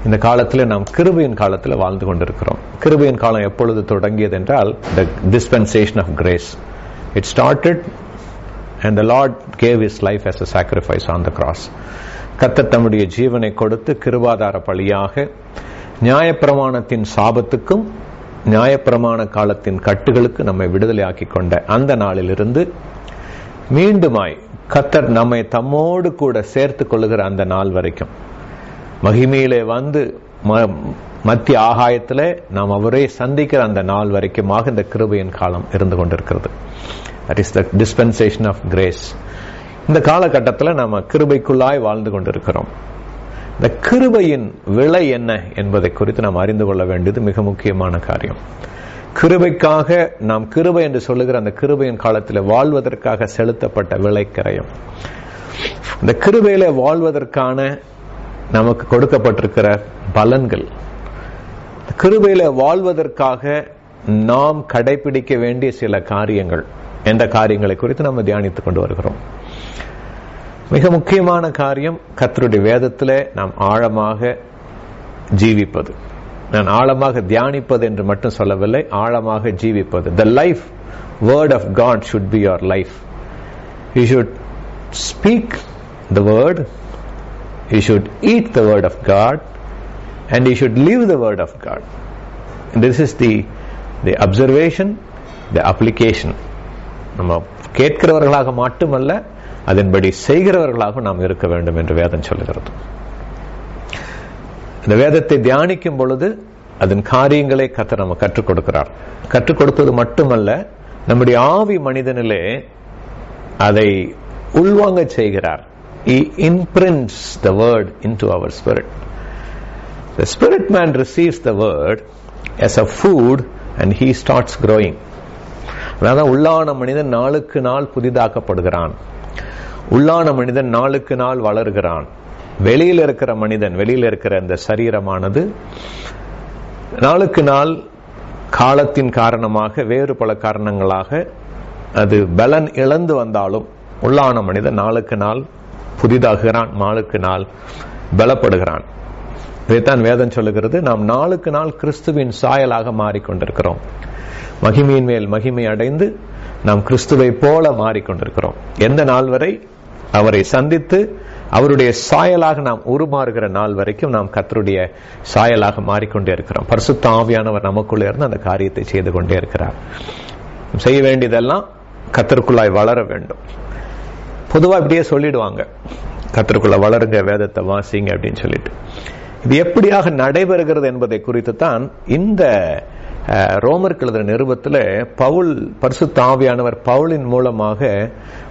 இந்த காலத்தில் நாம் கிருபையின் காலத்தில் வாழ்ந்து கொண்டிருக்கிறோம். கிருபையின் காலம் எப்பொழுது தொடங்கியது என்றால், the dispensation of grace. It started and the Lord gave his life as a sacrifice on the cross. கர்த்தர் தம்முடைய ஜீவனை கொடுத்து கிருபாதார பலியாக நியாயப்பிரமாணத்தின் சாபத்துக்கும் நியாயப்பிரமாண காலத்தின் கட்டுகளுக்கு நம்மை விடுதலை ஆக்கி கொண்ட அந்த நாளிலிருந்து மீண்டுமாய் கர்த்தர் நம்மை தம்மோடு கூட சேர்த்து கொள்ளுகிற அந்த நாள் வரைக்கும், மகிமையிலே வந்து மத்திய ஆகாயத்திலே நாம் அவரை சந்திக்கிற அந்த நாள் வரைக்குமாக இந்த கிருபையின் காலம் இருந்து கொண்டிருக்கிறது. That is the dispensation of grace. இந்த காலகட்டத்தில் நாம கிருபைக்குள்ளாய் வாழ்ந்து கொண்டிருக்கிறோம். இந்த கிருபையின் விலை என்ன என்பதை குறித்து நாம் அறிந்து கொள்ள வேண்டியது மிக முக்கியமான காரியம். கிருபைக்காக நாம் கிருபை என்று சொல்லுகிற அந்த கிருபையின் காலத்தில் வாழ்வதற்காக செலுத்தப்பட்ட விலை கிரயம். இந்த கிருபையில வாழ்வதற்கான நமக்கு கொடுக்கப்பட்டிருக்கிற பலன்கள், கிருபையில வாழ்வதற்காக நாம் கடைபிடிக்க வேண்டிய சில காரியங்கள், எந்த காரியங்களை குறித்து நம்ம தியானித்துக் கொண்டு வருகிறோம். மிக முக்கியமான காரியம், கர்த்தருடைய வேதத்திலே நாம் ஆழமாக ஜீவிப்பது. நான் ஆழமாக தியானிப்பது என்று மட்டும் சொல்லவில்லை, ஆழமாக ஜீவிப்பது. The life word of God should be your life. You should speak the word, you should eat the word of God, and you should live the word of God. And this is the observation, the application. நம்ம கேட்கிறவர்களாக மட்டுமல்ல, அதன்படி செய்கிறவர்களாக நாம் இருக்க வேண்டும் என்று வேதம் சொல்லுகிறது. இந்த வேதத்தை தியானிக்கும் பொழுது அதன் காரியங்களை கர்த்தர் நம்ம கற்றுக் கொடுக்கிறார். கற்றுக் கொடுப்பது மட்டுமல்ல, நம்முடைய ஆவி மனிதனிலே அதை உள்வாங்க செய்கிறார். He imprints the word into our spirit. The spirit man receives the word as a food and he starts growing. அதாவது உள்ளான மனிதன் நாளுக்கு நாள் புதிதாக்கப்படுகிறான். உள்ளான மனிதன் நாளுக்கு நாள் வளர்கிறான். வெளியில் இருக்கிற மனிதன், வெளியில் இருக்கிற இந்த சரீரமானது நாளுக்கு நாள் காலத்தின் காரணமாக, வேறு பல காரணங்களாக அது பலன் இழந்து வந்தாலும் உள்ளான மனிதன் நாளுக்கு நாள் புதிதாகிறான், நாளுக்கு நாள் பலப்படுகிறான். இதைத்தான் வேதம் சொல்லுகிறது. நாம் நாளுக்கு நாள் கிறிஸ்துவின் சாயலாக மாறிக்கொண்டிருக்கிறோம். மகிமையின் மேல் மகிமை அடைந்து நாம் கிறிஸ்துவை போல மாறிக்கொண்டிருக்கிறோம். எந்த நாள் வரை? அவரை சந்தித்து அவருடைய சாயலாக நாம் உருமாறுகிற நாள் வரைக்கும் நாம் கர்த்தருடைய சாயலாக மாறிக்கொண்டே இருக்கிறோம். பரிசுத்த ஆவியானவர் நமக்குள்ளே இருந்து அந்த காரியத்தை செய்து கொண்டே இருக்கிறார். செய்ய வேண்டியதெல்லாம் கர்த்தருக்குள்ளாய் வளர வேண்டும். பொதுவா இப்படியே சொல்லிடுவாங்க, கர்த்தருக்குள்ள வளருங்க, வேதத்தை வாசிங்க அப்படின்னு சொல்லிட்டு. இது எப்படியாக நடைபெறுகிறது என்பதை குறித்து தான் இந்த ரோமருக்கு எழுதின நிருபத்தில் பவுல், பரிசுத்த ஆவியானவர் பவுலின் மூலமாக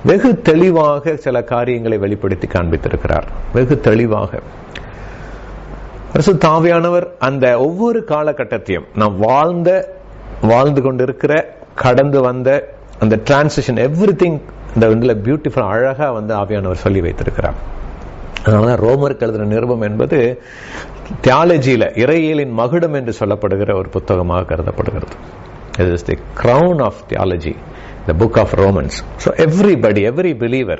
வெகு தெளிவாக சில காரியங்களை வெளிப்படுத்தி காண்பித்திருக்கிறார். வெகு தெளிவாக பரிசுத்த ஆவியானவர் அந்த ஒவ்வொரு காலகட்டத்தையும் நாம் வாழ்ந்து கொண்டிருக்கிற, கடந்து வந்த அந்த டிரான்சிஷன், எவ்ரிதிங் இந்த பியூட்டிஃபுல் அழகா ஆவியானவர் சொல்லி வைத்திருக்கிறார். அதனாலதான் ரோமருக்கு எழுதின நிருபம் என்பது தியாலஜியில இறையியலின் மகுடம் என்று சொல்லப்படுகிற ஒரு புத்தகமாக கருதப்படுகிறது. It is the crown of theology, the book of Romans. So everybody, every believer,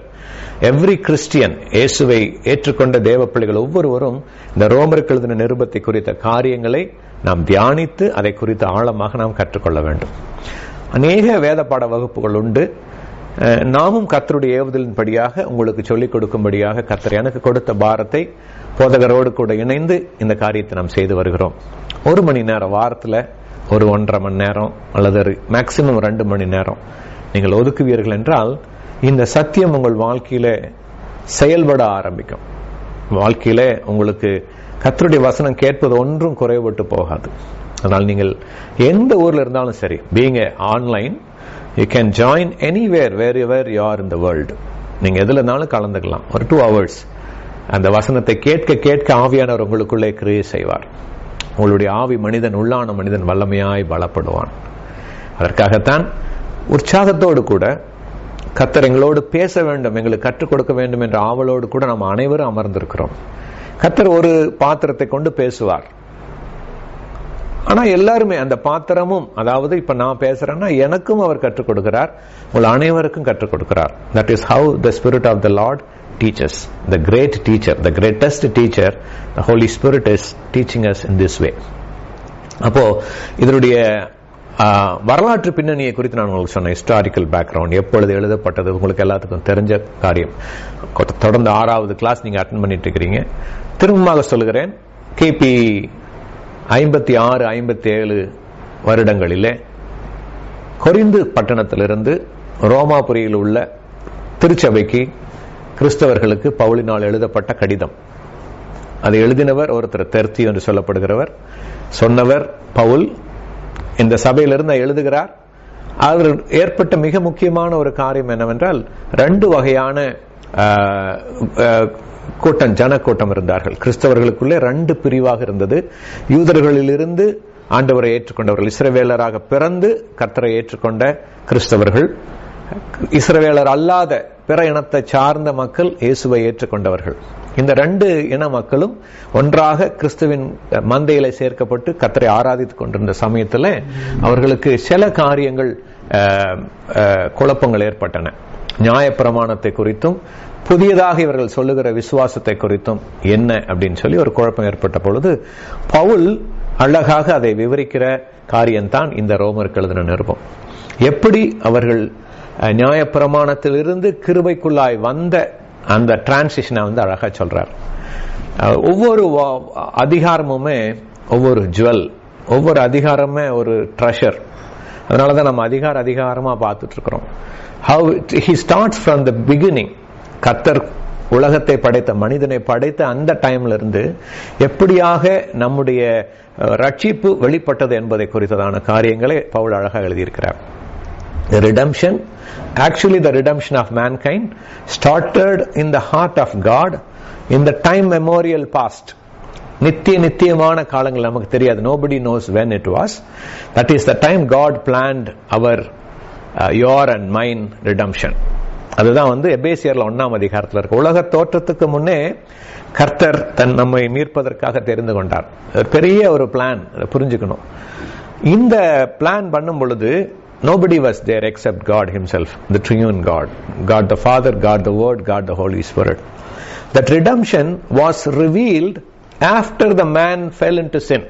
every Christian, இயேசுவை ஏற்றுக்கொண்ட தேவ பிள்ளைகள் ஒவ்வொருவரும் இந்த ரோமருக்கு எழுதின நிருபத்தை குறித்த காரியங்களை நாம் தியானித்து அதை குறித்து ஆழமாக நாம் கற்றுக்கொள்ள வேண்டும். அநேக வேத பாட வகுப்புகள் உண்டு. நாமும் கர்த்தருடைய ஏவுதலின்படியாக உங்களுக்கு சொல்லிக் கொடுக்கும்படியாக கர்த்தர் எனக்கு கொடுத்த பாரத்தை போதகரோடு கூட இணைந்து இந்த காரியத்தை நாம் செய்து வருகிறோம். 1 மணி நேரம் வாரத்தில், ஒரு 1.5 மணி நேரம் அல்லது மேக்சிமம் 2 மணி நேரம் நீங்கள் ஒதுக்குவீர்கள் என்றால் இந்த சத்தியம் உங்கள் வாழ்க்கையில செயல்பட ஆரம்பிக்கும். வாழ்க்கையில உங்களுக்கு கர்த்தருடைய வசனம் கேட்பது ஒன்றும் குறைபட்டு போகாது. அதனால் நீங்கள் எந்த ஊர்ல இருந்தாலும் சரி, being online, you can join anywhere, wherever you are in the world. நீங்க எதுல இருந்தாலும் கலந்துக்கலாம். ஒரு 2 hours அந்த வசனத்தை கேட்க கேட்க ஆவியானவர் உங்களுக்குள்ளே கிரியை செய்வார். உங்களுடைய ஆவி மனிதன், உள்ளான மனிதன் வல்லமையாய் பலப்படுவான். அதற்காகத்தான் உற்சாகத்தோடு கூட கர்த்தர் எங்களோடு பேச வேண்டும், எங்களுக்கு கற்றுக் கொடுக்க வேண்டும் என்ற ஆவலோடு கூட நாம் அனைவரும் அமர்ந்திருக்கிறோம். கர்த்தர் ஒரு பாத்திரத்தை கொண்டு பேசுவார். ஆனா எல்லாருமே அந்த பாத்திரமும், அதாவது இப்ப நான் பேசுறேன்னா எனக்கும் அவர் கற்றுக் கொடுக்கிறார், உங்கள் அனைவருக்கும் கற்றுக் கொடுக்கிறார். That is how the Spirit of the Lord teaches. The great teacher, the greatest teacher, the Holy Spirit is teaching us in this way. அப்போ இதனுடைய வரலாற்று பின்னணியை குறித்து நான் உங்களுக்கு சொன்னேன். ஹிஸ்டாரிக்கல் பேக்ரவுண்ட், எப்பொழுது எழுதப்பட்டது, உங்களுக்கு எல்லாத்துக்கும் தெரிஞ்ச காரியம். தொடர்ந்து 6வது கிளாஸ் நீங்க அட்டெண்ட் பண்ணிட்டு இருக்கிறீங்க. திரும்பமாக சொல்லுகிறேன், கிபி 56-57 வருடங்களிலே கொரிந்து பட்டணத்திலிருந்து ரோமாபுரியில் உள்ள திருச்சபைக்கு கிறிஸ்தவர்களுக்கு பவுலினால் எழுதப்பட்ட கடிதம். அதை எழுதினவர் ஒருத்தர் தெர்த்தி என்று சொல்லப்படுகிறவர், சொன்னவர் பவுல். இந்த சபையிலிருந்து எழுதுகிறார். அவர் ஏற்பட்ட மிக முக்கியமான ஒரு காரியம் என்னவென்றால், 2 வகையான கூட்டம், ஜனக்கூட்டம் இருந்தார்கள். கிறிஸ்தவர்களுக்குள்ளே 2 பிரிவாக இருந்தது. யூதர்களிலிருந்து ஆண்டவரை ஏற்றுக்கொண்டவர்கள், இஸ்ரவேலராக பிறந்து கர்த்தரை ஏற்றுக்கொண்ட கிறிஸ்தவர்கள். இஸ்ரவேலர் அல்லாத பிற இனத்தை சார்ந்த மக்கள் இயேசுவை ஏற்றுக்கொண்டவர்கள். இந்த 2 இன மக்களும் ஒன்றாக கிறிஸ்துவின் மந்தையில சேர்க்கப்பட்டு கர்த்தரை ஆராதித்துக் கொண்டிருந்த சமயத்தில் அவர்களுக்கு சில காரியங்கள், குழப்பங்கள் ஏற்பட்டன. நியாயப்பிரமாணத்தை குறித்தும் புதியதாக இவர்கள் சொல்லுகிற விசுவாசத்தை குறித்தும் என்ன அப்படின்னு சொல்லி ஒரு குழப்பம் ஏற்பட்ட பொழுது பவுல் அழகாக அதை விவரிக்கிற காரியம்தான் இந்த ரோமருக்கு எழுதின நிருபம். எப்படி அவர்கள் நியாயப்பிரமாணத்திலிருந்து கிருபைக்குள்ளாய் வந்த அந்த டிரான்சிஷனை அழகா சொல்றார். ஒவ்வொரு அதிகாரமுமே ஒவ்வொரு ஜுவல், ஒவ்வொரு அதிகாரமே ஒரு ட்ரெஷர். அதனாலதான் நம்ம அதிகாரமா பார்த்துட்டு இருக்கிறோம். How he starts from the beginning. கர்த்தர் உலகத்தை படைத்த, மனிதனை படைத்த அந்த டைம்ல இருந்து எப்படியாக நம்முடைய ரட்சிப்பு வெளிப்பட்டது என்பதை குறித்ததான காரியங்களை பவுல் அழகாக எழுதியிருக்கிறார். The redemption, actually the redemption of mankind started in the heart of God in the time memorial past. நித்தியமான காலங்கள் நமக்கு தெரியாது. Nobody knows when it was. That is the time God planned our your and mine redemption. அதுதான் எபேசியர்ல 1ஆம் அதிகாரத்தில் இருக்கு. உலக தோற்றத்துக்கு முன்னே கர்த்தர் நம்மை மீட்பதற்காக தெரிந்து கொண்டார். பெரிய ஒரு பிளான், புரிஞ்சுக்கணும். இந்த பிளான் பண்ணும் பொழுது nobody was there except God himself, the triune God, God the Father, God the Word, God the Holy Spirit. That redemption was revealed after the man fell into sin.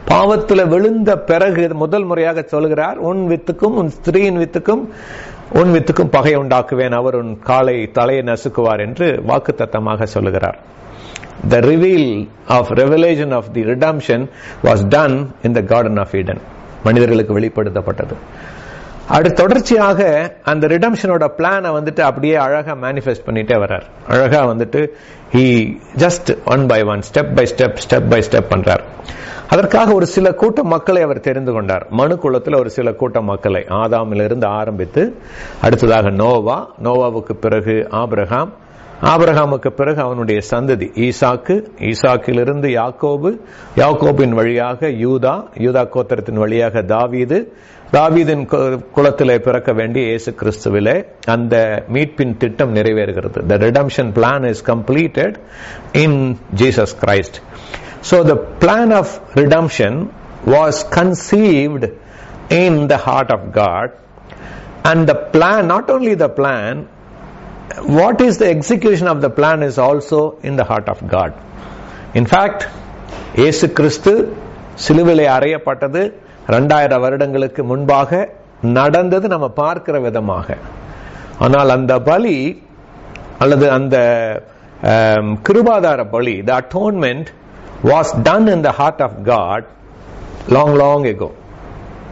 பாவத்தில் விழுந்த பிறகு முதல் முறையாக சொல்கிறார், உன் வித்துக்கும் உன் ஸ்திரீயின் வித்துக்கும் உன் வித்துக்கும் பகை உண்டாக்குவேன், அவர் உன் தலையை நசுக்குவார் என்று வாக்குத்தத்தமாக சொல்லுகிறார். The revelation of the redemption was done in the Garden of Eden. மனிதர்களுக்கு வெளிப்படுத்தப்பட்டது. அடுத்த தொடர்ச்சியாக அந்த ரிடம்ஷனோட பிளானை அப்படியே அழகா மேனிஃபெஸ்ட் பண்ணிட்டே வர்றார். அழகா he just one by one, step by step பண்றார். அதற்காக ஒரு சில கூட்ட மக்களை அவர் தெரிந்து கொண்டார். மனு குலத்தில் ஒரு சில கூட்ட மக்களை, ஆதாமிலிருந்து ஆரம்பித்து அடுத்ததாக நோவாவுக்கு பிறகு ஆபிரகாமுக்கு பிறகு அவனுடைய சந்ததி ஈசாக்கிலிருந்து யாக்கோபின் வழியாக யூதா கோத்திரத்தின் வழியாக தாவீதின் குலத்திலே பிறக்க வேண்டிய இயேசு கிறிஸ்துவிலே அந்த மீட்பின் திட்டம் நிறைவேறுகிறது. The redemption plan is completed in Jesus Christ. So the plan of redemption was conceived in the heart of God, and the plan, not only the plan, what is the execution of the plan is also in the heart of God. In fact, இயேசு கிறிஸ்து சிலுவையிலே அறையப்பட்டது 2000 வருடங்களுக்கு முன்பாக நடந்தது நம்ம பார்க்கிற விதமாக. ஆனால் அந்த பலி அல்லது அந்த கிருபாதார பலி, the atonement was done in the heart of God long ago.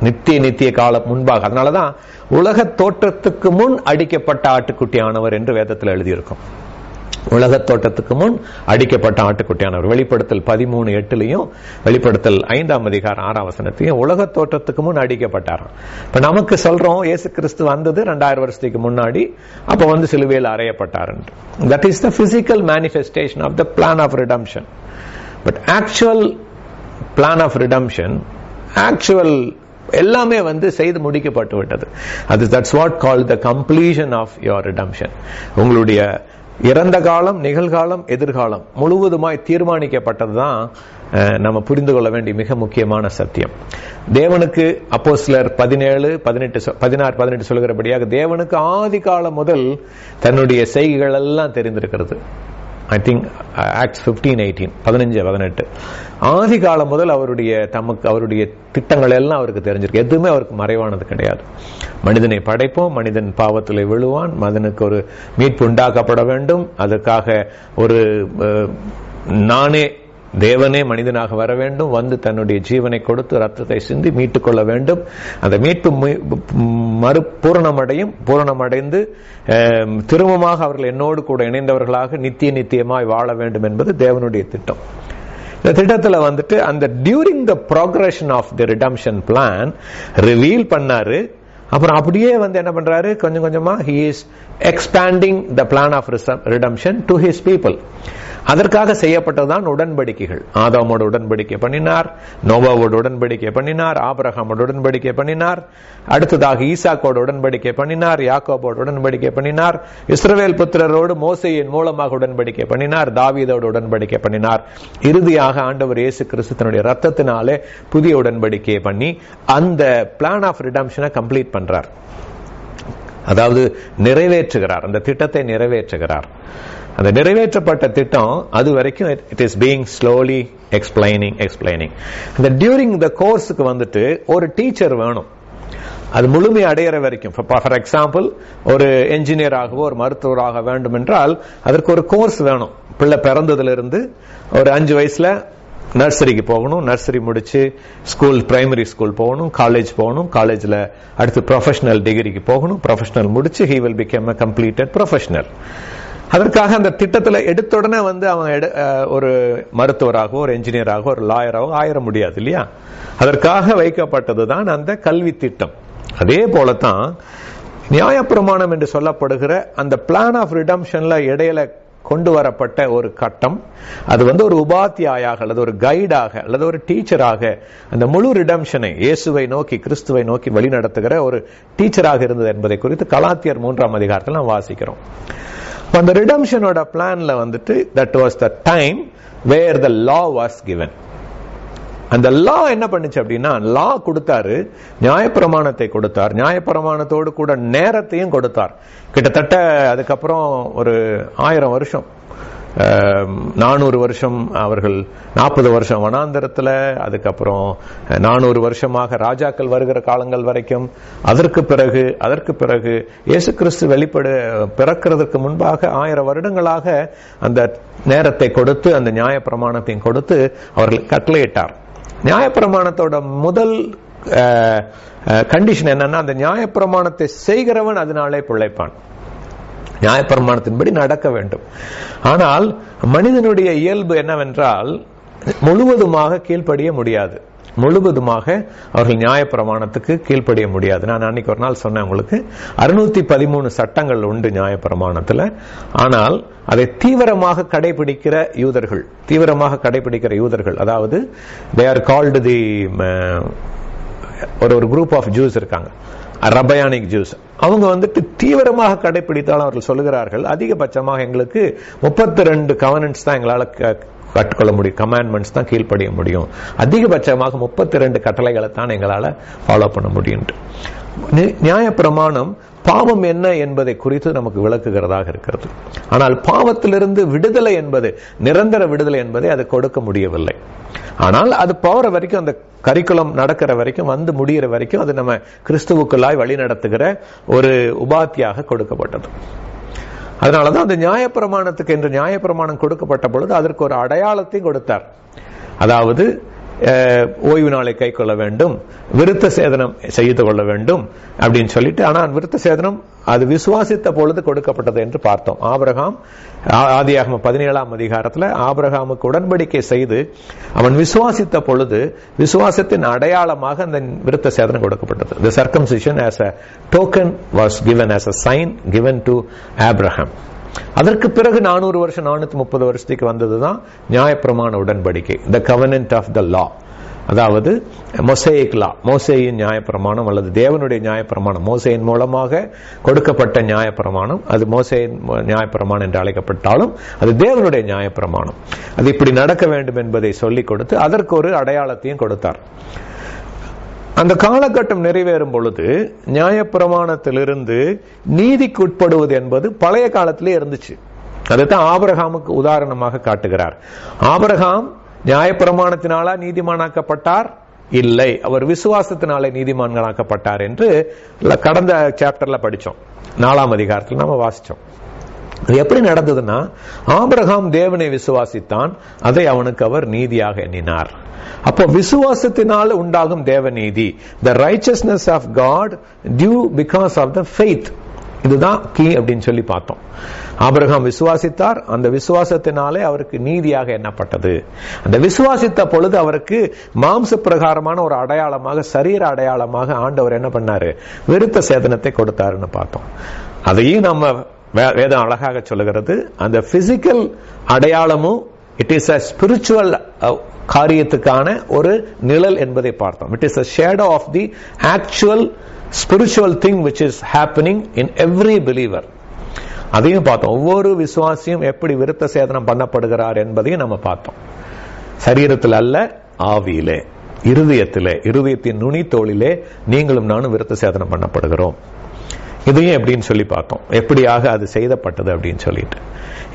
நித்திய காலம் முன்பாக. அதனாலதான் உலக தோற்றத்துக்கு முன் அடிக்கப்பட்ட ஆட்டுக்குட்டியானவர் என்று வேதத்தில் எழுதியிருக்கும். உலக தோற்றத்துக்கு முன் அடிக்கப்பட்ட ஆட்டுக்குட்டியானவர். வெளிப்படுத்தல் 13:8 வெளிப்படுத்தல் 5ஆம் அதிகாரம் 6ஆம் வசனத்தையும் உலக தோற்றத்துக்கு முன் அடிக்கப்பட்டாராம். இப்ப நமக்கு சொல்றோம் இயேசு கிறிஸ்து வந்தது 2000 வருஷத்துக்கு முன்னாடி, அப்ப சிலுவையில் அறையப்பட்டார். That is the physical manifestation of the plan of redemption. But actual plan of redemption, actual எல்லாமே செய்து முடிக்கப்பட்டு விட்டது. That's what called the completion of your redemption. உங்களுடைய இறந்த காலம், நிகழ்காலம், எதிர்காலம் முழுவதுமாய் தீர்மானிக்கப்பட்டதுதான் நம்ம புரிந்து கொள்ள வேண்டிய மிக முக்கியமான சத்தியம். தேவனுக்கு அப்போஸ்தலர் 16-18 சொல்கிறபடியாக தேவனுக்கு ஆதி காலம் முதல் தன்னுடைய செய்கைகள் எல்லாம் தெரிந்திருக்கிறது. ஐ திங்க் ஆக்ட்ஸ் 15-18 15-18 ஆதி காலம் முதல் அவருடைய திட்டங்கள் எல்லாம் அவருக்கு தெரிஞ்சிருக்கு. எதுவுமே அவருக்கு மறைவானது கிடையாது. மனிதனை படைப்போம், மனிதன் பாவத்தில் விழுவான், மனிதனுக்கு ஒரு மீட்பு உண்டாக்கப்பட வேண்டும், அதற்காக ஒரு தேவனே மனிதனாக வர வேண்டும், வந்து தன்னுடைய ஜீவனை கொடுத்து ரத்தத்தை சிந்தி மீட்டுக் கொள்ள வேண்டும். அந்த மீட்பு பூரணமடைந்து திரும்பமாக அவர்கள் என்னோடு கூட இணைந்தவர்களாக நித்தியமாய் வாழ வேண்டும் என்பது தேவனுடைய திட்டம். இந்த திட்டத்துல வந்துட்டு அந்த during the progression of the redemption plan reveal பண்ணாரு. அப்புறம் அப்படியே என்ன பண்றாரு, கொஞ்சம் கொஞ்சமா he is expanding the plan of redemption to his people. அதற்காக செய்யப்பட்டதுதான் உடன்படிக்கைகள். ஆதாமோடு உடன்படிக்கை பண்ணினார், நோவாவோடு உடன்படிக்கை பண்ணினார், ஆபிரகாமோடு உடன்படிக்கை பண்ணினார், அடுத்ததாக ஈசாக்கோடு உடன்படிக்கை பண்ணினார், யாக்கோபோடு உடன்படிக்கை பண்ணினார், இஸ்ரவேல் புத்திரரோடு மோசேயின் மூலமாக உடன்படிக்கை பண்ணினார், தாவீதோடு உடன்படிக்கை பண்ணினார். இறுதியாக ஆண்டவர் இயேசு கிறிஸ்து தன்னுடைய ரத்தத்தினாலே புதிய உடன்படிக்கையை பண்ணி அந்த பிளான் ஆஃப் ரிடம்ஷனை கம்ப்ளீட் பண்றார். அதாவது நிறைவேற்றுகிறார், அந்த திட்டத்தை நிறைவேற்றுகிறார். அந்த நிறைவேற்றப்பட்ட திட்டம் அது வரைக்கும் it is being slowly explaining. இந்த டியூரிங் த கோர்ஸுக்கு வந்துட்டு ஒரு டீச்சர் வேணும். அது முழுமை அடையிற வரைக்கும், ஃபார் எக்ஸாம்பிள் ஒரு என்ஜினியராகவோ ஒரு மருத்துவராக வேண்டும் என்றால் அதற்கு ஒரு கோர்ஸ் வேணும். பிள்ளை பிறந்ததிலிருந்து ஒரு 5 வயசுல நர்சரிக்கு போகணும், நர்சரி முடிச்சு ஸ்கூல், பிரைமரி ஸ்கூல் போகணும், காலேஜ் போகணும், காலேஜ்ல அடுத்து ப்ரொஃபஷனல் டிகிரிக்கு போகணும், ப்ரொஃபஷனல் முடிச்சு he will become a completed professional. அதற்காக அந்த திட்டத்துல எடுத்த உடனே அவன் ஒரு மருத்துவராகவோ ஒரு என்ஜினியராகவோ ஒரு லாயராகவோ ஆயிர முடியாது இல்லையா? அதற்காக வைக்கப்பட்டதுதான் அந்த கல்வி திட்டம். அதே போலதான் நியாயப்பிரமாணம் என்று சொல்லப்படுகிற அந்த பிளான் ஆஃப் ரிடம்ஷன்ல இடையில கொண்டு வரப்பட்ட ஒரு கட்டம், அது ஒரு உபாத்தியாயாக அல்லது ஒரு கைடாக அல்லது ஒரு டீச்சராக அந்த முழு ரிடம்ஷனை இயேசுவை நோக்கி, கிறிஸ்துவை நோக்கி வழி நடத்துகிற ஒரு டீச்சராக இருந்தது என்பதை குறித்து கலாத்தியர் 3ஆம் அதிகாரத்தில் நாம் வாசிக்கிறோம். அந்த ரிடம்ஷனோட பிளான்ல that was the time where the law was given. அந்த லா என்ன பண்ணுச்சு அப்படின்னா, லா கொடுத்தாரு, நியாயப்பிரமாணத்தை கொடுத்தார், நியாயப்பிரமாணத்தோடு கூட நேரத்தையும் கொடுத்தார். கிட்டத்தட்ட அதுக்கப்புறம் ஒரு 1000 வருஷம், 400 வருஷம் அவர்கள் 40 வருஷம் வனாந்தரத்துல, அதுக்கப்புறம் 400 வருஷமாக ராஜாக்கள் வருகிற காலங்கள் வரைக்கும், அதற்கு பிறகு இயேசு கிறிஸ்து பிறக்கிறதுக்கு முன்பாக 1000 வருடங்களாக அந்த நேரத்தை கொடுத்து அந்த நியாயப்பிரமாணத்தையும் கொடுத்து அவர்கள் கட்டளையிட்டார். நியாயப்பிரமாணத்தோட முதல் கண்டிஷன் என்னன்னா, அந்த நியாயப்பிரமாணத்தை செய்கிறவன் அதனாலே பிழைப்பான். நியாயப்பிரமாணத்தின்படி நடக்க வேண்டும். ஆனால் மனிதனுடைய இயல்பு என்னவென்றால் முழுவதுமாக கீழ்ப்படிய முடியாது. முழுவதுமாக அவர்கள் நியாயப்பிரமாணத்துக்கு கீழ்ப்படிய முடியாது. நான் அன்னைக்கு ஒரு நாள் சொன்னேன் உங்களுக்கு, 613 சட்டங்கள் உண்டு நியாயப்பிரமாணத்துல. ஆனால் அதை தீவிரமாக கடைபிடிக்கிற யூதர்கள், அதாவது they are called the ஒரு குரூப் ஆஃப் ஜூஸ் இருக்காங்க, ரபயானிக் ஜூஸ். அவங்க தீவிரமாக கடைபிடித்தாலும் அவர்கள் சொல்லுகிறார்கள், அதிகபட்சமாக எங்களுக்கு 32 கவர்னன்ஸ் தான் எங்களால கற்றுக்கொள்ள முடியும், கமாண்ட்மெண்ட்ஸ் தான் கீழ்ப்படிய முடியும், அதிகபட்சமாக 32 கட்டளைகளை தான் எங்களால ஃபாலோ பண்ண முடியும். நியாயப்பிரமாணம் பாவம் என்ன என்பதை குறித்து நமக்கு விளக்குகிறதாக இருக்கிறது. ஆனால் பாவத்திலிருந்து விடுதலை என்பது, நிரந்தர விடுதலை என்பதை அது கொடுக்க முடியவில்லை. ஆனால் அது போற வரைக்கும், அந்த கரிக்குலம் நடக்கிற வரைக்கும், முடிகிற வரைக்கும் அது நம்ம கிறிஸ்துவுக்குள்ளாய் வழி நடத்துகிற ஒரு உபாத்தியாக கொடுக்கப்பட்டது. அதனாலதான் அந்த நியாயப்பிரமாணத்துக்கு என்று நியாயப்பிரமாணம் கொடுக்கப்பட்ட பொழுது அதற்கு ஒரு அடையாளத்தையும் கொடுத்தார். அதாவது ஓய்வு நாளை கை கொள்ள வேண்டும், விருத்த சேதனம் செய்து கொள்ள வேண்டும் அப்படின்னு சொல்லிட்டு. ஆனால் விருத்த சேதனம் அது விசுவாசித்த பொழுது கொடுக்கப்பட்டது என்று பார்த்தோம். ஆபிரகாம் ஆதியாகமம் 17ஆம் அதிகாரத்தில் ஆபிரகாமுக்கு உடன்படிக்கை செய்து அவன் விசுவாசித்த பொழுது விசுவாசத்தின் அடையாளமாக அந்த விருத்த சேதனம் கொடுக்கப்பட்டது. The circumcision as a token was given as a sign given to Abraham. அதற்கு பிறகு 400 வருஷம் 430 வருஷத்துக்கு வந்ததுதான் நியாயப்பிரமாண உடன்படிக்கை, the covenant of the law. அதாவது மோசேயிக் லா, மோசேயின் நியாயப்பிரமாணம் அல்லது தேவனுடைய நியாயப்பிரமாணம், மோசேயின் மூலமாக கொடுக்கப்பட்ட நியாயப்பிரமாணம். அது மோசேயின் நியாயப்பிரமாணம் என்று அழைக்கப்பட்டாலும் அது தேவனுடைய நியாயப்பிரமாணம். அது இப்படி நடக்க வேண்டும் என்பதை சொல்லிக் கொடுத்து அதற்கு ஒரு அடையாளத்தையும் கொடுத்தார். அந்த காலகட்டம் நிறைவேறும் பொழுது நியாயப்பிரமாணத்திலிருந்து நீதிக்கு உட்படுவது என்பது பழைய காலத்திலே இருந்துச்சு. அதுதான் ஆபிரகாமுக்கு உதாரணமாக காட்டுகிறார். ஆபிரகாம் நியாயப்பிரமாணத்தினாலா நீதிமானாக்கப்பட்டார்? இல்லை, அவர் விசுவாசத்தினாலே நீதிமான்களாக்கப்பட்டார் என்று கடந்த சாப்டர்ல படிச்சோம். 4ஆம் அதிகாரத்தில் நாம வாசிச்சோம். அது எப்படி நடந்ததுன்னா, ஆபிரகாம் தேவனை விசுவாசித்தான், அதை அவனுக்கு அவர் நீதியாக எண்ணினார். அப்போ விசுவாசத்தினால் உண்டாகும் தேவநீதி, the righteousness of God due because of the faith. இதுதான் கீ அப்படின்னு சொல்லி பார்த்தோம். ஆபிரகாம் விசுவாசித்தார், அந்த விசுவாசத்தினாலே அவருக்கு நீதியாக எண்ணப்பட்டது. அந்த விசுவாசித்த பொழுது அவருக்கு மாம்ச பிரகாரமான ஒரு அடையாளமாக, சரீர அடையாளமாக ஆண்டவர் என்ன பண்ணாரு? விருத்த சேதனத்தை கொடுத்தாருன்னு பார்த்தோம். அதையும் நம்ம வேதம் அழகாக சொல்லுகிறது. அந்த பிசிக்கல் அடையாளமும் இட் இஸ் a spiritual காரியத்துக்கான ஒரு நிழல் என்பதை பார்த்தோம். It is a shadow of the actual spiritual thing which is happening in every believer. அதையும் பார்த்தோம். ஒவ்வொரு விசுவாசியும் எப்படி விருத்த சேதனம் பண்ணப்படுகிறார் என்பதையும் நம்ம பார்த்தோம். சரீரத்தில் அல்ல, ஆவியிலே, இருதயத்திலே, இருதயத்தின் நுனி தோளிலே நீங்களும் நானும் விருத்த சேதனம் பண்ணப்படுகிறோம். இதையும் எப்படின்னு சொல்லி பார்த்தோம். எப்படியாக அது செய்யப்பட்டது அப்படின்னு சொல்லிட்டு,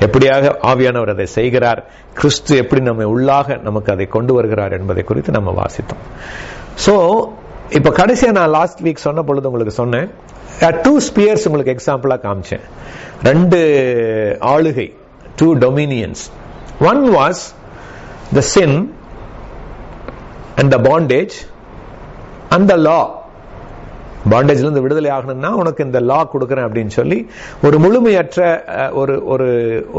எப்படியாக ஆவியானவர் அதை செய்கிறார், கிறிஸ்து எப்படி நம்ம உள்ளாக நமக்கு அதை கொண்டு வருகிறார் என்பதை குறித்து நம்ம வாசித்தோம். சோ இப்ப கடைசியா நான் லாஸ்ட் வீக் சொன்ன பொழுது உங்களுக்கு சொன்னேன், 2 ஸ்பியர்ஸ் உங்களுக்கு எக்ஸாம்பிளா காமிச்சேன். 2 ஆளுகை, 2 dominions. One was the sin and the bondage and the law. பாண்டேஜ்ல இருந்து விடுதலை ஆகணும்னா உனக்கு இந்த லா கொடுக்கிறேன் அப்படின்னு சொல்லி ஒரு முழுமையற்ற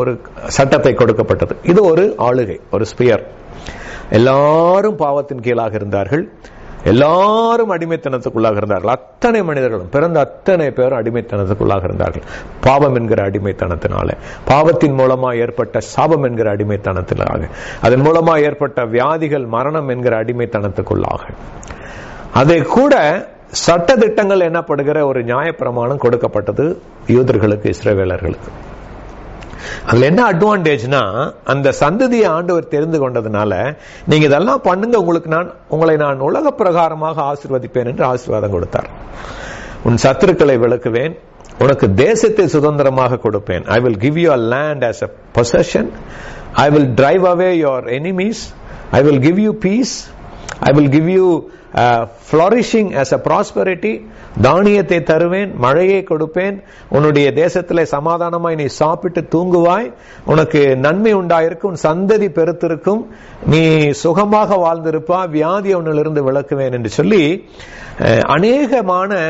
ஒரு சட்டத்தை கொடுக்கப்பட்டது. இது ஒரு ஆளுகை, ஒரு ஸ்பியர். எல்லாரும் பாவத்தின் கீழாக இருந்தார்கள், எல்லாரும் அடிமைத்தனத்துக்குள்ளாக இருந்தார்கள். அத்தனை மனிதர்களும், பிறந்த அத்தனை பேரும் அடிமைத்தனத்துக்குள்ளாக இருந்தார்கள். பாவம் என்கிற அடிமைத்தனத்தினால, பாவத்தின் மூலமா ஏற்பட்ட சாபம் என்கிற அடிமைத்தனத்தினாக, அதன் மூலமா ஏற்பட்ட வியாதிகள், மரணம் என்கிற அடிமைத்தனத்துக்குள்ளாக. அதை கூட சட்ட திட்டங்கள் என்னப்படுகிற ஒரு நியாயப்பிரமாணம் கொடுக்கப்பட்டது யூதர்களுக்கு, இஸ்ரவேலர்களுக்கு. அதுல என்ன அட்வான்டேஜ்னா, அந்த சந்ததியை ஆண்டவர் தெரிந்து கொண்டதுனால நீங்க இதெல்லாம் பண்ணுங்க, உங்களை நான் உலக பிரகாரமாக ஆசீர்வதிப்பேன் என்று ஆசீர்வாதம் கொடுத்தார். உன் சத்துருக்களை விலக்குவேன், உனக்கு தேசத்தை சுதந்திரமாக கொடுப்பேன். I will give you a land as a possession. I will drive away your enemies. I will give you peace. I will give you flourishing as a prosperity. தானியத்தை தருவேன், மழையை கொடுப்பேன், உன்னுடைய தேசத்திலே சமாதானமாய் நீ சாப்பிட்டு தூங்குவாய், உனக்கு நன்மை உண்டாயிருக்கும், உன் சந்ததி பெருத்திருக்கும், நீ சுகமாக வாழ்ந்திருப்பா, வியாதி உன்னிலிருந்து விலக்குவேன் என்று சொல்லி அநேகமான,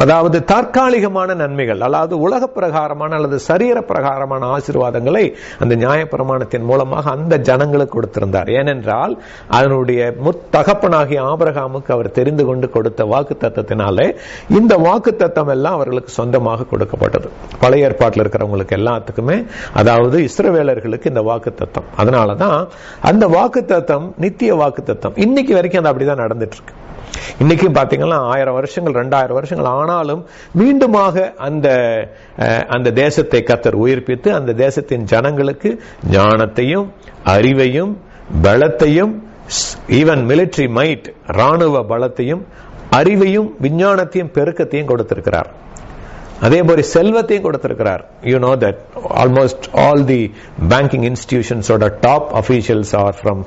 அதாவது தற்காலிகமான நன்மைகள், அதாவது உலக பிரகாரமான அல்லது சரீர பிரகாரமான ஆசீர்வாதங்களை அந்த நியாயப்பிரமாணத்தின் மூலமாக அந்த ஜனங்களுக்கு கொடுத்திருந்தார். ஏனென்றால் அதனுடைய முத்தகப்பனாகிய ஆபிரகாமுக்கு அவர் தெரிந்து கொண்டு கொடுத்த வாக்கு தத்தத்தினாலே இந்த வாக்கு தத்தம் எல்லாம் அவர்களுக்கு சொந்தமாக கொடுக்கப்பட்டது. பழைய ஏற்பாட்டில் இருக்கிறவங்களுக்கு எல்லாத்துக்குமே, அதாவது இஸ்ரவேலர்களுக்கு இந்த வாக்கு தத்தம். அதனாலதான் அந்த வாக்கு தத்தம் நித்திய வாக்கு தத்தம். இன்னைக்கு வரைக்கும் அது அப்படிதான் நடந்துட்டு இருக்கு. இன்னைக்கும் பாத்தீங்கன்னா 1000 வருஷங்கள் 2000 வருஷங்கள் ஆனாலும் மீண்டுமாக அந்த தேசத்தை கர்த்தர் உயிர்ப்பித்து அந்த தேசத்தின் ஜனங்களுக்கு ஞானத்தையும் அறிவையும் பலத்தையும், ஈவன் மிலிட்டரி மைட், ராணுவ பலத்தையும் அறிவையும் விஞ்ஞானத்தையும் பெருக்கத்தையும் கொடுத்திருக்கிறார். அதே போல செல்வத்தையும் கொடுத்திருக்கிறார். You know that almost all the banking institutions or the top officials are from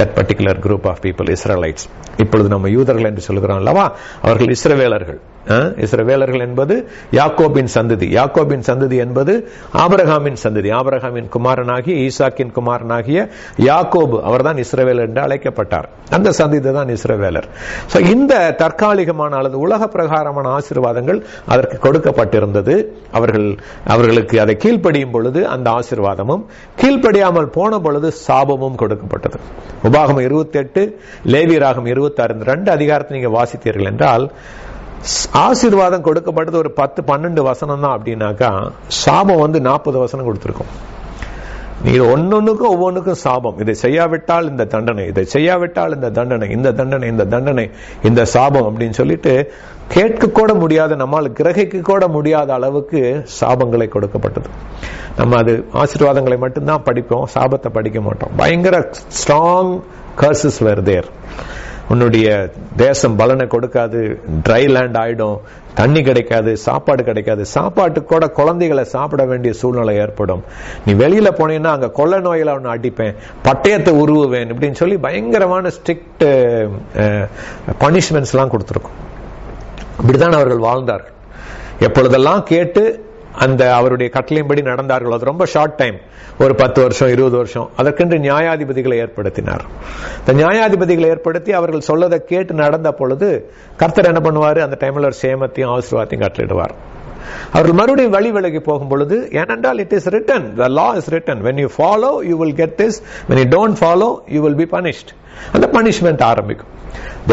that particular group of people, Israelites. இப்பொழுது நம்ம யூதர்கள் என்று சொல்கிறோம் அல்லவா, அவர்கள் இஸ்ரவேலர்கள். இஸ்ரவேலர்கள் என்பது யாக்கோபின் சந்ததி. யாக்கோபின் சந்ததி என்பது ஆபிரகாமின் சந்ததி. ஆபிரகாமின் குமாரனாகிய ஈசாக்கின் குமாரனாகிய யாக்கோபு, அவர்தான் இஸ்ரவேலர் என்று அழைக்கப்பட்டார். அந்த சந்ததி தான் இஸ்ரவேலர். சோ இந்த தற்காலிகமான அல்லது உலக பிரகாரமான ஆசீர்வாதங்கள் அதற்கு கொடுக்கப்பட்டிருந்தது. அவர்களுக்கு அதை கீழ்ப்படியும் பொழுது அந்த ஆசீர்வாதமும், கீழ்ப்படியாமல் போன பொழுது சாபமும் கொடுக்கப்பட்டது. உபாகமம் 28, லேவியராகமம் 26, 2 அதிகாரத்தை நீங்க வாசித்தீர்கள் என்றால் ஆசீர்வாதம் கொடுக்கப்பட்டது ஒரு 10-12 வசனம் தான். அப்படின்னாக்கா சாபம் 40 வசனம் கொடுத்திருக்கும். நீ ஒன்னொன்னுக்கும் ஒவ்வொன்றுக்கும் சாபம். இதை செய்யாவிட்டால் இந்த தண்டனை, இதை செய்யாவிட்டால் இந்த தண்டனை, இந்த தண்டனை, இந்த தண்டனை, இந்த சாபம் அப்படின்னு சொல்லிட்டு கேட்க கூட முடியாத, நம்மால் கிரகிக்க கூட முடியாத அளவுக்கு சாபங்களை கொடுக்கப்பட்டது. நம்ம அது ஆசீர்வாதங்களை மட்டும்தான் படிப்போம், சாபத்தை படிக்க மாட்டோம். பயங்கர ஸ்ட்ராங் கர்சஸ் வேர் தேர். உன்னுடைய தேசம் பலனை கொடுக்காது, ட்ரை லேண்ட் ஆயிடும், தண்ணி கிடைக்காது, சாப்பாடு கிடைக்காது, சாப்பாட்டுக்கு கூட குழந்தைகளை சாப்பிட வேண்டிய சூழ்நிலை ஏற்படும். நீ வெளியில போனீங்கன்னா அங்க கொள்ள நோயில ஒன்னு அடிப்பேன், பட்டயத்தை உருவுவேன் இப்படின்னு சொல்லி பயங்கரமான ஸ்ட்ரிக்ட் பனிஷ்மெண்ட்ஸ் எல்லாம் கொடுத்திருக்கும். இப்படித்தான் அவர்கள் வாழ்ந்தார்கள். எப்பொழுதெல்லாம் கேட்டு அந்த அவருடைய கட்டளையின்படி நடந்தார்கள். அது ரொம்ப ஷார்ட் டைம், ஒரு 10 வருஷம் 20 வருஷம். அதற்கென்று நியாயாதிபதிகளை ஏற்படுத்தினார். இந்த நியாயாதிபதிகளை ஏற்படுத்தி அவர்கள் சொல்லதை கேட்டு நடந்த பொழுது கர்த்தர் என்ன பண்ணுவாரு, அந்த டைம்ல ஒரு சேமத்தையும் ஆசீர்வாதத்தையும் கட்டளிடுவார். அவர்கள் மறுபடியும் வழி விலகி போகும் பொழுது, ஏனென்றால் it is written, the law is written, when you follow you will get this, when you don't follow you will be punished. அந்த பனிஷ்மெண்ட் ஆரம்பிக்கும்.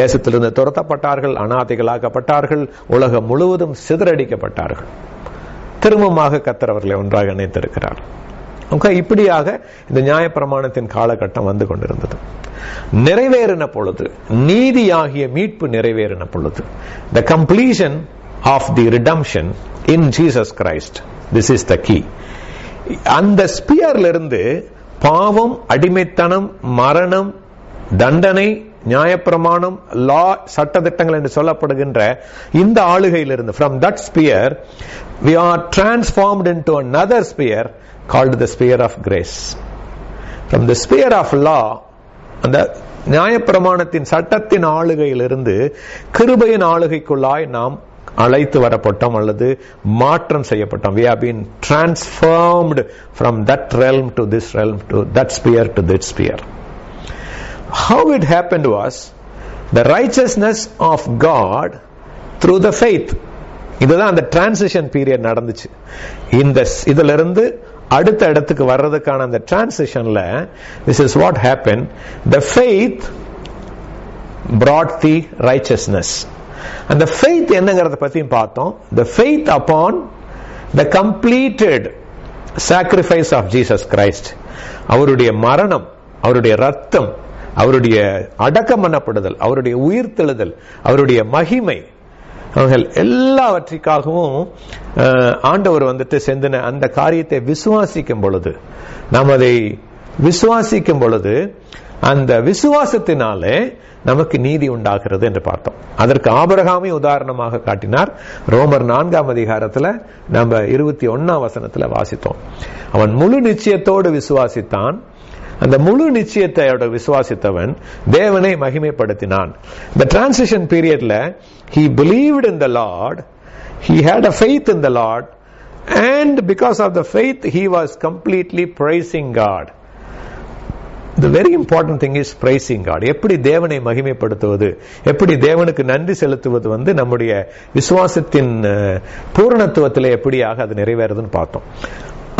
தேசத்திலிருந்து துரத்தப்பட்டார்கள், அநாதைகளாக்கப்பட்டார்கள், உலகம் முழுவதும் சிதறடிக்கப்பட்டார்கள். திரும்பமாக கர்த்தர் அவர்களை ஒன்றாக இணைத்திருக்கிறார். இப்படியாக இந்த நியாயப்பிரமாணத்தின் காலகட்டம் வந்து கொண்டிருந்தது. நிறைவேறின பொழுது, நீதியாகிய மீட்பு நிறைவேறின பொழுது, the completion of the redemption in Jesus Christ, this is the key. அந்த ஸ்பியர்ல இருந்து பாவம், அடிமைத்தனம், மரணம், தண்டனை, நியாயப்பிரமாணம், லா, சட்டதிட்டங்கள் என்று சொல்லப்படுகின்ற இந்த ஆளுகையிலிருந்து, from that sphere we are transformed into another sphere called the sphere of grace. From the sphere of law, அந்த நியாயப்பிரமாணத்தின் சட்டத்தின் ஆளுகையிலிருந்து கிருபையின் ஆளுகைக்குள்ளாய் நாம் அழைத்து வரப்பட்டோம் அல்லது மாற்றம் செய்யப்பட்டோம். We have been transformed from that realm to this realm, to that sphere to this sphere. How it happened was the righteousness of God through the faith. இதுதான் அந்த டிரான்சிஷன் பீரியட் நடந்துச்சு. இந்த இதுல இருந்து அடுத்த இடத்துக்கு வர்றதுக்கான அந்த டிரான்சிஷன்ல this is what happened. The faith brought the righteousness. அந்த faith என்னங்கறத பத்தியும் பார்த்தோம். The faith upon the completed sacrifice of Jesus Christ. அவருடைய மரணம், அவருடைய ரத்தம், அவருடைய அடக்கம் பண்ணப்படுதல், அவருடைய உயிர்த்தெழுதல், அவருடைய மகிமை, அவர்கள் எல்லாவற்றிற்காகவும் ஆண்டவர் வந்துட்டு செந்தின அந்த காரியத்தை விசுவாசிக்கும் பொழுது, நாம் அதை விசுவாசிக்கும் பொழுது அந்த விசுவாசத்தினாலே நமக்கு நீதி உண்டாகிறது என்று பார்த்தோம். அதற்கு ஆபிரகாமை உதாரணமாக காட்டினார். ரோமர் 4ஆம் அதிகாரத்துல நம்ம 21ஆம் வசனத்துல வாசித்தோம். அவன் முழு நிச்சயத்தோடு விசுவாசித்தான். அந்த முழு நிச்சயத்தையோட விசுவாசித்தவன் தேவனை மகிமைப்படுத்தினான். The transition periodல he believed in the Lord, he had a faith in the Lord, and because of the faith he was completely praising God. The very important thing is praising God. எப்படி தேவனை மகிமைப்படுத்துவது, எப்படி தேவனுக்கு நன்றி செலுத்துவது வந்து நம்முடைய விசுவாசத்தின் பூரணத்துவத்தில் எப்படியாக அது நிறைவேறுதுன்னு பார்த்தோம்.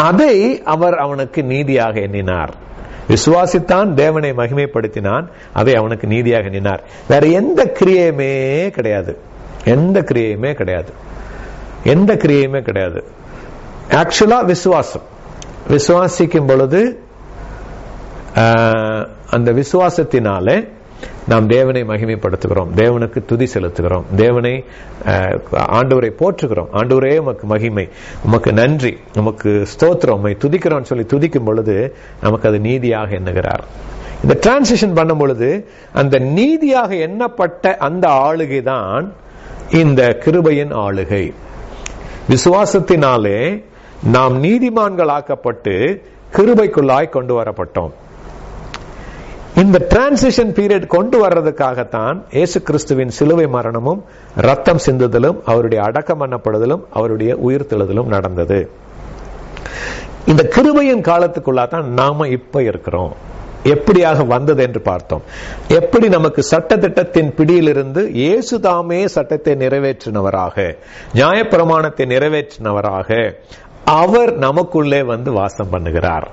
அதை அவர் அவனுக்கு நீதியாக எண்ணினார். விசுவாசித்தான், தேவனை மகிமைப்படுத்தினான், அதை அவனுக்கு நீதியாக எண்ணினார். வேற எந்த கிரியையுமே கிடையாது, எந்த கிரியையுமே கிடையாது, எந்த கிரியையுமே கிடையாது. ஆக்சுவலா விசுவாசம், விசுவாசிக்கும் பொழுது அந்த விசுவாசத்தினாலே நாம் தேவனை மகிமைப்படுத்துகிறோம், தேவனுக்கு துதி செலுத்துகிறோம், தேவனை ஆண்டவரை போற்றுகிறோம். ஆண்டவரே உமக்கு மகிமை, உமக்கு நன்றி, உமக்கு ஸ்தோத்திரம், உம்மை துதிக்கிறோம் சொல்லி துதிக்கும் பொழுது நமக்கு அது நீதியாக எண்ணுகிறார். இந்த டிரான்சிஷன் பண்ணும் பொழுது அந்த நீதியாக எண்ணப்பட்ட அந்த ஆளுகை தான் இந்த கிருபையின் ஆளுகை. விசுவாசத்தினாலே நாம் நீதிமான்கள் ஆக்கப்பட்டு கிருபைக்குள்ளாய் கொண்டு வரப்பட்டோம். இந்த டிரான்சிஷன் பீரியட் கொண்டு வர்றதுக்காகத்தான் இயேசு கிறிஸ்துவின் சிலுவை மரணமும் ரத்தம் சிந்துதலும் அவருடைய அடக்கம் பண்ணப்படுதலும் அவருடைய உயிர்த்தெழுதலும் நடந்தது. இந்த கிருபையின் காலத்துக்குள்ளாதான் நாம இப்ப இருக்கிறோம். எப்படியாக வந்தது என்று பார்த்தோம். எப்படி நமக்கு சட்டத்திட்டத்தின் பிடியிலிருந்து இயேசு தாமே சட்டத்தை நிறைவேற்றினவராக, நியாயப்பிரமாணத்தை நிறைவேற்றினவராக அவர் நமக்குள்ளே வந்து வாசம் பண்ணுகிறார்.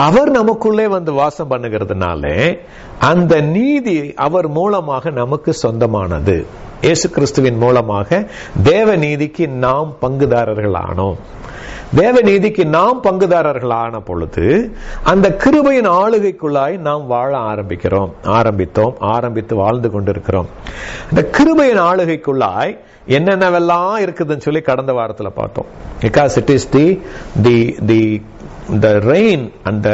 அவர் நமக்குள்ளே வந்து வாசம் பண்ணுகிறதுனால அந்த நீதி அவர் மூலமாக நமக்கு சொந்தமானது. இயேசு கிறிஸ்துவின் மூலமாக தேவ நீதிக்கு நாம் பங்குதாரர்கள் ஆனோம். தேவ நீதிக்கு நாம் பங்குதாரர்களான பொழுது அந்த கிருபையின் ஆளுகைக்குள்ளாய் நாம் வாழ ஆரம்பித்து வாழ்ந்து கொண்டிருக்கிறோம். அந்த கிருபையின் ஆளுகைக்குள்ளாய் என்னென்னவெல்லாம் இருக்குதுன்னு சொல்லி கடந்த வாரத்தில் பார்த்தோம். Because it is the reign and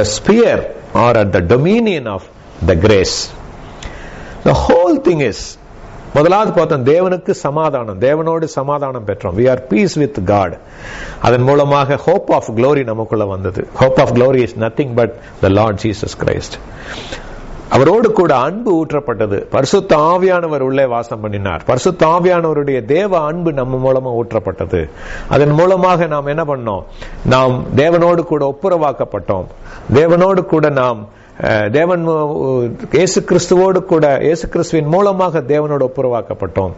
the sphere or at the dominion of the grace. The whole thing is, முதலாவது பார்த்தோம் தேவனுக்கு சமாதானம், தேவனோடு சமாதானம் பெற்றோம். we are peace with God. அதன் மூலமாக hope of glory நமக்குள்ள வந்தது. hope of glory is nothing but the Lord Jesus Christ. அவரோடு கூட அன்பு ஊற்றப்பட்டது. பரிசுத்த ஆவியானவர் உள்ளே வாசம் பண்ணினார். பரிசுத்த ஆவியானவருடைய தேவ அன்பு நம்ம மூலமா ஊற்றப்பட்டது. அதன் மூலமாக நாம் என்ன பண்ணோம்? நாம் தேவனோடு கூட ஒப்புரவாக்கப்பட்டோம். தேவனோடு கூட நாம் தேவன் இயேசு கிறிஸ்துவோடு கூட இயேசு கிறிஸ்துவின் மூலமாக தேவனோடு ஒப்புரவாக்கப்பட்டோம்,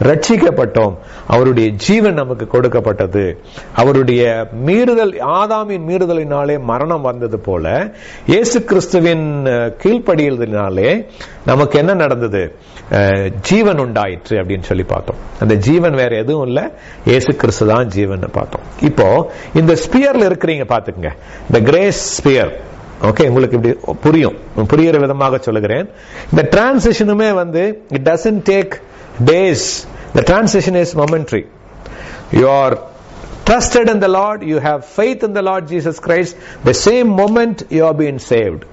ரட்சிக்கப்பட்டோம். அவருடைய ஜீவன் நமக்கு கொடுக்கப்பட்டது. அவருடைய மீறுதல், ஆதாமின் மீறுதலினாலே மரணம் வந்தது போல இயேசு கிறிஸ்துவின் கீழ்ப்படியலினாலே நமக்கு என்ன நடந்தது? ஜீவன் உண்டாயிற்று அப்படின்னு சொல்லி பார்த்தோம். அந்த ஜீவன் வேற எதுவும் இல்ல, இயேசு கிறிஸ்து தான் ஜீவன் பார்த்தோம். இப்போ இந்த ஸ்பியர்ல இருக்கிறீங்க பாத்துக்கங்க, இந்த கிரேஸ் ஸ்பியர். ஓகே, உங்களுக்கு இப்படி புரியுற விதமாக சொல்லுகிறேன். இந்த டிரான்சிஷனுமே it doesn't take days. The transition is momentary. You are trusted in the Lord, you have faith in the Lord Jesus Christ. The same moment you are being saved,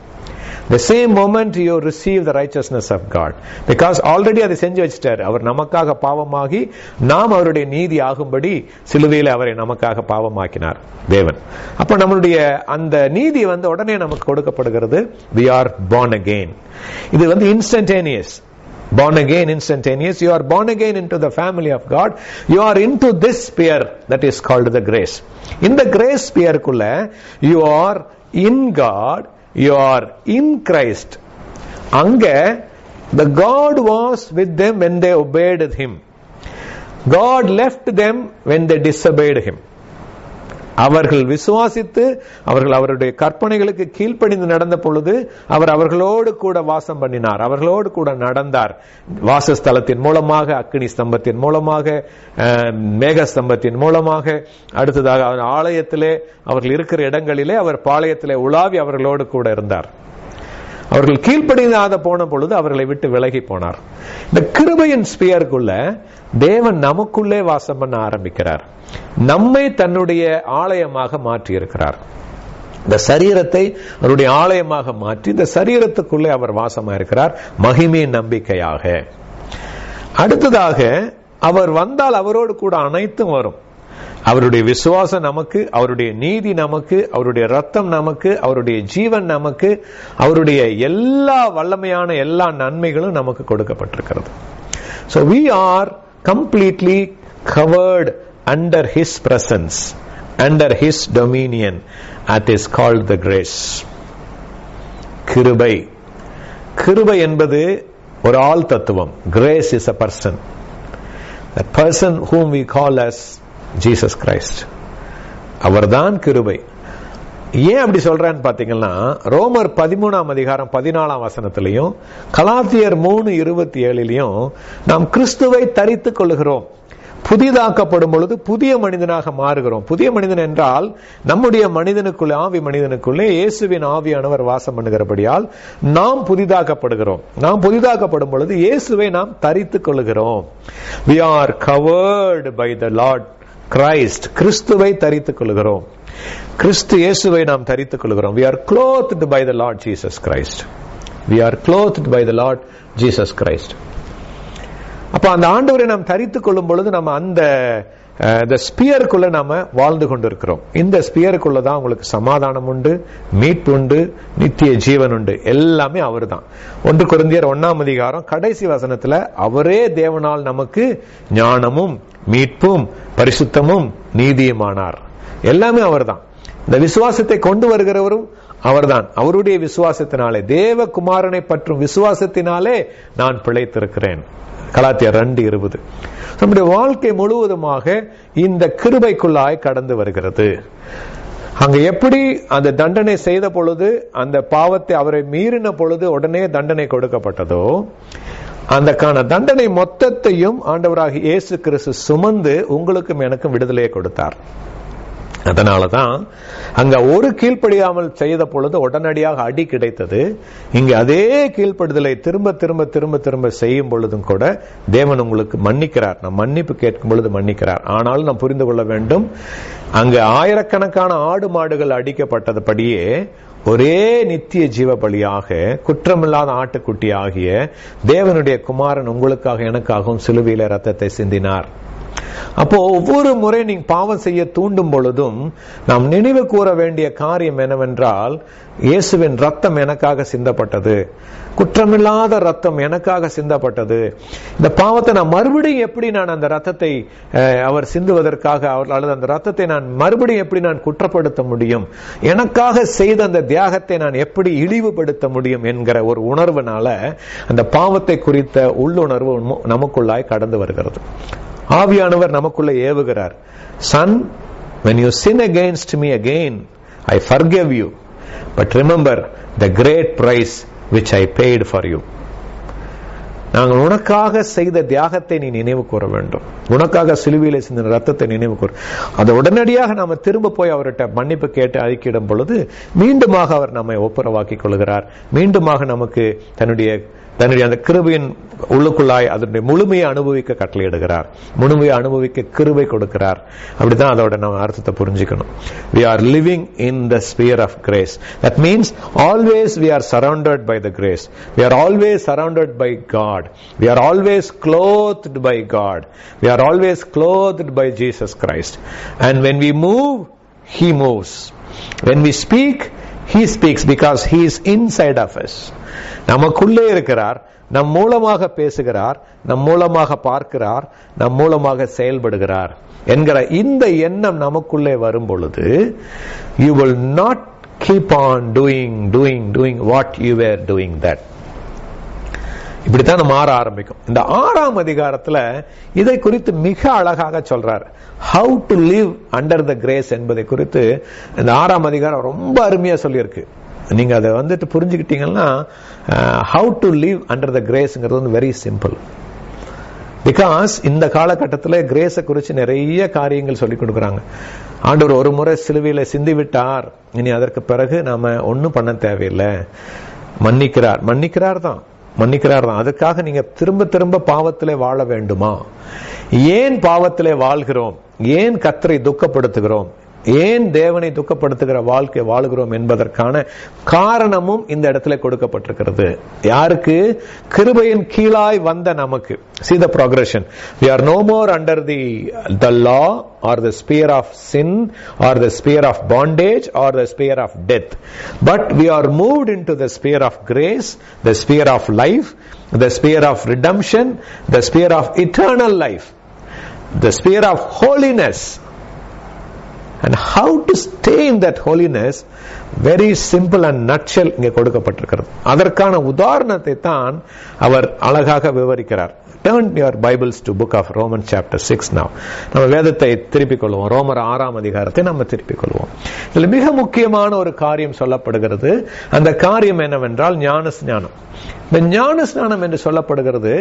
the same moment you receive the righteousness of God, because already அதை செஞ்சு வச்சிட்டார். அவர் நமக்காக பாவமாகி நாம் அவருடைய நீதி ஆகும்படி சிலுவையில் அவரை நமக்காக பாவமாக்கினார் தேவன். அப்ப நம்மளுடைய அந்த நீதி உடனே நமக்கு கொடுக்கப்படுகிறது. we are born again. இது instantaneous. born again, instantaneous. You are born again into the family of God. You are into this sphere that is called the grace. In the grace sphere குள்ள you are in God, you are in Christ. அங்க the God was with them when they obeyed him. God left them when they disobeyed him. அவர்கள் விசுவாசித்து அவர்கள் அவருடைய கற்பனைகளுக்கு கீழ்ப்படிந்து நடந்த பொழுது அவர் அவர்களோடு கூட வாசம் பண்ணினார், அவர்களோடு கூட நடந்தார். வாசஸ்தலத்தின் மூலமாக, அக்கினி ஸ்தம்பத்தின் மூலமாக, மேக ஸ்தம்பத்தின் மூலமாக, அடுத்ததாக ஆலயத்திலே அவர்கள் இருக்கிற இடங்களிலே அவர் பாளையத்திலே உலாவி அவர்களோடு கூட இருந்தார். அவர்கள் கீழ்ப்படியாத போன பொழுது அவர்களை விட்டு விலகி போனார். இந்த கிருபையின் ஸ்பியருக்குள்ள தேவன் நமக்குள்ளே வாசம் பண்ண ஆரம்பிக்கிறார். நம்மை தன்னுடைய ஆலயமாக மாற்றி இருக்கிறார். இந்த சரீரத்தை அவருடைய ஆலயமாக மாற்றி இந்த சரீரத்துக்குள்ளே அவர் வாசமாக இருக்கிறார், மகிமையின் நம்பிக்கையாக. அடுத்ததாக அவர் வந்தால் அவரோடு கூட அனைத்தும் வரும். அவருடைய விசுவாசம் நமக்கு, அவருடைய நீதி நமக்கு, அவருடைய ரத்தம் நமக்கு, அவருடைய ஜீவன் நமக்கு, அவருடைய எல்லா வல்லமையான எல்லா நன்மைகளும் நமக்கு கொடுக்கப்பட்டிருக்கிறது. So we are completely covered under his presence, under his dominion. That is called the grace. கிருபை. கிருபை என்பது ஒரு ஆள் தத்துவம். Grace is a person. That person whom we call as Jesus Christ. அவர்தான் கிருபை. ஏன் அப்படி சொல்றேன்னு பாத்தீங்கன்னா, ரோமர் 13ஆம் அதிகாரம் 14ஆம் வசனத்திலையும் கலாத்தியர் 3:27 நாம் கிறிஸ்துவை தரித்துக் கொள்கிறோம், புதிதாக்கப்படும் பொழுது புதிய மனிதனாக மாறுகிறோம். புதிய மனிதன் என்றால் நம்முடைய மனிதனுக்குள்ளே, ஆவி மனிதனுக்குள்ளே இயேசுவின் ஆவியானவர் வாசம் பண்ணுகிறபடியால் நாம் புதிதாக்கப்படுகிறோம். நாம் புதிதாக்கப்படும் பொழுது இயேசுவை நாம் தரித்துக் கொள்கிறோம். We are covered by the Lord Christ. கிறிஸ்துவை தரித்துக் கொள்கிறோம். கிறிஸ்து இயேசுவை நாம் தரித்துக் கொள்கிறோம். We are clothed by the Lord Jesus Christ. We are clothed by the Lord Jesus Christ. அப்ப அந்த ஆண்டவரை நாம் தரித்துக் கொள்ளும் பொழுது நம்ம அந்த ஸ்பியருக்குள்ள நாம வாழ்ந்து கொண்டிருக்கிறோம். இந்த ஸ்பியருக்குள்ள தான் உங்களுக்கு சமாதானம் உண்டு, மீட்பு உண்டு, நித்திய ஜீவன் உண்டு. எல்லாமே அவர் தான். 1 கொரிந்தியர் 1ஆம் அதிகாரம் கடைசி வசனத்துல அவரே தேவனால் நமக்கு ஞானமும் மீட்பும் பரிசுத்தமும் நீதியுமானார். எல்லாமே அவர் தான். இந்த விசுவாசத்தை கொண்டு வருகிறவரும் அவர்தான். அவருடைய விசுவாசத்தினாலே, தேவகுமாரனை பற்றும் விசுவாசத்தினாலே நான் பிழைத்திருக்கிறேன். கலாத்தியர் 2:20. நம்முடைய வாழ்க்கை முழுவதுமாக இந்த கிருபைக்குள்ளாய் கடந்து வருகிறது. அங்க எப்படி அந்த தண்டனை செய்த பொழுது, அந்த பாவத்தை அவரை மீறின பொழுது உடனே தண்டனை கொடுக்கப்பட்டதோ, அந்த தண்டனை மொத்தத்தையும் ஆண்டவராகிய இயேசு கிறிஸ்து சுமந்து உங்களுக்கும் எனக்கும் விடுதலையை கொடுத்தார். அதனாலதான் அங்க ஒரு கீழ்ப்படியாமல் செய்த பொழுது உடனடியாக அடி கிடைத்தது. இங்க அதே கீழ்ப்படுதலை திரும்ப திரும்ப திரும்ப திரும்ப செய்யும் பொழுதும் கூட தேவன் உங்களுக்கு மன்னிக்கிறார். நாம் மன்னிப்பு கேட்கும் பொழுது மன்னிக்கிறார். ஆனாலும் நாம் புரிந்து கொள்ள வேண்டும், அங்க ஆயிரக்கணக்கான ஆடு மாடுகள் அடிக்கப்பட்டதுபடியே ஒரே நித்திய ஜீவ பலியாக குற்றமில்லாத ஆட்டுக்குட்டி ஆகிய தேவனுடைய குமாரன் உங்களுக்காக எனக்காகவும் சிலுவையில ரத்தத்தை சிந்தினார். அப்போ ஒவ்வொரு முறை நீங்க பாவம் செய்ய தூண்டும் பொழுதும் நாம் நினைவு கூற வேண்டிய காரியம் என்னவென்றால், இயேசுவின் ரத்தம் எனக்காக சிந்தப்பட்டது, குற்றமில்லாத ரத்தம் எனக்காக சிந்தப்பட்டது. இந்த பாவத்தை நான் மறுபடியும் எப்படி நான் அந்த ரத்தத்தை அவர் சிந்துவதற்காக அல்லது அந்த ரத்தத்தை நான் மறுபடியும் எப்படி நான் குற்றப்படுத்த முடியும், எனக்காக செய்த அந்த தியாகத்தை நான் எப்படி இழிவுபடுத்த முடியும் என்கிற ஒரு உணர்வுனால அந்த பாவத்தை குறித்த உள்ளுணர்வு நமக்குள்ளாய் கடந்து வருகிறது. ஆவியானவர் நமக்குள்ள ஏவுகிறார். Son, when you sin against me again, I forgive you. But remember the great price which I paid for you. நாங்கள் உனக்காக செய்த தியாகத்தை நீ நினைவு கூற வேண்டும். உனக்காக சிலுவையிலே சிந்தின ரத்தத்தை நினைவு கூற. அதை உடனடியாக நாம திரும்ப போய் அவர்கிட்ட மன்னிப்பு கேட்டு அறிக்கையிடும் பொழுது மீண்டுமாக அவர் நம்மை ஒப்புரவாக்கிக் கொள்கிறார். மீண்டுமாக நமக்கு தன்னுடைய அந்த கிருபையின் உள்ளுக்குள்ளாய் அதனுடைய முழுமையை அனுபவிக்க கட்டளையிடுகிறார். முழுமையை அனுபவிக்க கிருபை கொடுக்கிறார். அப்படிதான் அதோட நம்ம அர்த்தத்தை புரிஞ்சுக்கணும். We are living in the sphere of grace. That means always we are surrounded by the grace. We are always surrounded by God. We are always clothed by God. We are always clothed by Jesus Christ. And when we move, He moves. When we speak, He speaks because He is inside of us. நமக்குள்ளே இருக்கிறார், நம் மூலமாக பேசுகிறார், நம் மூலமாக பார்க்கிறார், நம் மூலமாக செயல்படுகிறார் என்கிற இந்த எண்ணம் நமக்குள்ளே வரும் பொழுது you will not keep on doing what you were doing that. இப்படித்தான் நம்ம மாற ஆரம்பிக்கும். இந்த 6ஆம் அதிகாரத்துல இதை குறித்து மிக அழகாக சொல்றார். How to live under the grace என்பதை குறித்து இந்த 6ஆம் அதிகாரம் ரொம்ப அருமையா சொல்லியிருக்கு. நீங்க அதை வந்துட்டு புரிஞ்சுக்கிட்டீங்கன்னா how to live under the graceங்கிறது வந்து வெரி சிம்பிள். பிகாஸ் இந்த காலகட்டத்தில் கிரேஸை குறித்து நிறைய காரியங்கள் சொல்லிக் கொடுக்குறாங்க. ஆண்டவர் ஒரு முறை சிலுவையில சிந்தி விட்டார், இனி அதற்கு பிறகு நாம ஒன்னும் பண்ண தேவையில்லை. மன்னிக்கிறார் தான். அதுக்காக நீங்க திரும்ப திரும்ப பாவத்திலே வாழ வேண்டுமா? ஏன் பாவத்திலே வாழ்கிறோம்? ஏன் கர்த்தரை துக்கப்படுத்துகிறோம்? ஏன் தேவனை துக்கப்படுத்துகிற வாழ்க்கை வாழுகிறோம் என்பதற்கான காரணமும் இந்த இடத்துல கொடுக்கப்பட்டிருக்கிறது. யாருக்கு? கிருபையின் கீழாய் வந்த நமக்கு. See the progression. We are no more under the law or the sphere of sin or the sphere of bondage or the sphere of death, but we are moved into the sphere of grace, the sphere of life, the sphere of redemption, the sphere of eternal life, the sphere of holiness. And how to stay in that holiness, very simple and nutshell இங்கே கொடுக்கப்பட்டிருக்கிறது. அதற்கான உதாரணத்தை தான் அவர் அழகாக விவரிக்கிறார். Turn your Bibles to book of Romans chapter 6 now. நம்ம வேதத்தை திருப்பிக் கொள்வோம். ரோமர் 6ஆம் அதிகாரத்தை நம்ம திருப்பிக் கொள்வோம். இதில் மிக முக்கியமான ஒரு காரியம் சொல்லப்படுகிறது. அந்த காரியம் என்னவென்றால் ஞானஸ்நானம். இந்த ஞானஸ்நானம் என்று சொல்லப்படுகிறது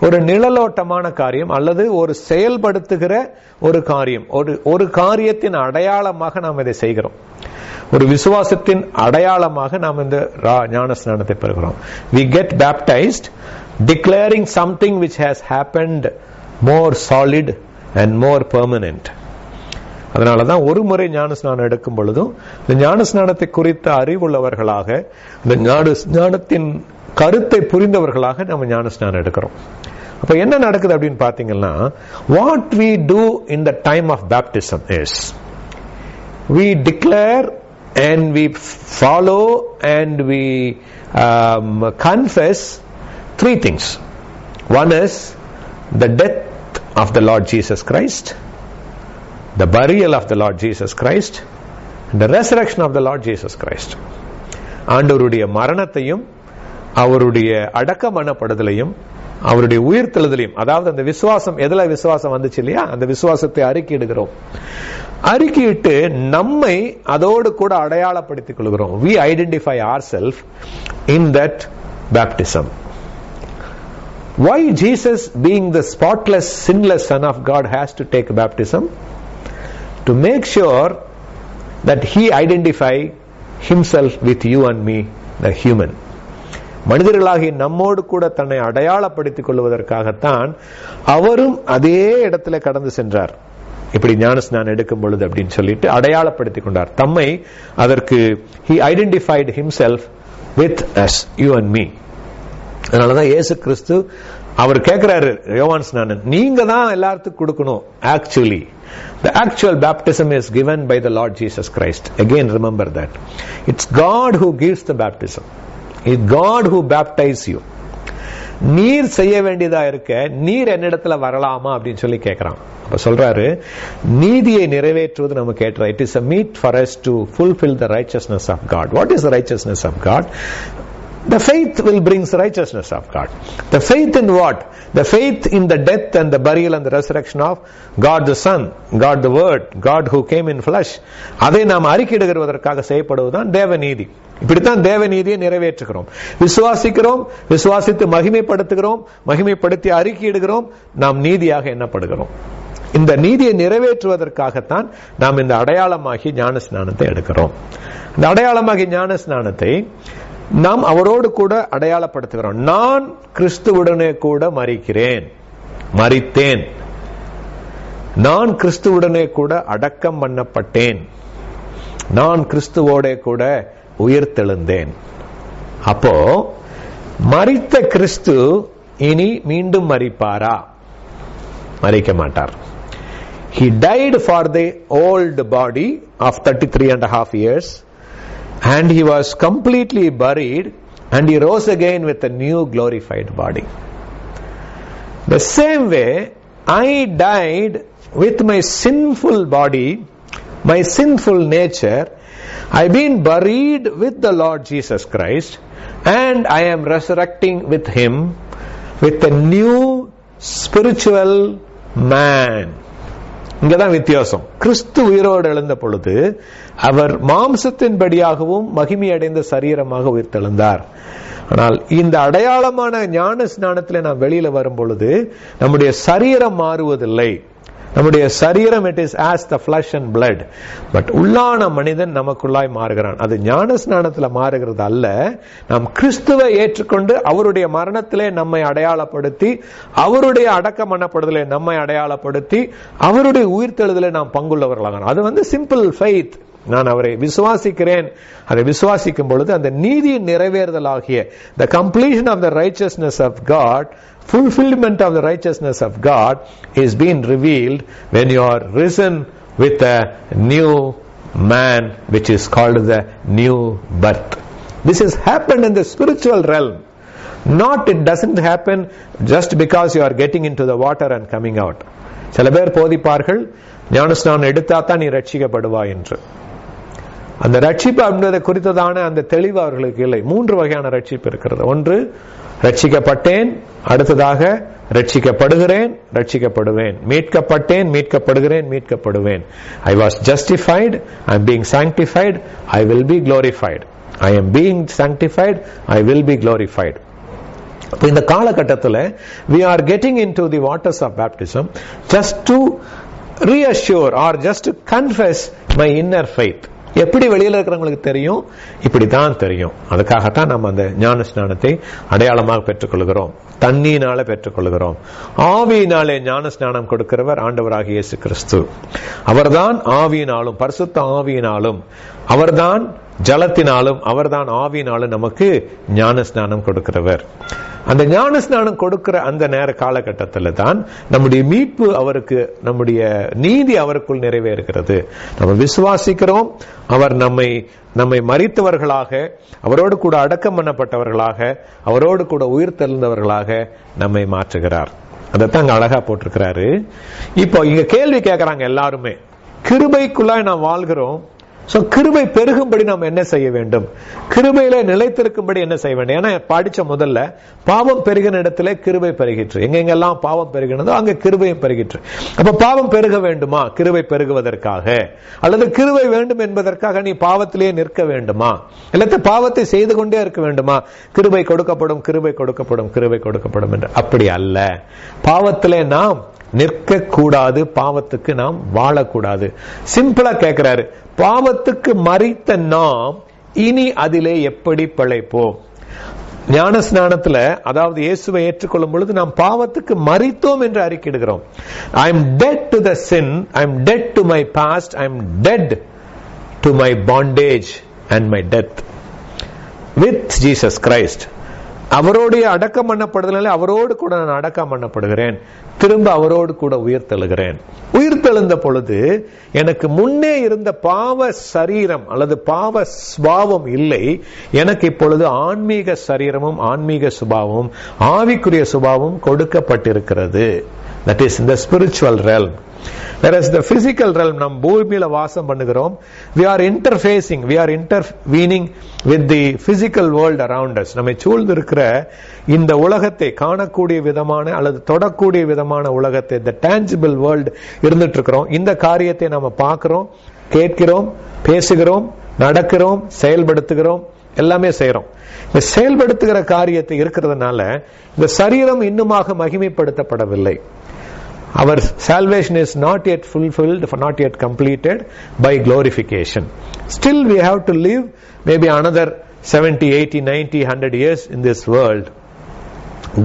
ஒரு நிழலோட்டமான காரியம் அல்லது ஒரு செயல்படுத்துகிற ஒரு காரியம். ஒரு காரியத்தின் அடையாளமாக நாம் இதை செய்கிறோம். ஒரு விசுவாசத்தின் அடையாளமாக நாம் இந்த ஞானஸ்நானத்தை பெறுகிறோம். We get baptized declaring something which has happened more solid and more permanent. அதனாலதான் ஒரு முறை ஞானஸ்நானம் எடுக்கும் பொழுதும் இந்த ஞானஸ்நானத்தை குறித்த அறிவுள்ளவர்களாக, இந்த ஞானத்தின் கருத்தை புரிந்தவர்களாக நம்ம ஞானஸ்நானம் எடுக்கிறோம். அப்ப என்ன நடக்குது அப்படின்னு பாத்தீங்கன்னா, what we do in the time of baptism is we declare and we follow and we confess three things. One is the death of the Lord Jesus Christ, the burial of the Lord Jesus Christ, and the resurrection of the Lord Jesus Christ. ஆண்டவருடைய மரணத்தையும் அவருடைய அடக்கமனப்படுதலையும் அவருடைய உயிர்த்தெழுதலையும், அதாவது அந்த விசுவாசம், எதுல விசுவாசம் வந்துச்சு இல்லையா, அந்த விசுவாசத்தை அறிக்கையிடுகிறோம். அறிக்கையிட்டு நம்மை அதோடு கூட அடையாளப்படுத்திக் கொள்கிறோம். We identify ourselves in that baptism. Why Jesus, being the spotless, sinless Son of God, has to take baptism? To make sure that he identify himself with you and me, the human. மனிதர்களாகிய நம்மோடு கூட தன்னை அடையாளப்படுத்திக் கொள்வதற்காகத்தான் அவரும் அதே இடத்துல கடந்து சென்றார். இப்படி ஞானஸ்நானம் எடுக்கும் பொழுது அப்படின்னு சொல்லிட்டு அடையாளப்படுத்திக் கொண்டார் தம்மை. அதற்கு he identified himself with us, you and me. அதனாலதான் இயேசு கிறிஸ்து அவர் கேட்கிறாரு யோவான் ஸ்நானன், நீங்க தான் எல்லாத்துக்கும் கொடுக்கணும். Actually, the actual baptism is given by the Lord Jesus Christ. Again, remember that. It's God who gives the baptism. It's God who baptizes you. நீர் செய்ய வேண்டியதா இருக்க, நீர் என்னிடத்துல வரலாமா அப்படின்னு சொல்லி கேட்கிறான். அப்ப சொல்றாரு, நீதியை நிறைவேற்றுவது நமக்கு ஏற்ற. It is a meet for us to fulfill the righteousness of God. What is the righteousness of God? The faith will bring the righteousness of God. The faith in what? The faith in the death and the burial and the resurrection of God the Son, God the Word, God who came in flesh. அதை நாம் அறிக்கையிடுவதற்காக செய்யப்படுவதுதான் தேவநீதி. இப்படித்தான் தேவநீதியை நிறைவேற்றுகிறோம். விசுவாசிக்கிறோம், விசுவாசித்து மகிமைப்படுத்துகிறோம், மகிமைப்படுத்தி அறிக்கையிடுகிறோம், நாம் நீதியாக எண்ணப்படுகிறோம். இந்த நீதியை நிறைவேற்றுவதற்காகத்தான் நாம் இந்த அடையாளமாகி ஞானஸ்நானத்தை எடுக்கிறோம். இந்த அடையாளமாகி ஞானஸ்நானத்தை நாம் அவரோடு கூட அடையாளப்படுத்துகிறோம். நான் கிறிஸ்துவுடனே கூட மரித்தேன், நான் கிறிஸ்துவுடனே கூட அடக்கம் பண்ணப்பட்டேன், நான் கிறிஸ்துவோட கூட உயிர்த்தெழுந்தேன். அப்போ மரித்த கிறிஸ்து இனி மீண்டும் மரிப்பாரா? மரிக்க மாட்டார். He died for the old body of 33.5 years. And he was completely buried, and he rose again with a new glorified body. The same way, I died with my sinful body, my sinful nature. I've been buried with the Lord Jesus Christ, and I am resurrecting with him with a new spiritual man. இங்கதான் வித்தியாசம். கிறிஸ்து உயிரோடு எழுந்த பொழுது அவர் மாம்சத்தின்படியாகவும் மகிமை அடைந்த சரீரமாக உயிர்த்தெழுந்தார். ஆனால் இந்த அடையாளமான ஞான ஸ்நானத்தில் நாம் வெளியில வரும் பொழுது நம்முடைய சரீரம் மாறுவதில்லை. நம்முடைய சரீரம் it is as the flesh and blood, but உள்ளான மனிதன் நமக்குள்ளாய் மாறுகிறான். அது ஞான ஸ்நானத்தில் மாறுகிறது அல்ல. நாம் கிறிஸ்துவை ஏற்றுக்கொண்டு அவருடைய மரணத்திலே நம்மை அடையாளப்படுத்தி, அவருடைய அடக்கம் பண்ணப்படுதலை நம்மை அடையாளப்படுத்தி, அவருடைய உயிர்த்தெழுதலை நாம் பங்குள்ளவர்களாக. அது சிம்பிள் ஃபெய்த். நான் அவரை விசுவாசிக்கிறேன். அதை விசுவாசிக்கும் பொழுது அந்த நீதியின் நிறைவேறுதலாகிய the completion of the righteousness of God, fulfillment of the righteousness of God is being revealed when you are risen with a new man, which is called the new birth. This has happened in the spiritual realm. It doesn't happen just because you are getting into the water and coming out. சில பேர் போதிப்பார்கள், ஞானஸ்நானம் எடுத்தா தான் நீ ரட்சிக்கப்படுவாய் என்று. அந்த ரட்சிப்பு அப்படின்றத குறித்ததான அந்த தெளிவு அவர்களுக்கு இல்லை. 3 வகையான ரட்சிப்பு இருக்கிறது. ஒன்று, ரட்சிக்கப்பட்டேன், அடுத்ததாக ரட்சிக்கப்படுகிறேன், ரட்சிக்கப்படுவேன், மீட்கப்பட்டேன், மீட்கப்படுகிறேன், மீட்கப்படுவேன். I was justified, I am being sanctified, I will be glorified. I am being sanctified, I will be glorified. இந்த காலகட்டத்தில் we are getting into the waters of baptism just to reassure or just to confess my inner faith. எப்படி வெளியில இருக்கிறவங்களுக்கு தெரியும்? இப்படித்தான் தெரியும். அதுக்காகத்தான் நம்ம அந்த ஞான ஸ்நானத்தை அடையாளமாக பெற்றுக்கொள்கிறோம். தண்ணீனால பெற்றுக்கொள்கிறோம். ஆவியினாலே ஞான ஸ்நானம் கொடுக்கிறவர் ஆண்டவராகிய இயேசு கிறிஸ்து. அவர்தான் ஆவியினாலும், பரிசுத்த ஆவியினாலும், அவர்தான் ஜலத்தினாலும், அவர்தான் ஆவியினாலும் நமக்கு ஞான ஸ்நானம் கொடுக்கிறவர். அந்த ஞான ஸ்நானம் கொடுக்கிற அந்த நேர காலகட்டத்தில் தான் நம்முடைய மீட்பு அவருக்கு, நம்முடைய நீதி அவருக்குள் நிறைவேறுகிறது. நம்ம விசுவாசிக்கிறோம். அவர் நம்மை மரித்தவர்களாக, அவரோடு கூட அடக்கம் பண்ணப்பட்டவர்களாக, அவரோடு கூட உயிர் தெழுந்தவர்களாக நம்மை மாற்றுகிறார். அதைத்தான் அழகா போட்டிருக்கிறாரு. இப்போ இங்க கேள்வி கேட்கறாங்க எல்லாருமே, கிருபைக்குள்ளாய் நாம் வாழ்கிறோம். கிருபை பெருகும்படி நாம் என்ன செய்ய வேண்டும்? கிருபையில நிலைத்திருக்கும்படி என்ன செய்ய வேண்டும்? ஏன்னா படிச்ச முதல்ல பாவம் பெருகின இடத்துல கிருபை பெருகிற்று. எங்கெங்கெல்லாம் பாவம் பெருகினதோ அங்க கிருபையும் பெருகிற்று. அப்ப பாவம் பெருக வேண்டுமா? கிருபை பெருகுவதற்காக, அல்லது கிருபை வேண்டும் என்பதற்காக நீ பாவத்திலேயே நிற்க வேண்டுமா? இல்ல பாவத்தை செய்து கொண்டே இருக்க வேண்டுமா? கிருபை கொடுக்கப்படும், கிருபை கொடுக்கப்படும், கிருபை கொடுக்கப்படும் என்று. அப்படி அல்ல. பாவத்திலே நாம் நிற்க கூடாது, பாவத்துக்கு நாம் வாழக்கூடாது. சிம்பிளா கேட்கிறாரு, பாவத்துக்கு மரித்த நாம் இனி அதிலே எப்படி பிழைப்போம்? ஞான ஸ்நானத்துல, அதாவது இயேசுவை ஏற்றுக்கொள்ளும் பொழுது நாம் பாவத்துக்கு மரித்தோம் என்று அறிக்கையிடுகிறோம். I am dead to the sin, I am dead to my past, I am dead to my bondage and my death with Jesus Christ. அவரோடைய அடக்கம் பண்ணப்படுதனால அவரோடு கூட நான் அடக்கம் பண்ணப்படுகிறேன், திரும்ப அவரோடு கூட உயிர்த்தெழுகிறேன். உயிர்த்தெழுந்த பொழுது எனக்கு முன்னே இருந்த பாவ சரீரம் அல்லது பாவ சுபாவம் இல்லை. எனக்கு இப்பொழுது ஆன்மீக சரீரமும் ஆன்மீக சுபாவமும் ஆவிக்குரிய சுபாவமும் கொடுக்கப்பட்டிருக்கிறது. That is in the spiritual realm. Whereas the physical realm, நாம் பூமியில வாசம் பண்ணுகிறோம். We are interfacing, we are intervening with the physical world around us. நம்மை சூழ்ந்து இருக்கிற இந்த உலகத்தை, காணக்கூடிய விதமான அல்லது தொடக்கூடிய விதமான உலகத்தை, the tangible world இருந்துட்டு இருக்கிறோம். இந்த காரியத்தை நாம பார்க்கிறோம், கேட்கிறோம், பேசுகிறோம், நடக்கிறோம், செயல்படுத்துகிறோம், எல்லாமே செய்யறோம். இந்த செயல்படுத்துகிற காரியத்தை இருக்கிறதுனால இந்த சரீரம் இன்னுமாக மகிமைப்படுத்தப்படவில்லை. Our salvation is not yet fulfilled, not yet completed by glorification. Still we have to live maybe another 70, 80, 90, 100 years in this world.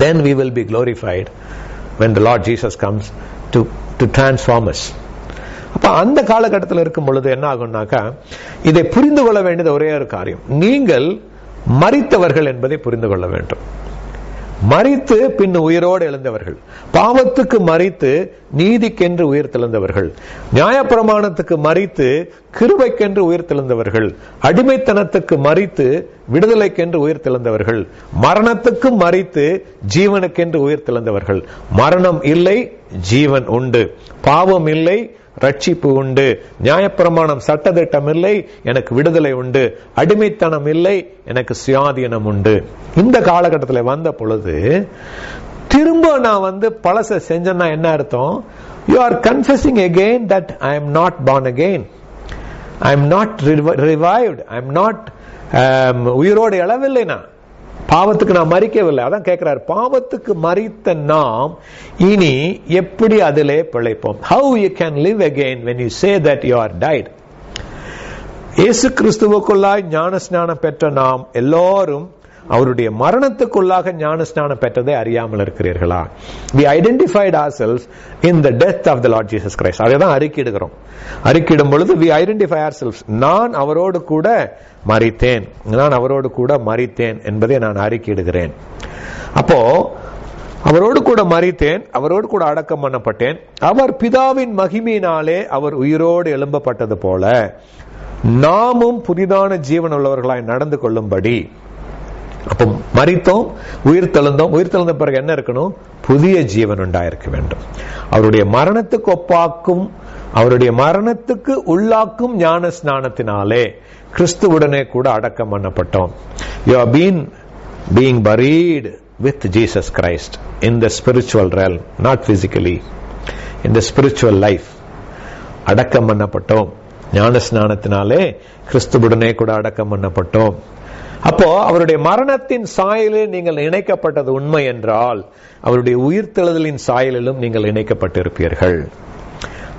Then we will be glorified when the Lord Jesus comes to transform us. அப்ப அந்த காலகட்டத்தில் இருக்கும் பொழுது என்ன ஆகும்னாக்கா, இதை புரிந்து கொள்ள வேண்டியது ஒரே ஒரு காரியம், நீங்கள் மரித்தவர்கள் என்பதை புரிந்து கொள்ள வேண்டும். மரித்து பின் உயிரோடு எழுந்தவர்கள், பாவத்துக்கு மரித்து நீதிக்கென்று உயிர் தெழுந்தவர்கள், நியாயப்பிரமாணத்துக்கு மரித்து கிருபைக்கென்று உயிர் தெழுந்தவர்கள், அடிமைத்தனத்துக்கு மரித்து விடுதலைக்கென்று உயிர் தெழுந்தவர்கள், மரணத்துக்கு மரித்து ஜீவனுக்கென்று உயிர் தெழுந்தவர்கள். மரணம் இல்லை, ஜீவன் உண்டு. பாவம் இல்லை, ரட்சிப்பு உண்டு. நியாயப்பிரமாணம் சட்டதிட்டம் இல்லை, எனக்கு விடுதலை உண்டு. அடிமைத்தனம் இல்லை, எனக்கு சுயாதீனம் உண்டு. இந்த காலகட்டத்தில் வந்த பொழுது திரும்ப நான் பழச செஞ்சேன்னா என்ன அர்த்தம்? You are confessing again that I am not born again, I am not revived, I am not உயிரோடு எழவில்லை, நான் பாவத்துக்கு நான் மரிக்கவில்லை. அதான் கேட்கிறார், பாவத்துக்கு மரித்த நாம் இனி எப்படி அதிலே பிழைப்போம்? How you can live again when you say that you are died? இயேசு கிறிஸ்துவுக்குள்ளாய் ஞான ஸ்நானம் பெற்ற நாம் எல்லோரும் அவருடைய மரணத்துக்குள்ளாக ஞான ஸ்நானம் பெற்றதை அறியாமல் இருக்கிறீர்களா? We identified ourselves in the death of the Lord Jesus Christ. அதை தான் அறிக்கையிடுகிறோம். அறிக்கையிடும் பொழுது we identify ourselves. நான் அவரோடு கூட மரித்தேன், நான் அவரோடு கூட மரித்தேன் என்பதை நான் அறிக்கையிடுகிறேன். அப்போ அவரோடு கூட மரித்தேன், அவரோடு கூட அடக்கம் பண்ணப்பட்டேன், அவர் பிதாவின் மகிமையினாலே அவர் உயிரோடு எழும்பப்பட்டது போல நாமும் புதிதான ஜீவன் உள்ளவர்களாய் நடந்து கொள்ளும்படி. அப்போ மரித்தோம், உயிர் தெழுந்தோம். உயிர் தெழுந்த பிறகு என்ன இருக்கணும்? புதிய ஜீவன் உண்டாயிருக்க வேண்டும். அவருடைய மரணத்துக்கு ஒப்பாக்கும், அவருடைய மரணத்துக்கு உள்ளாக்கும் ஞான ஸ்நானத்தினாலே கிறிஸ்துவுடனே கூட அடக்கம் பண்ணப்பட்டோம். You have been being buried with Jesus Christ in the spiritual realm, not physically, in the spiritual life. அடக்கம் பண்ணப்பட்டோம். ஞான ஸ்நானத்தினாலே கிறிஸ்துவுடனே கூட அடக்கம் பண்ணப்பட்டோம். அப்போ அவருடைய மரணத்தின் சாயலில் நீங்கள் இணைக்கப்பட்டது உண்மை என்றால், அவருடைய உயிர்த்தெழுதலின் சாயலிலும் நீங்கள் இணைக்கப்பட்டிருப்பீர்கள்.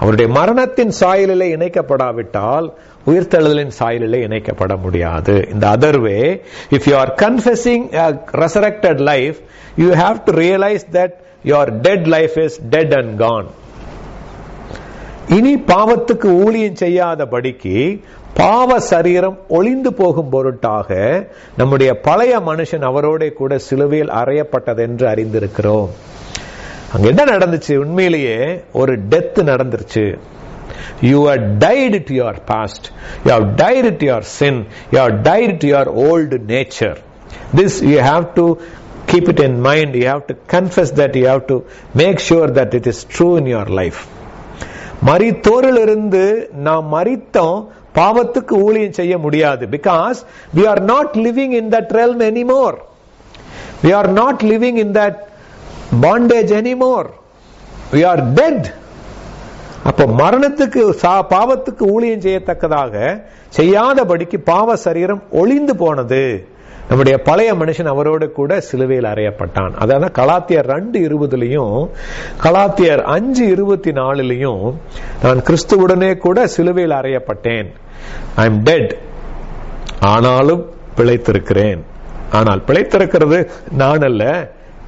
அவருடைய மரணத்தின் சாயலிலே இணைக்கப்படாவிட்டால் உயிர்த்தெழுதலின் சாயலிலே இணைக்கப்பட முடியாது. இந்த other way, if you are confessing a resurrected life, you have to realize that your dead life is dead and gone. இனி பாவத்துக்கு ஊழியம் செய்யாதபடிக்கு பாவ சரீரம் ஒளிந்து போகும் பொருட்டாக நம்முடைய பழைய மனுஷன் அவரோட கூட சிலுவையில் அறையப்பட்டது என்று அறிந்திருக்கிறோம். அங்க என்ன நடந்துச்சு? உண்மையிலேயே ஒரு டெத் நடந்துருச்சு. You have died to your past, you have died to your sin, you have died to your old nature. This you have to keep it in mind. You have to confess that, you have to make sure that it is true in your life. மரித்தோரிலிருந்து நாம் மரித்தோம், பாவத்துக்கு ஊழியம் செய்ய முடியாது. Because we are not living in that realm anymore, we are not living in that bondage anymore, we are dead. அப்போ மரணத்துக்கு பாவத்துக்கு ஊழியம் செய்யத்தக்கதாக செய்யாதபடிக்கு பாவ சரீரம் ஒளிந்து போனது. நம்முடைய பழைய மனுஷன் அவரோடு கூட சிலுவையில் அறையப்பட்டான். அதாவது கலாத்தியர் 2:20 கலாத்தியர் 5:24 நான் கிறிஸ்துவுடனே கூட சிலுவையில் அறையப்பட்டேன். ஐ எம் டெட், ஆனாலும் பிழைத்திருக்கிறேன். ஆனால் பிழைத்திருக்கிறது நான் அல்ல,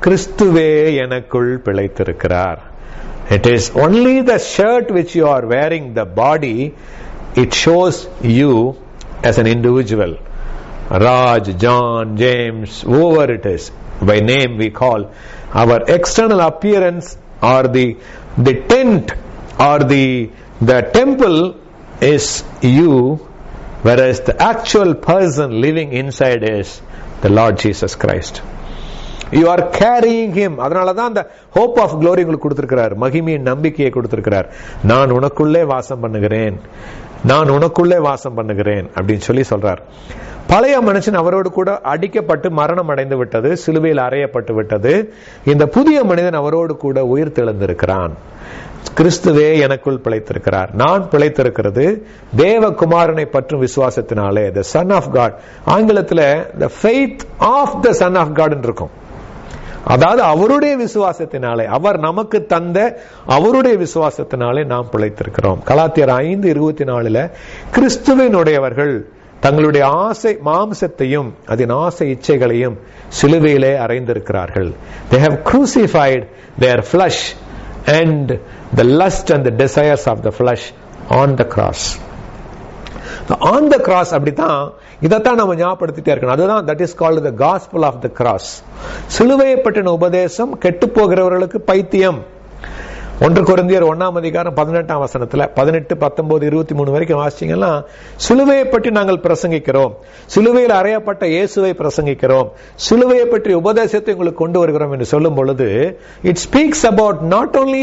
கிறிஸ்துவே எனக்குள் பிழைத்திருக்கிறார். It is only the shirt which you are wearing, the body, it shows you as an individual. Raj, John, James, whoever it is, by name we call. Our external appearance or the tent or the temple is you, whereas the actual person living inside is the Lord Jesus Christ. You are carrying him. அதனாலதான் அந்த hope of glory உங்களுக்கு கொடுத்திருக்கிறார், மகிமையின் நம்பிக்கையை கொடுத்திருக்கிறார். நான் உனக்குள்ளே வாசம் பண்ணுகிறேன், நான் உனக்குள்ளே வாசம் பண்ணுகிறேன் அப்படின்னு சொல்லி சொல்றார். பழைய மனுஷன் அவரோடு கூட அடிக்கப்பட்டு மரணம் அடைந்து விட்டது, சிலுவையில் அறையப்பட்டு விட்டது. இந்த புதிய மனிதன் அவரோடு கூட உயிர் தெழுந்திருக்கிறான். கிறிஸ்துவே எனக்குள் பிழைத்திருக்கிறார். நான் பிழைத்திருக்கிறது தேவகுமாரனை பற்றும் விசுவாசத்தினாலே, the son of God. ஆங்கிலத்தில் the faith of the son of God இருக்கும். அதாவது அவருடைய விசுவாசத்தினாலே, அவர் நமக்கு தந்த அவருடைய விசுவாசத்தினாலே நாம் பிழைத்திருக்கிறோம். கலாத்தியர் 5:24 கிறிஸ்துவினுடையவர்கள் தங்களுடைய ஆசை மாம்சத்தையும் அதன் ஆசை இச்சைகளையும் சிலுவையிலே அறைந்திருக்கிறார்கள். They have crucified their flesh and the lust and the desires of the flesh on the cross. On the cross அப்படித்தான், இதைத்தான் நம்ம ஞாபகப்படுத்திட்டே இருக்கணும். அதுதான் that is called the gospel of the cross. சிலுவையை பற்றின உபதேசம் கெட்டு போகிறவர்களுக்கு பைத்தியம். 1 கொரிந்தியர் 1:18 18, 19, 23 வரைக்கும் வாசிச்சீங்கன்னா, சிலுவையை பற்றி நாங்கள் பிரசங்கிக்கிறோம், சிலுவையில் அறையப்பட்ட இயேசுவை பிரசங்கிக்கிறோம், சிலுவையை பற்றி உபதேசத்தை உங்களுக்கு கொண்டு வருகிறோம் என்று சொல்லும் பொழுது, it speaks about not only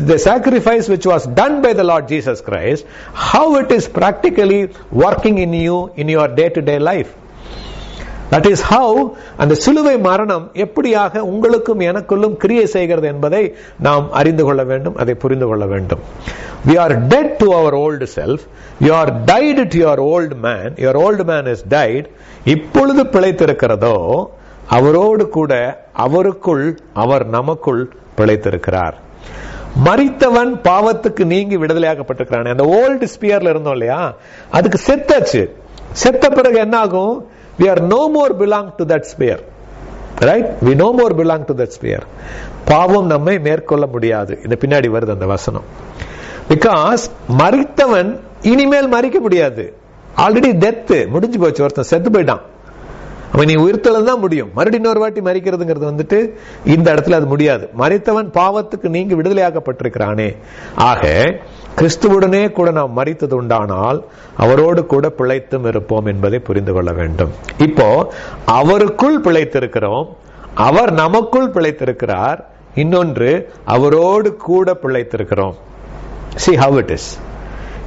the sacrifice which was done by the Lord Jesus Christ, how it is practically working in you in your day-to-day life. That is how அந்த சிலுவை மரணம் எப்படியாக உங்களுக்கும் எனக்குள்ளும் கிரியை செய்கிறது என்பதை நாம் அறிந்து கொள்ள வேண்டும், அதை புரிந்து கொள்ள வேண்டும். We are dead to our old self. You are died to your old man. Your old man is died. இப்பொழுது பிழைத்திருக்கிறதோ அவரோடு கூட அவருக்குள் அவர் நமக்குள் பிழைத்திருக்கிறார். மரித்தவன் பாவத்துக்கு நீங்கி விடுதலையாக்கப்பட்டிருக்கிறான். அந்த ஓல்டு ஸ்பியர்ல இருந்தோம் இல்லையா, அதுக்கு செத்தாச்சு. செத்த பிறகு என்ன ஆகும்? We are no more belong to that sphere. Right? We no more belong to that sphere. பாவம் நம்மை மேற்கொள்ள முடியாது. இந்த பின்னாடி வருது அந்த வசனம். Because மரித்தவன் இனிமேல் மரிக்க முடியாது. ஆல்ரெடி டெத் முடிஞ்சு போச்சு. ஒருத்தன் செத்து போயிட்டான், அவன் நீ உயிர்த்தெழுந்து தான் முடியும். மறுபடியும் இன்னொரு வாட்டி மரிக்கிறதுங்கிறது வந்துட்டு இந்த இடத்துல அது முடியாது. மரித்தவன் பாவத்துக்கு நீங்கி விடுதலையாக்கப்பட்டிருக்கிறானே. ஆக கிறிஸ்துவுடனே கூட நாம் மரித்தது உண்டானால் அவரோடு கூட பிழைத்தும் இருப்போம் என்பதை புரிந்து கொள்ள வேண்டும். இப்போ அவருக்குள் பிழைத்திருக்கிறோம், அவர் நமக்குள் பிழைத்திருக்கிறார். இன்னொன்று, அவரோடு கூட பிழைத்திருக்கிறோம். See how it is.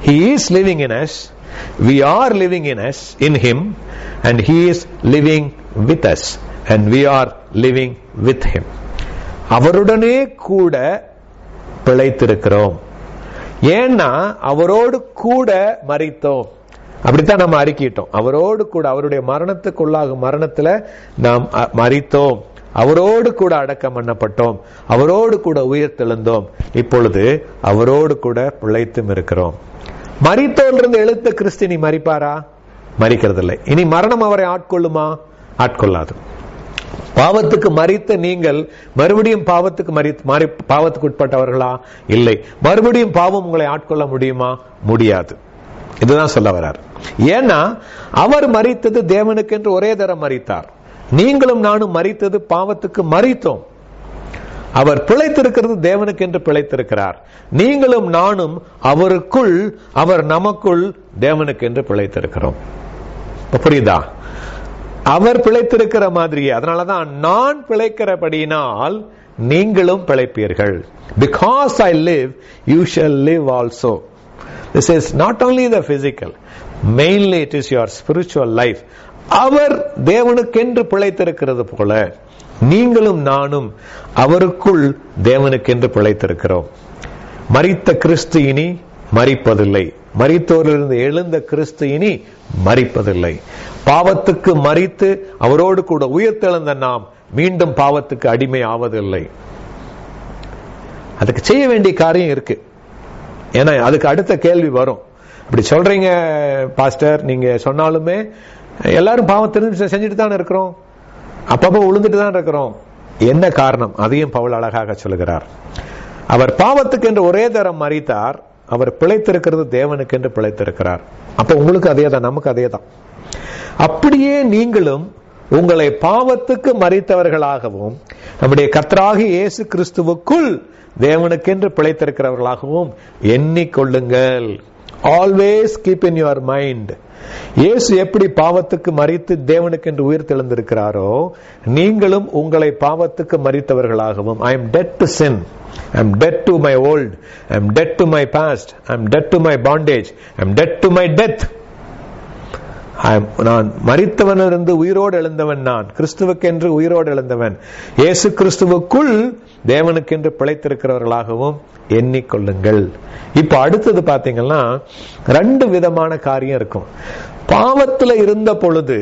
He is living in us, we are living in him, and he is living with us, and we are living with him. அவருடனே கூட பிழைத்திருக்கிறோம். ஏன்னா அவரோடு கூட மரித்தோம். அப்படித்தான் நம்ம அறிக்கிட்டோம். அவரோடு கூட, அவருடைய மரணத்துக்குள்ளாகும் மரணத்துல நாம் மரித்தோம், அவரோடு கூட அடக்கம் பண்ணப்பட்டோம், அவரோடு கூட உயிர் தெழுந்தோம். இப்பொழுது அவரோடு கூட பிழைத்தும் இருக்கிறோம். மரித்தோரிலிருந்து எழுத்த கிறிஸ்து நீ மரிப்பாரா? மரிக்கிறதில்லை. இனி மரணம் அவரை ஆட்கொள்ளுமா? ஆட்கொள்ளாது. பாவத்துக்கு மரித்த நீங்கள் மறுபடியும் பாவத்துக்கு உட்பட்டவர்களா? இல்லை. மறுபடியும் பாவம் உங்களை ஆட்கொள்ள முடியுமா? முடியாது. இதுதான் சொல்ல வர்றார். ஏன்னா அவர் மரித்தது தேவனுக்கென்று ஒரே தரம் மரித்தார். நீங்களும் நானும் மரித்தது பாவத்துக்கு மரித்தோம். அவர் பிழைத்திருக்கிறது தேவனுக்கென்று பிழைத்திருக்கிறார். நீங்களும் நானும் அவருக்குள், அவர் நமக்குள் தேவனுக்கென்று பிழைத்திருக்கிறோம். புரியுதா? அவர் பிழைத்திருக்கிற மாதிரியே. அதனாலதான் நான் பிழைக்கிறபடியினால் நீங்களும் பிழைப்பீர்கள். Because I live, you shall live also. This is not only the physical, mainly it is your spiritual life. அவர் தேவனுக்கென்று பிழைத்திருக்கிறது போல நீங்களும் நானும் அவருக்குள் தேவனுக்கென்று பிழைத்திருக்கிறோம். மரித்த கிறிஸ்து இனி மரிப்பதில்லை. மரித்தோரிலிருந்து எழுந்த கிறிஸ்து இனி மரிப்பதில்லை. பாவத்துக்கு மரித்து அவரோடு கூட உயிர்த்தெழுந்த நாம் மீண்டும் பாவத்துக்கு அடிமை ஆவதில்லை. அதுக்கு செய்ய வேண்டிய காரியம் இருக்கு. ஏன்னா அதுக்கு அடுத்த கேள்வி வரும். அப்படி சொல்றீங்க பாஸ்டர், நீங்க சொன்னாலுமே எல்லாரும் பாவம் தெரிஞ்சு செஞ்சுட்டு தான் இருக்கிறோம், அப்பப்போ உழுந்துட்டு தான் இருக்கிறோம். என்ன காரணம்? அதையும் பவுல் அழகாக சொல்லுகிறார். அவர் பாவத்துக்கு என்று ஒரே தரம் மரித்தார், அவர் பிழைத்திருக்கிறது தேவனுக்கு என்று பிழைத்திருக்கிறார். அப்ப உங்களுக்கு அதே தான், நமக்கு அதே தான். அப்படியே நீங்களும் உங்களை பாவத்துக்கு மரித்தவர்களாகவும் நம்முடைய கர்த்தராகிய இயேசு கிறிஸ்துவுக்குள் தேவனுக்கென்று பிழைத்திருக்கிறவர்களாகவும் எண்ணிக்கொள்ளுங்கள். Always keep in your mind. Yesu எப்படி பாவத்துக்கு மரித்து தேவனுக்கென்று உயிர் தெழுந்திருக்கிறாரோ, நீங்களும் உங்களை பாவத்துக்கு மரித்தவர்களாகவும், I am dead to sin, I am dead to my old, I am dead to my past, I am dead to my bondage, I am dead to my death. நான் மரித்தவனிலிருந்து உயிரோடு எழுந்தவன், நான் கிறிஸ்துவுக்கென்று உயிரோடு எழுந்தவன், இயேசு கிறிஸ்துவுக்குள் தேவனுக்கென்று பிழைத்திருக்கிறவர்களாகவும் எண்ணிக்கொள்ளுங்கள். இப்ப அடுத்தது பாத்தீங்கன்னா 2 விதமான காரியம் இருக்கும். பாவத்துல இருந்த பொழுது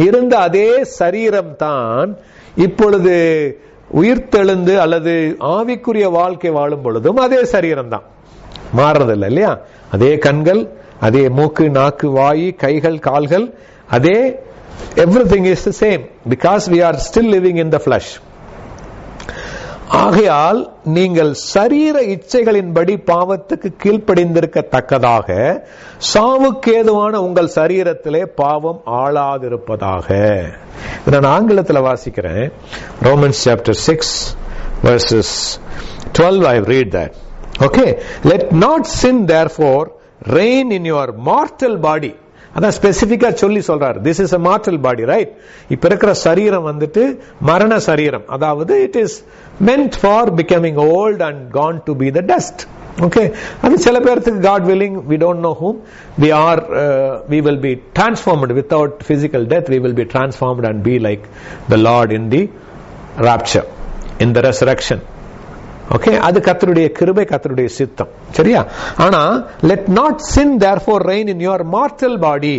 இருந்த அதே சரீரம் தான் இப்பொழுது உயிர்த்தெழுந்து அல்லது ஆவிக்குரிய வாழ்க்கை வாழும் பொழுதும் அதே சரீரம் தான், மாறுறதில்லை இல்லையா? அதே கண்கள், அதே மூக்கு, நாக்கு, வாயு, கைகள், கால்கள், அதே everything is the same because we are still living in the flesh. ஆகையால் நீங்கள் சரீர இச்சைகளின்படி பாவத்துக்கு கீழ்ப்படிந்திருக்கத்தக்கதாக சாவுக்கேதுவான உங்கள் சரீரத்திலே பாவம் ஆளாதிருப்பதாக. நான் ஆங்கிலத்தில் வாசிக்கிறேன். Romans chapter 6 verses 12 I read that. Okay, let not sin therefore reign in your mortal body. அதான் ஸ்பெசிபிக்கா சொல்லி சொல்றாரு. This is a mortal body, right? இப்ப இருக்கிற சரீரம் வந்துட்டு மரண சரீரம், அதாவது it is meant for becoming old and gone to be the dust. Okay, அது சில பேருக்கு God willing, we don't know whom, we will be transformed without physical death. We will be transformed and be like the Lord in the rapture, in the resurrection. Okay, அது கர்த்தருடைய கிருபை, கர்த்தருடைய சித்தம். சரியா? ஆனா let not sin therefore reign in your mortal body,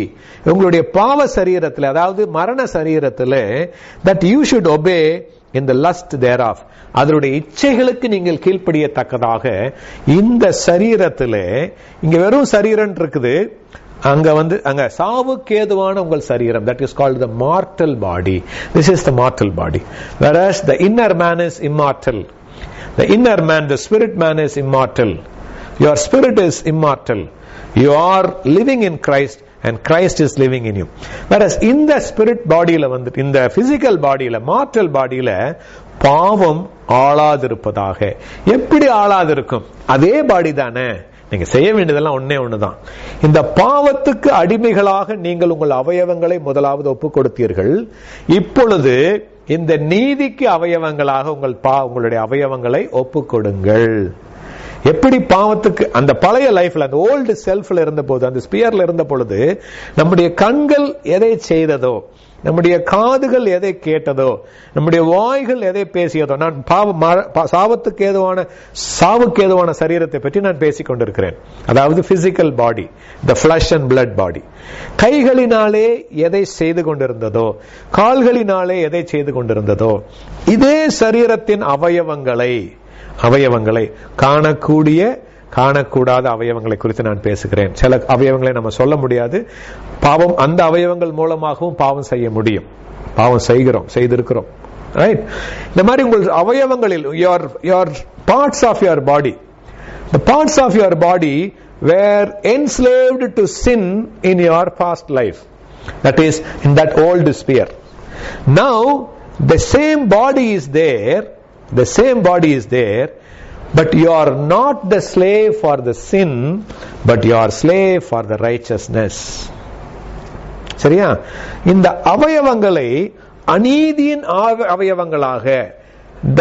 உங்களுடைய பாவ சரீரத்தில், அதாவது மரண சரீரத்தில், that you should obey in the lust thereof, அதனுடைய இச்சைகளுக்கு நீங்கள் கீழ்ப்படியத்தக்கதாக இந்த சரீரத்தில், இங்க வெறும் சரீரம் இருக்குது, அங்க சாவுக்கேதுவான உங்கள் சரீரம், that is called the mortal body. This is the mortal body, whereas the inner man is immortal. The inner man, the spirit man is immortal. Your spirit is immortal. You are living in Christ and Christ is living in you. Whereas in the spirit body la vandu, in the physical body la, mortal body la, பாவம் ஆளாதிருப்பதாக. எப்படி ஆளாதிருக்கும்? அதே பாடி தானே, நீங்க செய்ய வேண்டியதெல்லாம் ஒண்ணுதான். இந்த பாவத்துக்கு அடிமைகளாக நீங்கள் உங்கள் அவயவங்களை முதலாவது ஒப்பு கொடுத்தீர்கள். இப்பொழுது இந்த நீதிக்கு அவயவங்களாக உங்களுடைய அவயவங்களை ஒப்பு கொடுங்கள். எப்படி பாவத்துக்கு அந்த பழைய லைஃப்ல, அந்த ஓல்டு செல்ஃப்ல இருந்த போது, அந்த ஸ்பியர்ல இருந்த பொழுது நம்முடைய கண்கள் எதை செய்ததோ, நம்முடைய காதுகள் எதை கேட்டதோ, நம்முடைய வாய்கள் எதை பேசியதோ, நான் சாவுக்கேதுவான சரீரத்தை பற்றி நான் பேசிக் கொண்டிருக்கிறேன். அதாவது physical body, the flesh and blood body. கைகளினாலே எதை செய்து கொண்டிருந்ததோ, கால்களினாலே எதை செய்து கொண்டிருந்ததோ, இதே சரீரத்தின் அவயவங்களை காணக்கூடாத அவயவங்களை குறித்து நான் பேசுகிறேன். சில அவயவங்களை நம்ம சொல்ல முடியாது. பாவம் அந்த அவயவங்கள் மூலமாகவும் பாவம் செய்ய முடியும். பாவம் செய்திருக்கிறோம். ரைட்? இந்த மாதிரி உங்கள் அவயவங்களில், your parts of your body, the parts of your body were enslaved to sin in your past life. That is in that old sphere. Now the same body is there, but you are not the slave for the sin, but you are slave for the righteousness. சரியா? இந்த அவயவங்களை அநீதியின் அவயவங்களாக,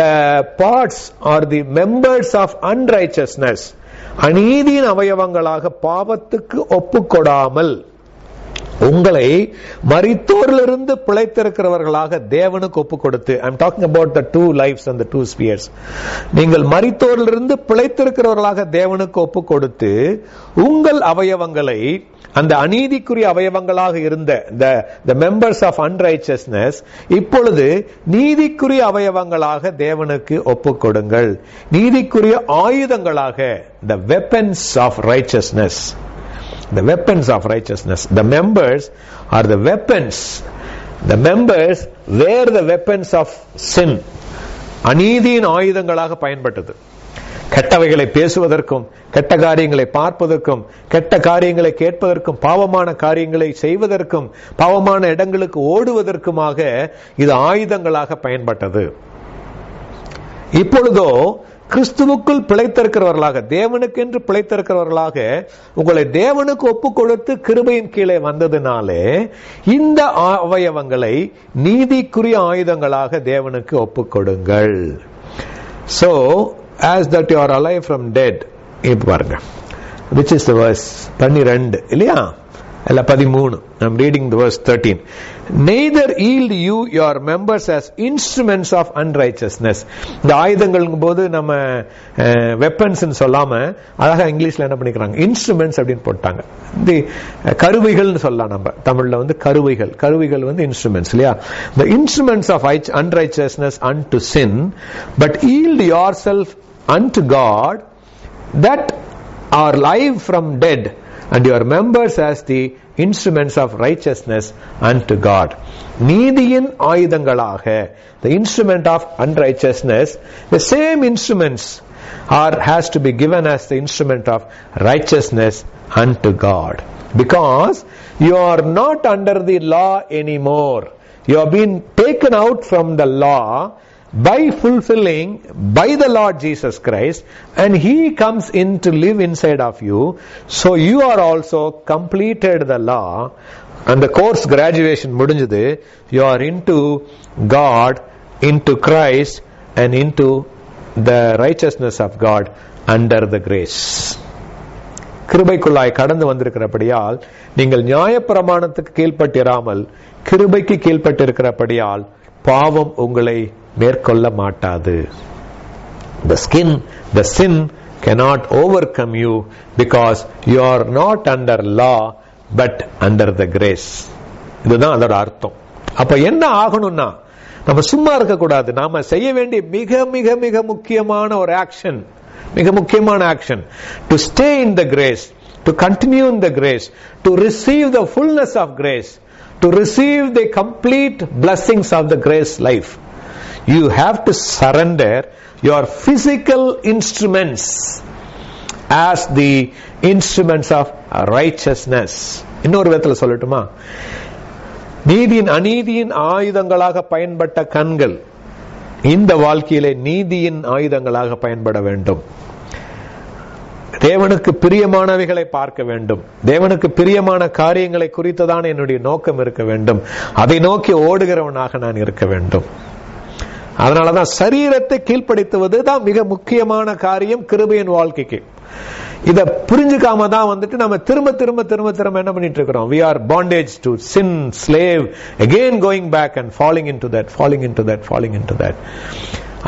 the parts are the members of unrighteousness, அநீதியின் அவயவங்களாக பாவத்துக்கு ஒப்புக்கொடாமல் உங்களை மரித்தோரிலிருந்து பிழைத்திருக்கிறவர்களாக தேவனுக்கு ஒப்பு கொடுத்து, I am talking about the two lives and the two spheres. நீங்கள் மரித்தோரிலிருந்து பிழைத்திருக்கிறவர்களாக தேவனுக்கு ஒப்பு கொடுத்து உங்கள் அவயவங்களை, அந்த அநீதிக்குரிய அவயவங்களாக இருந்த the members of unrighteousness, இப்பொழுது நீதிக்குரிய அவயவங்களாக தேவனுக்கு ஒப்பு கொடுங்கள். நீதிக்குரிய ஆயுதங்களாக, the weapons of righteousness. The weapons of righteousness. The members are the weapons. The members were the weapons of sin. அநீதியின் ஆயுதங்களாக பயன்பட்டது. கெட்டவைகளை பேசுவதற்கும், கெட்ட காரியங்களை பார்ப்பதற்கும், கெட்ட காரியங்களை கேட்பதற்கும், பாவமான காரியங்களை செய்வதற்கும், பாவமான இடங்களுக்கு ஓடுவதற்குமாக இது ஆயுதங்களாக பயன்பட்டது. இப்பொழுதோ கிறிஸ்துவுக்குள் பிழைத்திருக்கிறவர்களாக, தேவனுக்கென்று பிழைத்திருக்கிறவர்களாக உங்களை தேவனுக்கு ஒப்பு கொடுத்து கிருபையின் கீழே வந்ததினாலே இந்த அவயவங்களை நீதிக்குரிய ஆயுதங்களாக தேவனுக்கு ஒப்பு கொடுங்கள். So as that you are alive from dead, இப்ப பாருங்க, which is the verse 12 இல்லையா, இல்ல 13. I'm reading the verse 13. Neither yield you your members as instruments of unrighteousness. இந்த ஆயுதங்கள் போது நம்ம வெப்பன்ஸ் சொல்லாம அழகா இங்கிலீஷ்ல என்ன பண்ணிக்கிறாங்க, இன்ஸ்ட்ருமெண்ட்ஸ் அப்படின்னு போட்டாங்க. இந்த கருவிகள் சொல்லலாம், நம்ம தமிழ்ல வந்து கருவிகள், கருவிகள் வந்து இன்ஸ்ட்ருமெண்ட்ஸ் இல்லையா. The instruments of unrighteousness unto sin, but yield yourself unto God that are alive from dead, and your members as the instruments of righteousness unto God. நீதியின் ஆயுதங்களாக, the instrument of unrighteousness, the same instruments has to be given as the instrument of righteousness unto God, because you are not under the law anymore. You have been taken out from the law by fulfilling by the Lord Jesus Christ, and He comes in to live inside of you. So you are also completed the law, and the course graduation முடிஞ்சது. You are into God, into Christ, and into the righteousness of God under the grace. கிருபைக்குள்ளாய் கடந்து வந்திருக்கிறபடியால் நீங்கள் நியாயப்பிரமாணத்துக்கு கீழ்ப்பட்டிராமல் கிருபைக்கு கீழ்ப்பட்டிருக்கிறபடியால் பாவம் உங்களை மேற்கொள்ள மாட்டாது. The sin cannot overcome you, because you are not under law but under the grace. இதுதான் அதோட அர்த்தம். அப்ப என்ன ஆகணும்னா, நம்ம சும்மா இருக்க கூடாது. நாம செய்ய வேண்டிய மிக மிக மிக முக்கியமான ஒரு ஆக்ஷன், மிக முக்கியமான action, to stay in the grace, to continue in the grace, to receive the fullness of grace, to receive the complete blessings of the grace life. You have to surrender your physical instruments as the instruments of righteousness. இன்னொரு விதத்துல சொல்லட்டுமா, நீதியின் அநீதியின் ஆயுதங்களாக பயன்பட்ட கண்கள் இந்த வாழ்க்கையிலே நீதியின் ஆயுதங்களாக பயன்பட வேண்டும். தேவனுக்கு பிரியமானவைகளை பார்க்க வேண்டும். தேவனுக்கு பிரியமான காரியங்களை குறித்ததான என்னுடைய நோக்கம் இருக்க வேண்டும். அதை நோக்கி ஓடுகிறவனாக நான் இருக்க வேண்டும். அதனாலதான் சரீரத்தை கீழ்ப்படுத்துவது தான் மிக முக்கியமான காரியம் கிருபையின் வாழ்க்கைக்கு. இத புரிஞ்சுக்காம தான் வந்துட்டு நம்ம திரும்ப திரும்ப திரும்ப திரும்ப என்ன பண்ணிட்டு இருக்கிறோம், we are bondage to sin, slave, again going back and falling into that.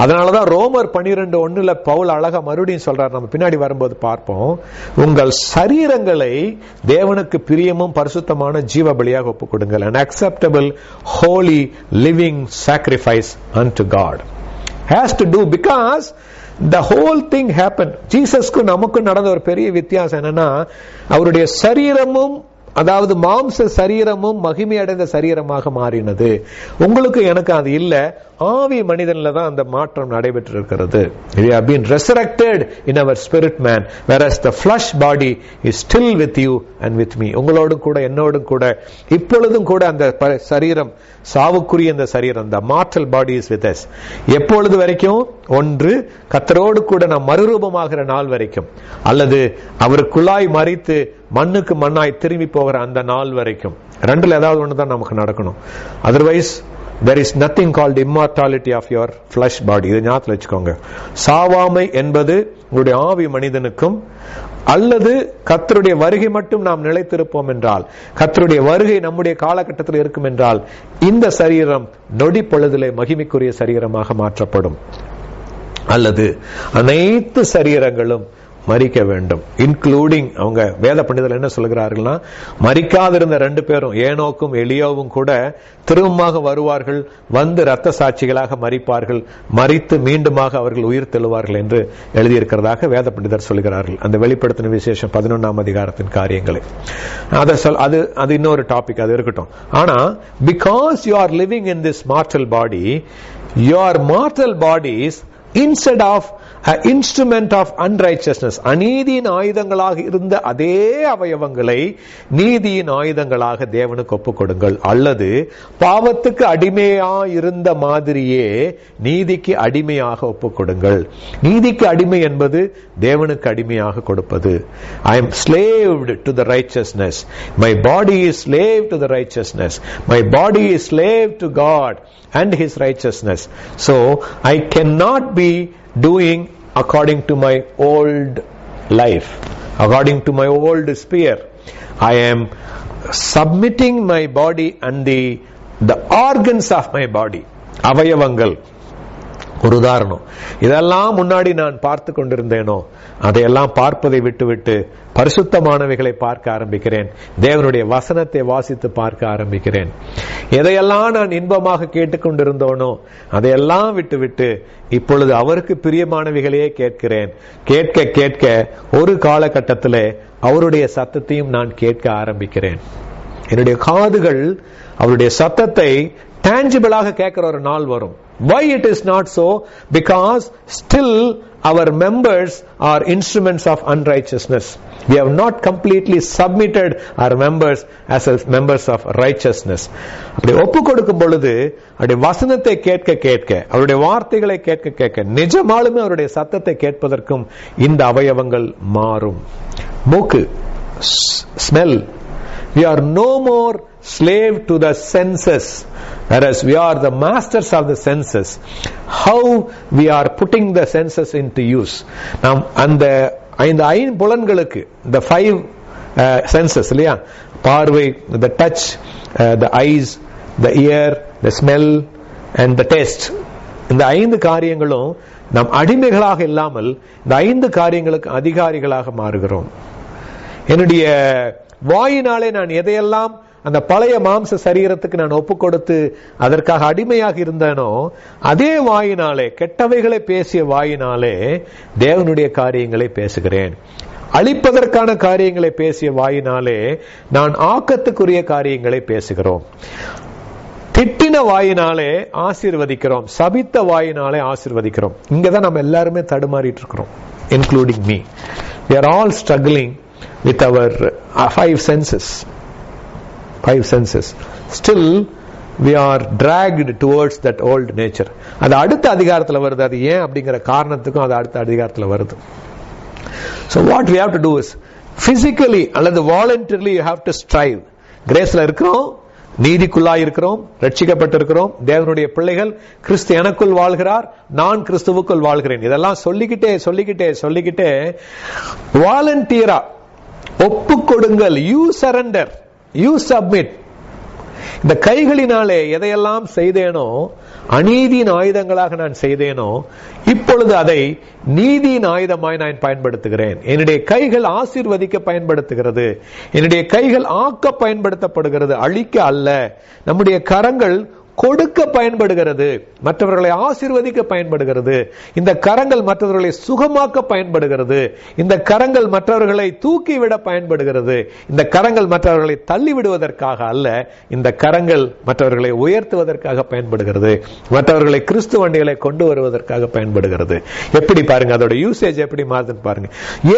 அதனாலதான் ரோமர் 12:1 பவுல் அழகா மறுபடியும் சொல்றார், நம்ம பின்னாடி வரும்போது பார்ப்போம். உங்கள் சரீரங்களை தேவனுக்கு பிரியமும் பரிசுத்தமான ஜீவ பலியாக ஒப்புக் கொடுங்கள், an acceptable holy living sacrifice unto God. Has to do, because the whole thing happened. ஜீசஸ்க்கு நமக்கு நடந்த ஒரு பெரிய வித்தியாசம் என்னன்னா, அவருடைய சரீரமும், அதாவது மாம்ச சரீரமும் மகிமை அடைந்த சரீரமாக மாறினது. உங்களுக்கு எனக்கு அது இல்ல, ஆவி மனிதன்ல தான் அந்த மாற்றம் நடைபெற்று இருக்கிறது. We have been resurrected in our spirit man, whereas the flesh body is still with you and with me. உங்களோடு கூட என்னோடு கூட இப்பொழுதும் கூட அந்த சரீரம், சாவுக்குரிய அந்த சரீரம், the mortal body is with us. எப்பொழுது வரைக்கும்? ஒன்று, கர்த்தரோடு கூட நாம் மறுரூபமாகிற நாள் வரைக்கும், அல்லது அவருக்குள்ளாய் மரித்து மண்ணுக்கு மண்ணாய் திரும்பி போகிற அந்த நாள் வரைக்கும். ரெண்டுல ஏதாவது ஒண்ணுதான் நமக்கு நடக்கணும். Otherwise there is nothing called immortality of your flesh body. இதை ஞாபகத்தில் வச்சுக்கோங்க. சாவாமை என்பது உங்களுடைய ஆவி மனிதனுக்கும், அல்லது கர்த்தருடைய வருகை மட்டும் நாம் நிலைத்திருப்போம் என்றால், கர்த்தருடைய வருகை நம்முடைய காலகட்டத்தில் இருக்கும் என்றால், இந்த சரீரம் நொடி பொழுதிலே மகிமைக்குரிய சரீரமாக மாற்றப்படும். அல்லது அனைத்து சரீரங்களும் மரிக்க வேண்டும், இன்க்ளூடிங் அவங்க வேத பண்டிதர்கள் என்ன சொல்கிறார்கள்னா, மரிக்காதிருந்த 2 பேரும் ஏனோக்கும் எலியாவும் கூட திரும்பமாக வருவார்கள், வந்து இரத்த சாட்சிகளாக மரிப்பார்கள், மரித்து மீண்டுமாக அவர்கள் உயிர் தெழுவார்கள் என்று எழுதியிருக்கிறதாக வேத பண்டிதர் சொல்கிறார்கள். அந்த வெளிப்படுத்தின விசேஷம் 11ஆம் அதிகாரத்தின் காரியங்களை அது இன்னொரு டாபிக், அது இருக்கட்டும். ஆனா because you are living in this mortal body, your mortal bodies instead of an instrument of unrighteousness, அநீதியின் ஆயுதங்களாக இருந்த அதே அவயவங்களை நீதியின் ஆயுதங்களாக தேவனுக்கு ஒப்புக் கொடுங்கள். அல்லது பாவத்துக்கு அடிமையா இருந்த மாதிரியே நீதிக்கு அடிமையாக ஒப்புக் கொடுங்கள். நீதிக்கு அடிமை என்பது தேவனுக்கு அடிமையாக கொடுப்பது. I am slaved to the righteousness. My body is slave to the righteousness. My body is slave to God and His righteousness. So I cannot be doing according to my old life, according to my old sphere. I am submitting my body and the organs of my body, அவயவங்கள். ஒரு உதாரணம், இதெல்லாம் முன்னாடி நான் பார்த்து கொண்டிருந்தேனோ அதையெல்லாம் பார்ப்பதை விட்டுவிட்டு பரிசுத்தமானவைகளை பார்க்க ஆரம்பிக்கிறேன். தேவனுடைய வசனத்தை வாசித்து பார்க்க ஆரம்பிக்கிறேன். எதையெல்லாம் நான் இன்பமாக கேட்டுக்கொண்டிருந்தோனோ அதையெல்லாம் விட்டுவிட்டு இப்பொழுது அவருக்கு பிரியமானவைகளையே கேட்கிறேன். கேட்க கேட்க ஒரு காலகட்டத்தில் அவருடைய சத்தத்தையும் நான் கேட்க ஆரம்பிக்கிறேன். என்னுடைய காதுகள் அவருடைய சத்தத்தை டான்ஜிபிளாக கேட்கிற ஒரு நாள் வரும். Why it is not so? Because still our members are instruments of unrighteousness. We have not completely submitted our members as members of righteousness. அப்படி ஒப்பு கொடுக்கும் பொழுது அவருடைய வசனத்தை கேட்க கேட்க, அவருடைய வார்த்தைகளை கேட்க கேட்க, நிஜமாலுமே அவருடைய சத்தத்தை கேட்பதற்கும் இந்த அவயவங்கள் மாறும். மூக்கு, smell. We are no more slave to the senses, whereas we are the masters of the senses. How we are putting the senses into use. நாம் அந்த 5 ஐம்புலன்களுக்கு, the 5 senses இல்லையா, பார்வை, the touch, the eyes, the ear, the smell and the taste, இந்த 5 காரியங்களும் நாம் அடிமைகளாக இல்லாமல் இந்த 5 காரியங்களுக்கு அதிகாரிகளாக மாறுகிறோம். என்னுடைய வாயினாலே நான் எதையெல்லாம் அந்த பழைய மாம்ச சரீரத்துக்கு நான் ஒப்பு கொடுத்து அதற்காக அடிமையாக இருந்தேனோ, அதே வாயினாலே, கெட்டவைகளை பேசிய வாயினாலே தேவனுடைய காரியங்களை பேசுகிறேன். அழிப்பதற்கான காரியங்களை பேசிய வாயினாலே நான் ஆக்கத்துக்குரிய காரியங்களை பேசுகிறோம். திட்டின வாயினாலே ஆசீர்வதிக்கிறோம், சபித்த வாயினாலே ஆசீர்வதிக்கிறோம். இங்கதான் நம்ம எல்லாருமே தடுமாறிட்டு இருக்கிறோம், including me. We are all struggling with our 5 senses. 5 senses. Still we are dragged towards that old nature. அது அடுத்த அதிகாரத்தில் வருது. அது ஏன் அப்படிங்கிற காரணத்துக்கும் அது அடுத்த அதிகாரத்தில் வருது. So what we have to do is physically அல்லது voluntarily you have to strive. கிரேஸ்ல இருக்கிறோம், நீதிக்குள்ளாய் இருக்கிறோம், ரட்சிக்கப்பட்டிருக்கிறோம், தேவனுடைய பிள்ளைகள், கிறிஸ்து எனக்குள் வாழ்கிறார், நான் கிறிஸ்துவுக்குள் வாழ்கிறேன். இதெல்லாம் சொல்லிக்கிட்டே சொல்லிக்கிட்டே சொல்லிக்கிட்டே வாலண்டியரா ஒப்பு கொடுங்கள். You surrender, you submit. இந்த கைகளினாலே எதையெல்லாம் செய்தேனோ, அநீதியின் ஆயுதங்களாக நான் செய்தேனோ, இப்பொழுது அதை நீதியின் ஆயுதமாய் நான் பயன்படுத்துகிறேன். என்னுடைய கைகள் ஆசீர்வதிக்க பயன்படுத்துகிறது, என்னுடைய கைகள் ஆக்க பயன்படுத்தப்படுகிறது, அழிக்க அல்ல. நம்முடைய கரங்கள் கொடுக்க பயன்படுகிறது, மற்றவர்களை ஆசீர்வதிக்க பயன்படுகிறது. இந்த கரங்கள் மற்றவர்களை சுகமாக்க பயன்படுகிறது. இந்த கரங்கள் மற்றவர்களை தூக்கிவிட பயன்படுகிறது. இந்த கரங்கள் மற்றவர்களை தள்ளிவிடுவதற்காக அல்ல, இந்த கரங்கள் மற்றவர்களை உயர்த்துவதற்காக பயன்படுகிறது, மற்றவர்களை கிறிஸ்து வண்டிகளை கொண்டு வருவதற்காக பயன்படுகிறது. எப்படி பாருங்க, அதோட யூசேஜ் எப்படி மாறுதுன்னு பாருங்க.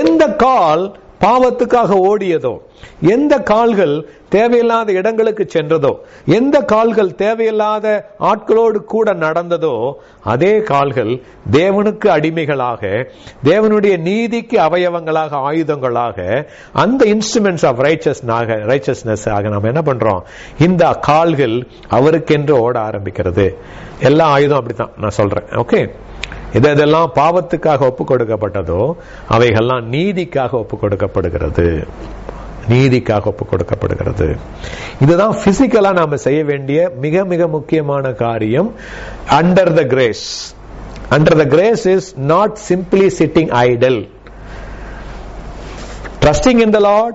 எந்த கால் பாவத்துக்காக ஓடியதோ, எந்த கால்கள் தேவையில்லாத இடங்களுக்கு சென்றதோ, எந்த கால்கள் தேவையில்லாத ஆட்களோடு கூட நடந்ததோ, அதே கால்கள் தேவனுக்கு அடிமைகளாக, தேவனுடைய நீதிக்கு அவயவங்களாக, ஆயுதங்களாக, அந்த இன்ஸ்ட்ருமெண்ட்ஸ் ஆஃப் ரைச்சஸ்னஸ் ஆக நாம் என்ன பண்றோம்? இந்த கால்கள் அவருக்கென்று ஓட ஆரம்பிக்கிறது. எல்லா ஆயுதம் அப்படித்தான் நான் சொல்றேன். ஓகே, இதெல்லாம் பாவத்துக்காக ஒப்பு கொடுக்கப்பட்டதோ அவைகள்லாம் நீதிக்காக ஒப்பு கொடுக்கப்படுகிறது. நீதிக்காக ஒப்பு கொடுக்கப்படுகிறது. இதுதான் பிசிக்கலா நாம செய்ய வேண்டிய மிக மிக முக்கியமான காரியம். Under the grace. Under the grace is not simply sitting Idol. Trusting in the Lord,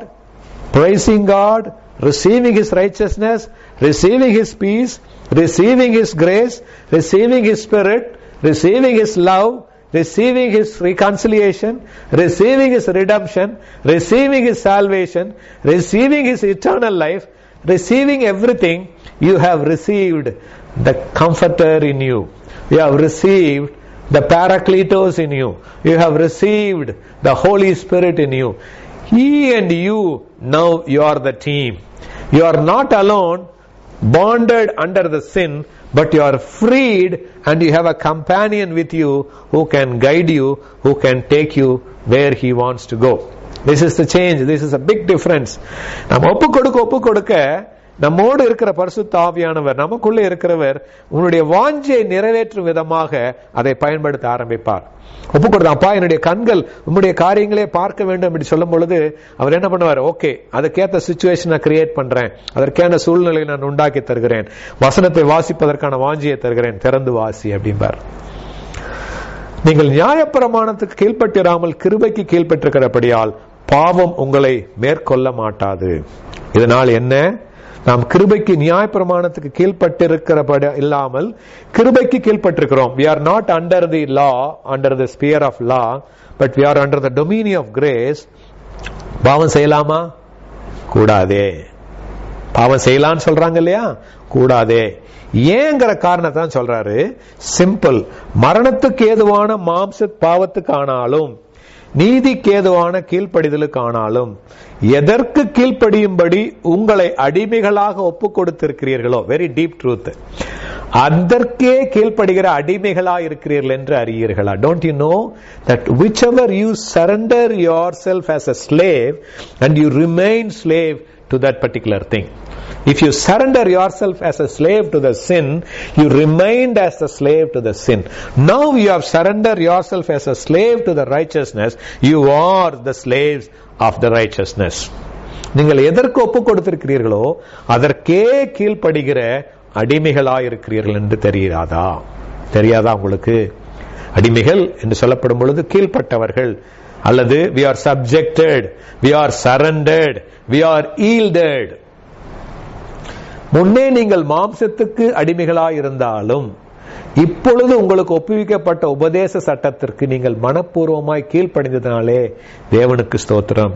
praising God, receiving His righteousness, receiving His peace, receiving His grace, receiving His Spirit, receiving His love, receiving His reconciliation, receiving His redemption, receiving His salvation, receiving His eternal life, receiving everything. You have received the Comforter in you. You have received the Paracletos in you. You have received the Holy Spirit in you. He and you, now you are the team. You are not alone, bonded under the sin, but you are freed and you have a companion with you who can guide you, who can take you where He wants to go. This is the change. This is a big difference. நாம் ஒப்பு கொடுக்க நம்மோடு இருக்கிற பரிசுத்த ஆவியானவர், நமக்குள்ளே இருக்கிறவர் உன்னுடைய வாஞ்சையை நிறைவேற்றும் விதமாக அதை பயன்படுத்த ஆரம்பிப்பார். ஒப்பு கொடுத்தாப்பா, என்னுடைய கண்கள் உன்னுடைய காரியங்களே பார்க்க வேண்டும் என்று சொல்லும் பொழுது அவர் என்ன பண்ணுவார்? ஓகே, அதுக்கேற்ற சிச்சுவேஷன் நான் கிரியேட் பண்றேன், அதற்கான சூழ்நிலையை நான் உண்டாக்கி தருகிறேன், வசனத்தை வாசிப்பதற்கான வாஞ்சியை தருகிறேன், திறந்து வாசி அப்படிம்பார். நீங்கள் நியாயப்பிரமாணத்துக்கு கீழ்ப்பட்டிராமல் கிருபைக்கு கீழ்ப்பட்டிருக்கிறபடியால் பாவம் உங்களை மேற்கொள்ள மாட்டாது. இதனால் என்ன? நாம் கிருபைக்கு நியாயப்பிரமாணத்துக்கு கீழ்ப்பட்டிருக்கிறபடி இல்லாமல் கிருபைக்கு கீழ்ப்பட்டிருக்கிறோம். We are not under the law, under the sphere of law, but we are under the dominion of grace. பாவம் செய்யலாமா? கூடாதே. பாவம் செய்யலான்னு சொல்றாங்க இல்லையா? கூடாதே. ஏங்கிற காரணத்தை தான் சொல்றாரு. சிம்பிள். மரணத்துக்கு ஏதுவான மாம்ச பாவத்துக்கு ஆனாலும் நீதிக்கு ஏதுவான கீழ்ப்படிதலுக்கு ஆனாலும் எதற்கு கீழ்ப்படியும்படி உங்களை அடிமைகளாக ஒப்பு கொடுத்திருக்கிறீர்களோ, வெரி டீப் ட்ரூத், அதற்கே கீழ்ப்படுகிற அடிமைகளா இருக்கிறீர்கள் என்று அறியீர்களா? Don't you know that whichever you surrender yourself as a slave and you remain slave to that particular thing. If you surrender yourself as a slave to the sin, you remained as a slave to the sin. Now you have surrendered yourself as a slave to the righteousness. You are the slaves of the righteousness. நீங்கள் எதற்கு ஒப்பு கொடுத்திருக்கிறீர்களோ அதற்கே கீழ்ப்படுகிற அடிமைகளாய் இருக்கிறீர்கள் என்று தெரியாதா உங்களுக்கு? அடிமைகள் என்று சொல்லப்படும் பொழுது கீழ்ப்பட்டவர்கள், அல்லது we are subjected, we are surrendered, we are yielded. முன்னே நீங்கள் மாம்சத்துக்கு அடிமைகளாய் இருந்தாலும் இப்பொழுது உங்களுக்கு ஒப்புவிக்கப்பட்ட உபதேச சட்டத்திற்கு நீங்கள் மனப்பூர்வமாய் கீழ்ப்படிந்ததினாலே தேவனுக்கு ஸ்தோத்திரம்.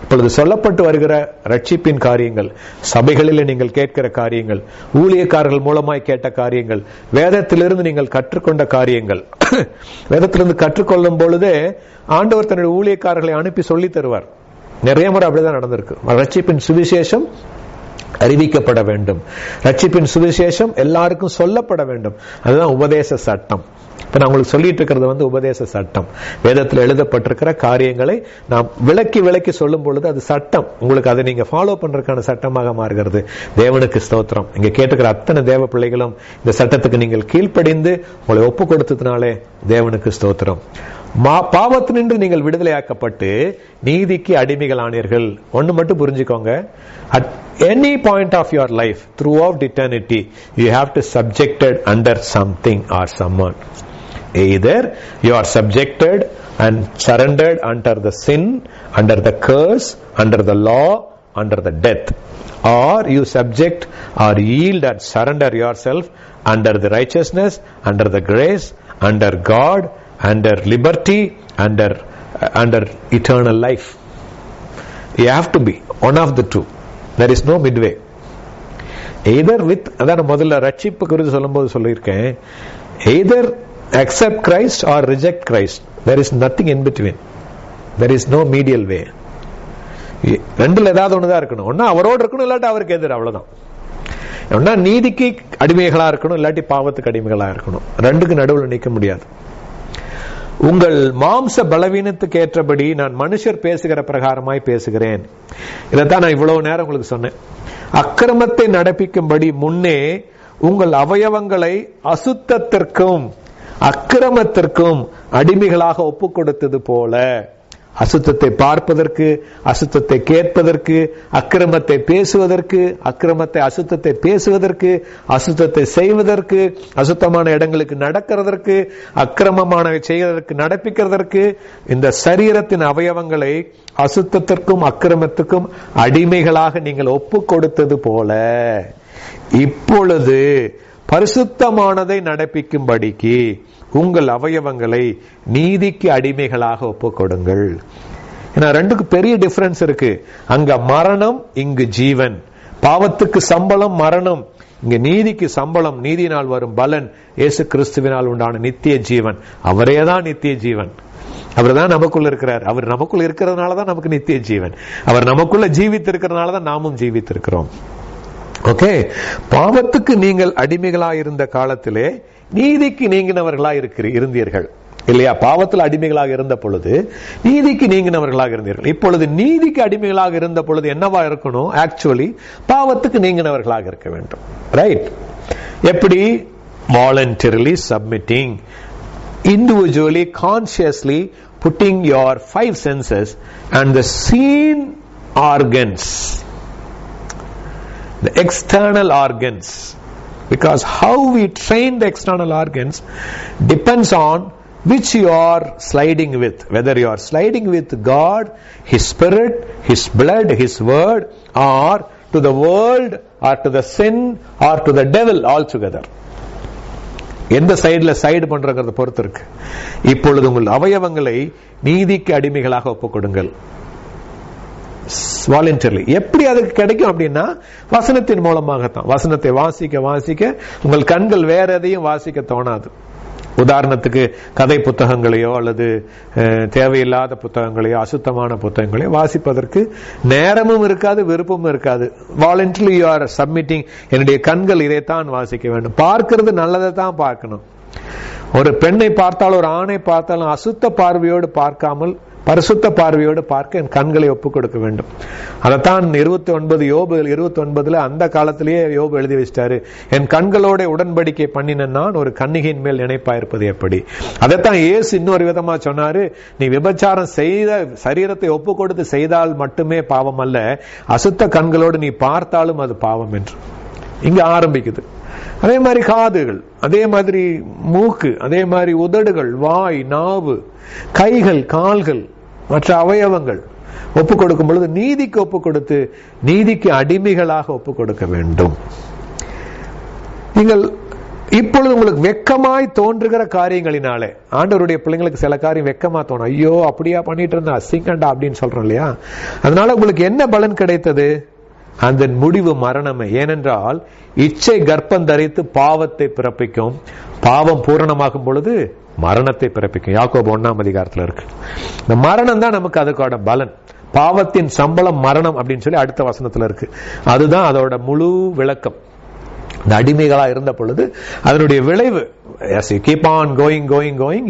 இப்பொழுது சொல்லப்பட்டு வருகிற ரட்சிப்பின் காரியங்கள், சபைகளில் நீங்கள் கேட்கிற காரியங்கள், ஊழியக்காரர்கள் மூலமாய் கேட்ட காரியங்கள், வேதத்திலிருந்து நீங்கள் கற்றுக்கொண்ட காரியங்கள், வேதத்திலிருந்து கற்றுக்கொள்ளும் பொழுதே ஆண்டவர் தன்னுடைய ஊழியக்காரர்களை அனுப்பி சொல்லி தருவார். நிறைய முறை அப்படிதான் நடந்திருக்கு. ரட்சிப்பின் சுவிசேஷம் அறிவிக்கப்பட வேண்டும், ரட்சிப்பின் சுவிசேஷம் எல்லாருக்கும் சொல்லப்பட வேண்டும். அதுதான் உபதேச சட்டம். இப்ப நான் உங்களுக்கு சொல்லிட்டு இருக்கிறது உபதேச சட்டம். வேதத்தில் எழுதப்பட்டிருக்கிற காரியங்களை நாம் விளக்கி சொல்லும் பொழுது அது சட்டம். உங்களுக்கு அதை நீங்க ஃபாலோ பண்றதுக்கான சட்டமாக மாறுகிறது. தேவனுக்கு ஸ்தோத்திரம். இங்க கேட்டுக்கிற அத்தனை தேவ பிள்ளைகளும் இந்த சட்டத்துக்கு நீங்கள் கீழ்ப்படிந்து உங்களை ஒப்பு கொடுத்ததுனாலே தேவனுக்கு ஸ்தோத்திரம். பாவத்தினின்று நீங்கள் விடுதலையாக்கப்பட்டு நீதிக்கு அடிமைகள் ஆனீர்கள். ஒன்னு மட்டும் புரிஞ்சுக்கோங்க, at any point of your life throughout eternity you have to subjected under something or someone. Either you are subjected and surrendered under the sin, under the curse, under the law, under the death, or you subject or yield and surrender yourself under the righteousness, under the grace, under God, under liberty, under eternal life. You have to be one of the two. There is no midway. Either with, அதான் முதல்ல ரட்சிப்பு குறித்து சொல்லும்போது சொல்லியிருக்கேன், either accept Christ or reject Christ. There is nothing in between. There is no medial way. ரெண்டுல ஏதாவது ஒண்ணுதான் இருக்கணும். ஒன்னா அவரோடு இருக்கணும், இல்லாட்டி அவருக்கு எதிர், அவ்வளவுதான். ஒன்னா நீதிக்கு அடிமைகளா இருக்கணும், இல்லாட்டி பாவத்துக்கு அடிமைகளா இருக்கணும். ரெண்டுக்கு நடுவில் நிற்க முடியாது. உங்கள் மாம்ச பலவீனத்துக்கு ஏற்றபடி நான் மனுஷர் பேசுகிற பிரகாரமாய் பேசுகிறேன். இதைத்தான் நான் இவ்வளவு நேரம் உங்களுக்கு சொன்னேன். அக்கிரமத்தை நடப்பிக்கும்படி முன்னே உங்கள் அவயவங்களை அசுத்தத்திற்கும் அக்கிரமத்திற்கும் அடிமைகளாக ஒப்பு கொடுத்தது போல, அசுத்தத்தை பார்ப்பதற்கு, அசுத்தத்தை கேட்பதற்கு, அக்கிரமத்தை பேசுவதற்கு, அசுத்தத்தை பேசுவதற்கு, அசுத்தத்தை செய்வதற்கு, அசுத்தமான இடங்களுக்கு நடக்கிறதற்கு, அக்கிரமமானவை செய்வதற்கு, நடப்பிக்கிறதற்கு, இந்த சரீரத்தின் அவயவங்களை அசுத்தத்திற்கும் அக்கிரமத்துக்கும் அடிமைகளாக நீங்கள் ஒப்பு கொடுத்தது போல, இப்பொழுது பரிசுத்தமானதை நடப்பிக்கும்படிக்கு உங்கள் அவயவங்களை நீதிக்கு அடிமைகளாக ஒப்புக் கொடுங்கள். ஏன்னா ரெண்டுக்கு பெரிய டிஃபரன்ஸ் இருக்கு. அங்க மரணம், இங்கு ஜீவன். பாவத்துக்கு சம்பளம் மரணம், இங்க நீதிக்கு சம்பளம், நீதியினால் வரும் பலன் இயேசு கிறிஸ்துவினால் உண்டான நித்திய ஜீவன். அவரேதான் நித்திய ஜீவன். அவர் தான் நமக்குள்ள இருக்கிறார். அவர் நமக்குள்ள இருக்கிறதுனாலதான் நமக்கு நித்திய ஜீவன். அவர் நமக்குள்ள ஜீவித்து இருக்கிறதுனாலதான் நாமும் ஜீவித்திருக்கிறோம். ஓகே, பாவத்துக்கு நீங்கள் அடிமைகளாக இருந்த காலத்திலே நீதிக்கு நீங்கினவர்களாக இருந்தீர்கள் இல்லையா? பாவத்தில் அடிமைகளாக இருந்த பொழுது நீதிக்கு நீங்கினவர்களாக இருந்தீர்கள். இப்பொழுது நீதிக்கு அடிமைகளாக இருந்த பொழுது என்னவா இருக்கணும்? ஆக்சுவலி பாவத்துக்கு நீங்கினவர்களாக இருக்க வேண்டும். ரைட்? எப்படி? Voluntarily submitting, individually consciously pudding your 5 senses and the seen organs, the external organs, because how we train the external organs depends on which you are sliding with, whether you are sliding with God, His Spirit, His blood, His word, or to the world, or to the sin, or to the devil altogether. எந்த சைடுல side பண்றத பொறுத்து இருக்கு. இப்பொழுது உங்கள் அவயவங்களை நீதிக்கு அடிமைகளாக ஒப்புக் கொடுங்கள். வாலண்டரிலி. எப்படி அதுக்கு கிடைக்கும் அப்படின்னா வசனத்தின் மூலமாகத்தான். வசனத்தை வாசிக்க வாசிக்க உங்கள் கண்கள் வேற எதையும் வாசிக்க தோணாது. உதாரணத்துக்கு கதை புத்தகங்களையோ அல்லது தேவையில்லாத புத்தகங்களையோ அசுத்தமான புத்தகங்களையோ வாசிப்பதற்கு நேரமும் இருக்காது, விருப்பமும் இருக்காது. Voluntarily you are submitting. என்னுடைய கண்கள் இதைத்தான் வாசிக்க வேண்டும். பார்க்கிறது நல்லதை தான் பார்க்கணும். ஒரு பெண்ணை பார்த்தாலும் ஒரு ஆணை பார்த்தாலும் அசுத்த பார்வையோடு பார்க்காமல் பரிசுத்த பார்வையோடு பார்க்க என் கண்களை ஒப்புக் கொடுக்க வேண்டும். அதைத்தான் 29 யோபு 29 அந்த காலத்திலேயே யோபு எழுதி வச்சிட்டாரு. என் கண்களோட உடன்படிக்கை பண்ணின நான் ஒரு கன்னிகையின் மேல் நினைப்பாயிருப்பது எப்படி. அதைத்தான் இயேசு இன்னொரு விதமா சொன்னாரு. நீ விபச்சாரம் செய்த சரீரத்தை ஒப்பு கொடுத்து செய்தால் மட்டுமே பாவம் அல்ல, அசுத்த கண்களோடு நீ பார்த்தாலும் அது பாவம் என்று இங்க ஆரம்பிக்குது. அதே மாதிரி காதுகள், அதே மாதிரி மூக்கு, அதே மாதிரி உதடுகள், வாய், நாவு, கைகள், கால்கள், மற்ற அவயவங்கள் ஒப்பு கொடுக்கும் பொழுது நீதிக்கு ஒப்பு கொடுத்து நீதிக்கு அடிமைகளாக ஒப்பு கொடுக்க வேண்டும். நீங்கள் இப்பொழுது உங்களுக்கு வெக்கமாய் தோன்றுகிற காரியங்களினாலே, ஆண்டவருடைய பிள்ளைங்களுக்கு சில காரியம் வெக்கமா தோணும். ஐயோ அப்படியா பண்ணிட்டு இருந்தா அசிங்கண்டா அப்படின்னு சொல்றோம் இல்லையா? அதனால உங்களுக்கு என்ன பலன் கிடைத்தது? அந்த முடிவு மரணமே. ஏனென்றால் இச்சை கர்ப்பம் தரித்து பாவத்தை பிறப்பிக்கும், பாவம் பூரணமாகும் பொழுது மரணத்தை பிறப்பிக்கும். யாக்கோபு 1ஆம் அதிகாரத்தில் இருக்கு. இந்த மரணம் தான் நமக்கு அதுக்கான பலன். பாவத்தின் சம்பளம் மரணம் அப்படின்னு சொல்லி அடுத்த வசனத்துல இருக்கு. அதுதான் அதோட முழு விளக்கம். இந்த அடிமைகளா இருந்த பொழுது அதனுடைய விளைவு, as you keep on going,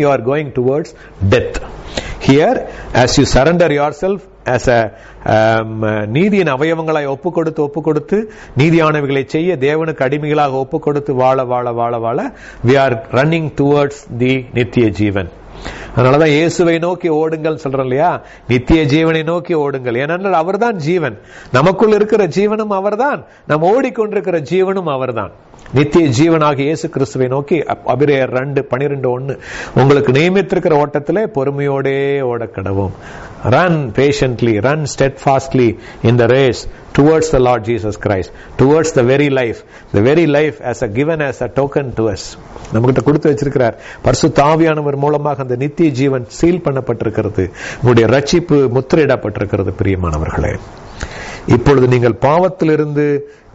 you are going towards death. Here, as you surrender yourself as a நீதியின் அவயவங்களை ஒப்பு கொடுத்து நீதியானவைகளை செய்ய தேவனுக்கு அடிமைகளாக ஒப்பு கொடுத்து வாழ we are running towards the நித்திய ஜீவன். அதனாலதான் இயேசுவை நோக்கி ஓடுங்கள் சொல்றோம் இல்லையா? நித்திய ஜீவனை நோக்கி ஓடுங்கள். ஏனென்றால் அவர்தான் ஜீவன். நமக்குள் இருக்கிற ஜீவனும் அவர்தான், நாம் ஓடிக்கொண்டிருக்கிற ஜீவனும் அவர்தான். நித்திய ஜீவனாக இயேசு கிறிஸ்துவை நோக்கி எபிரேயர் 2:12-1 உங்களுக்கு நியமித்திருக்கிற ஓட்டத்திலே பொறுமையோடே ஓட கடவோம். Run patiently, run steadfastly in the race towards the Lord Jesus Christ, towards the very life as a given as a token to us. நம்மகிட்ட கொடுத்து வச்சிருக்கிறார். பரிசுத்த ஆவியானவர் மூலமாக அந்த நித்திய ஜீவன் சீல் பண்ணப்பட்டிருக்கிறது. உங்களுடைய ரட்சிப்பு முத்திரையிடப்பட்டிருக்கிறது. பிரியமானவர்களே, இப்பொழுது நீங்கள் பாவத்திலிருந்து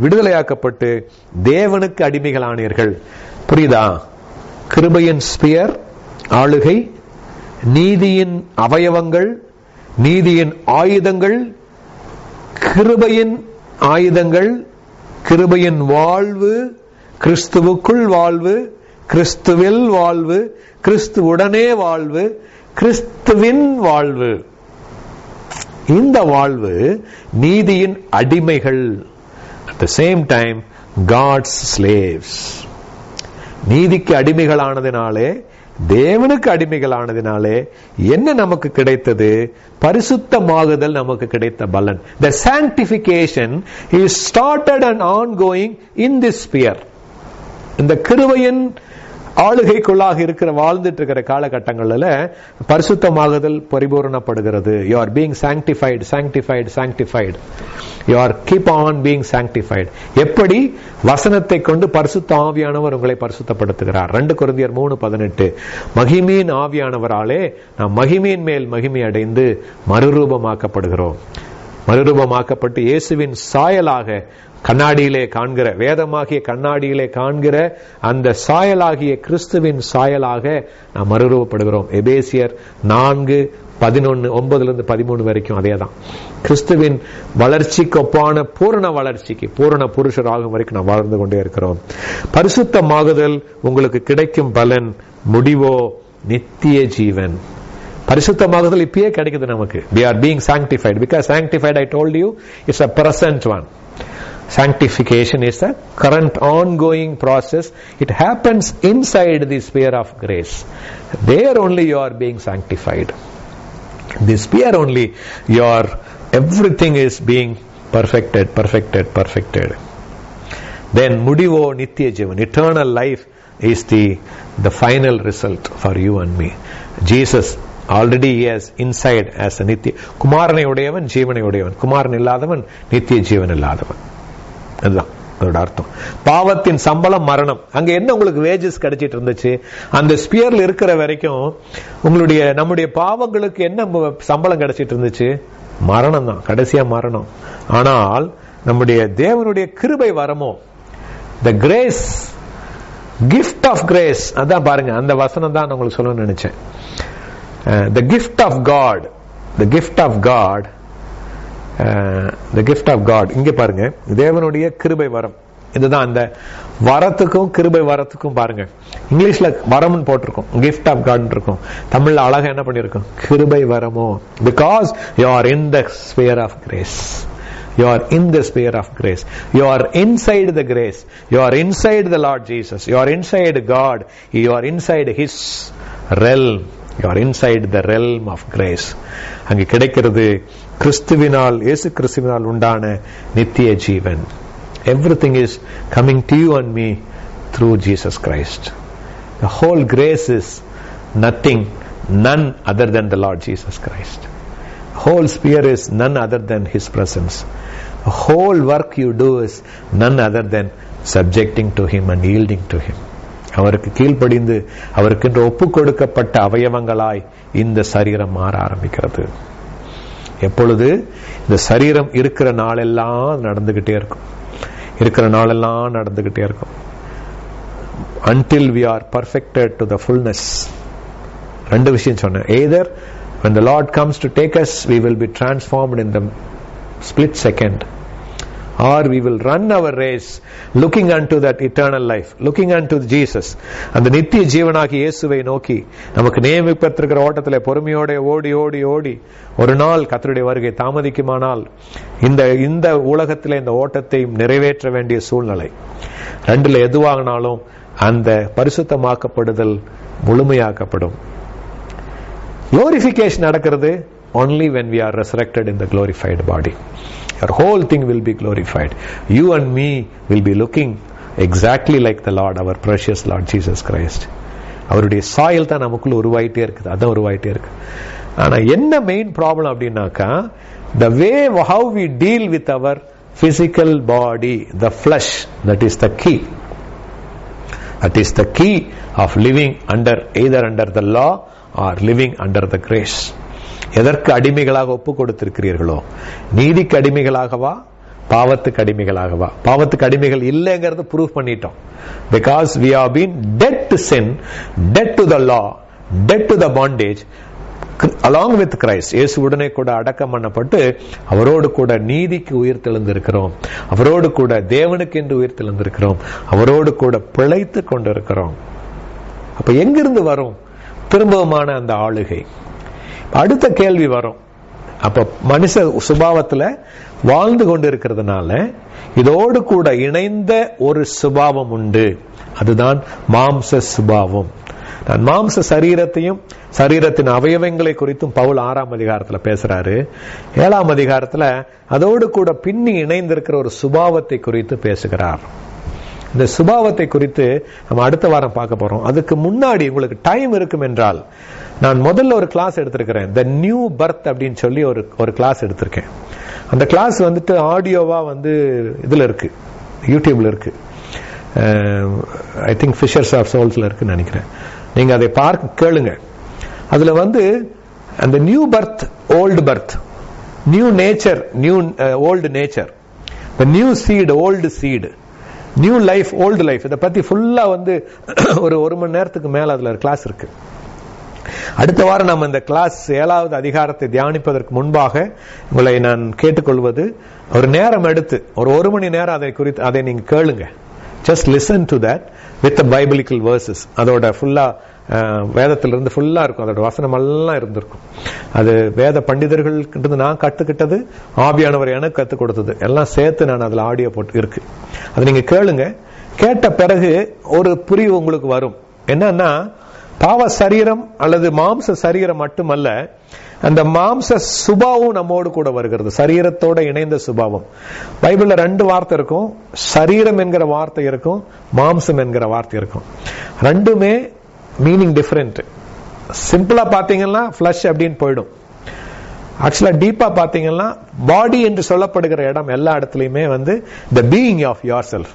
விடுதலையாக்கப்பட்டு தேவனுக்கு அடிமைகளானீர்கள். புரியுதா? கிருபையின் ஸ்பியர், ஆளுகை, நீதியின் அவயவங்கள், நீதியின் ஆயுதங்கள், கிருபையின் ஆயுதங்கள், கிருபையின் வாழ்வு, கிறிஸ்துவுக்குள் வாழ்வு, கிறிஸ்துவில் வாழ்வு, கிறிஸ்துவுடனே வாழ்வு, கிறிஸ்துவின் வாழ்வு. இந்த வாழ்வு நீதியின் அடிமைகள், at the same time God's slaves. நீதிக்கு அடிமைகளானதினாலே தேவனுக்கு அடிமைகளானதினாலே என்ன நமக்கு கிடைத்தது? பரிசுத்தமாகுதல் நமக்கு கிடைத்த பலன். The sanctification is started and ongoing in this sphere. இந்த கிருபையின் ஆளுகைக்குள்ளாக இருக்கிற வாழ்ந்துட்டு இருக்கிற காலகட்டங்களில் பரிசுத்தமாகுதல் பரிபூரணப்படுகிறது. You are being sanctified, sanctified, sanctified. You are keep on being sanctified. எப்படி? வசனத்தை கொண்டு பரிசுத்த ஆவியானவர் உங்களை பரிசுத்தப்படுத்துகிறார். 2 கொரிந்தியர் 3:18. மகிமையின் ஆவியானவராலே நாம் மகிமையின் மேல் மகிமை அடைந்து மறுரூபமாக்கப்படுகிறோம். மறுரூபமாக்கப்பட்டு இயேசுவின் சாயலாக கண்ணாடியிலே காண்கிற, வேதமாகிய கண்ணாடியிலே காண்கிற அந்த சாயலாகிய கிறிஸ்துவின் சாயலாக நாம் மறுரூபப்படுகிறோம். எபேசியர் 4:11-13 வரைக்கும் அதேதான். கிறிஸ்துவின் வளர்ச்சிக்கு ஒப்பான பூரண வளர்ச்சிக்கு, பூரண புருஷராகும் வரைக்கும் நாம் வாழ்ந்து கொண்டே இருக்கிறோம். பரிசுத்தமாகுதல் உங்களுக்கு கிடைக்கும் பலன், முடிவோ நித்திய ஜீவன். பரிசுத்தமாகுதல் இப்பயே கிடைக்குது நமக்கு. We are being sanctified. Because sanctified, I told you, is a present one. Sanctification is a current ongoing process. It happens inside the sphere of grace. There only you are being sanctified. This sphere only everything is being perfected. Then mudivo nitya jivan, eternal life is the final result for you and me. Jesus already has inside as a nitya. குமாரனை உடையவன் ஜீவனை உடையவன், குமாரன் இல்லாதவன் நித்திய ஜீவன் இல்லாதவன். அதுதான் அதோட அர்த்தம். பாவத்தின் சம்பளம் மரணம். அங்க என்ன உங்களுக்கு வேஜஸ் கிடைச்சிட்டு இருந்துச்சு? அந்த ஸ்பியர்ல இருக்கிற வரைக்கும் நம்முடைய பாவங்களுக்கு என்ன சம்பளம் கிடைச்சிட்டு இருந்துச்சு? மரணம் தான், கடைசியா மரணம். ஆனால் நம்முடைய தேவனுடைய கிருபை வரமோ, the grace, gift of grace, அதான் பாருங்க, அந்த வசனம் தான் உங்களுக்கு சொல்லணும்னு நினைச்சேன். The gift of God, the gift of God, the gift of God. இங்க பாருங்க, தேவனுடைய கிருபை வரம். இதுதான் அந்த வரத்துக்கும் கிருபை வரத்துக்கும் பாருங்க. இங்கிலீஷ்ல வரம்னு போட்டிருக்கோம், gift of God இருக்கும். தமிழ்ல அழகா என்ன பண்ணிருக்கோம்? கிருபை வரமோ. Because you are in the sphere of grace. You are in the sphere of grace. You are inside the grace. You are inside the Lord Jesus. You are inside God. You are inside His realm. You are inside the realm of grace. அங்க கிடைக்கிறது கிறிஸ்துவினால், இயேசு கிறிஸ்துவினால் உண்டான நித்திய ஜீவன். Everything is coming to you and me through Jesus Christ. The whole grace is nothing, none other than the Lord Jesus Christ. The whole sphere is none other than His presence. The whole work you do is none other than subjecting to Him and yielding to Him. அவருக்கு கீழ்ப்படிந்து அவருக்கென்று ஒப்பு கொடுக்கப்பட்ட அவயவங்களாய் இந்த சரீரம் மாற ஆரம்பிக்கிறது. எப்பொழுது இந்த சரீரம் இருக்கிற நாளெல்லாம் நடந்துகிட்டே இருக்கும், இருக்கிற நாளெல்லாம் நடந்துகிட்டே இருக்கும். until we are perfected to the fullness. ரெண்டு விஷயம் சொன்னேன். either when the Lord comes to take us, we will be transformed in the split second, or we will run our race looking unto that eternal life, looking unto Jesus, அந்த நித்திய ஜீவனாகிய இயேசுவை நோக்கி நமக்கு நியமிக்கப்பட்டிருக்கிற ஓட்டத்திலே பொறுமையோட ஓடி ஓடி ஓடி ஒரு நாள் கர்த்தருடைய வருகை தாமதிக்குமானால் இந்த உலகத்திலே இந்த ஓட்டத்தை நிறைவேற்ற வேண்டிய சூழ்நிலை. ரெண்டுல எதுவாகனாலும் அந்த பரிசுத்தமாக்கப்படுதல் முழுமையாக்கப்படும். glorification நடக்கிறது only when we are resurrected in the glorified body. Your whole thing will be glorified. You and me will be looking exactly like the Lord, our precious Lord Jesus Christ. அவருடைய சாயல் தான் நமக்குள்ள உருவாயிட்டே இருக்குது, அதான் உருவாயிட்டே இருக்கு. ஆனா என்ன மெயின் ப்ராப்ளம் அப்படின்னாக்கா, the way how we deal with our physical body, the flesh, that is the key. That is the key of living either under the law or living under the grace. எதற்கு அடிமைகளாக ஒப்பு கொடுத்திருக்கிறீர்களோ, நீதிக்கு அடிமைகளாகவா பாவத்துக்கு அடிமைகளாகவா? பாவத்துக்கு அடிமைகள் இல்லைங்கிறது prove பண்ணிட்டோம். Because we have been dead to sin, dead to the law, dead to the bondage along with Christ. இயேசுவுடனே கூட அடக்கம் பண்ணப்பட்டு அவரோடு கூட நீதிக்கு உயிர் தெழுந்திருக்கிறோம், அவரோடு கூட தேவனுக்கு என்று உயிர் தெழுந்திருக்கிறோம், அவரோடு கூட பிழைத்து கொண்டிருக்கிறோம். அப்ப எங்கிருந்து வரும் திரும்பவுமான அந்த ஆளுகை? அடுத்த கேள்வி வரும். அப்ப மனுஷ சுபாவத்துல வாழ்ந்து கொண்டு இருக்கிறதுனால இதோடு கூட இணைந்த ஒரு சுபாவம் உண்டு, அதுதான் மாம்ச சுபாவம். நான் மாம்ச சரீரத்தையும் சரீரத்தின் அவயவங்களை குறித்தும் பவுல் 6ஆம் அதிகாரத்துல பேசுறாரு. 7ஆம் அதிகாரத்துல அதோடு கூட பின்னி இணைந்திருக்கிற ஒரு சுபாவத்தை குறித்து பேசுகிறார். இந்த சுபாவத்தை குறித்து நம்ம அடுத்த வாரம் பார்க்க போறோம். அதுக்கு முன்னாடி உங்களுக்கு டைம் இருக்கும் என்றால், நான் முதல்ல ஒரு கிளாஸ் எடுத்திருக்கிறேன், த நியூ பர்த் அப்படின்னு சொல்லி ஒரு கிளாஸ் எடுத்திருக்கேன். அந்த கிளாஸ் வந்துட்டு ஆடியோவா இதுல இருக்கு, யூடியூப்ல இருக்கு. ஐ திங்க் ஃபிஷர்ஸ் ஆஃப் சோல்ஸ்ல இருக்குன்னு நினைக்கிறேன். நீங்க அதை கேளுங்க. அதுல அந்த new birth, old birth, new nature, new old nature, the new seed, old seed, new life, old life, இதை பத்தி ஃபுல்லா ஒரு 1 மணி நேரத்துக்கு மேல அதுல கிளாஸ் இருக்கு. அடுத்த வாரம் நம்ம இந்த கிளாஸ் 7வது அதிகாரத்தை தியானிப்பதற்கு முன்பாக உங்களை நான் கேட்டுக்கொள்வது, ஒரு நேரம் எடுத்து ஒரு 1 மணி நேரம் அதை நீங்க கேளுங்க. Just listen to that with biblical verses. அதோட ஃபுல்லா வேதத்திலிருந்து ஃபுல்லா இருக்கும், அதோட வசனம் எல்லாம் இருந்திருக்கும். அது வேத பண்டிதர்கள் நான் கத்துக்கிட்டது, ஆவியானவர் எனக்கு கத்துக் கொடுத்தது எல்லாம் சேர்த்து நான் அதுல ஆடியோ போட்டு இருக்கு. அதை நீங்க கேளுங்க. கேட்ட பிறகு ஒரு புரிவு உங்களுக்கு வரும். என்னன்னா, பாவ சரீரம் அல்லது மாம்ச சரீரம் மட்டுமல்ல, அந்த மாம்ச சுபாவம் நம்மோடு கூட வருகிறது, சரீரத்தோட இணைந்த சுபாவம். பைபிள்ல 2 வார்த்தை இருக்கும், சரீரம் என்கிற வார்த்தை இருக்கும், மாம்சம் என்கிற வார்த்தை இருக்கும். ரெண்டுமே மீனிங் டிஃபரெண்ட். சிம்பிளா பாத்தீங்கன்னா ஃபிளஷ் அப்படின்னு போயிடும். ஆக்சுவலா டீப்பா பாத்தீங்கன்னா பாடி என்று சொல்லப்படுகிற இடம் எல்லா இடத்துலயுமே the being of your self,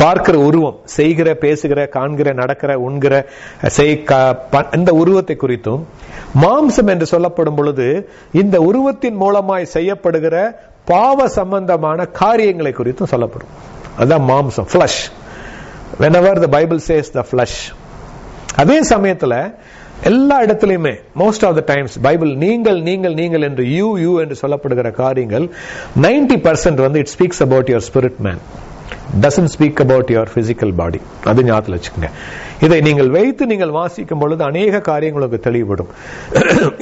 பார்க்கிற உருவம், செய்கிற, பேசுகிற, காண்கிற, நடக்கிற, உண்கிற, இந்த உருவத்தை குறித்தும், மாம்சம் என்று சொல்லப்படும் பொழுது இந்த உருவத்தின் மூலமாய் செய்யப்படுகிற பாவ சம்பந்தமான காரியங்களை குறித்தும் சொல்லப்படும். அதுதான் மாம்சம், flush. whenever the Bible says the flesh. அதே சமயத்துல எல்லா இடத்துலயுமே most of the times Bible நீங்கள் நீங்கள் நீங்கள் என்று யூ என்று சொல்லப்படுகிற காரியங்கள் 90% it speaks about your spirit man, doesn't speak about your physical body. அது ஞாபகத்தில் வச்சுக்கோங்க. இதை நீங்கள் வைத்து நீங்கள் வாசிக்கும் பொழுது அநேக காரியங்களுக்கு தெளிவுபடும்.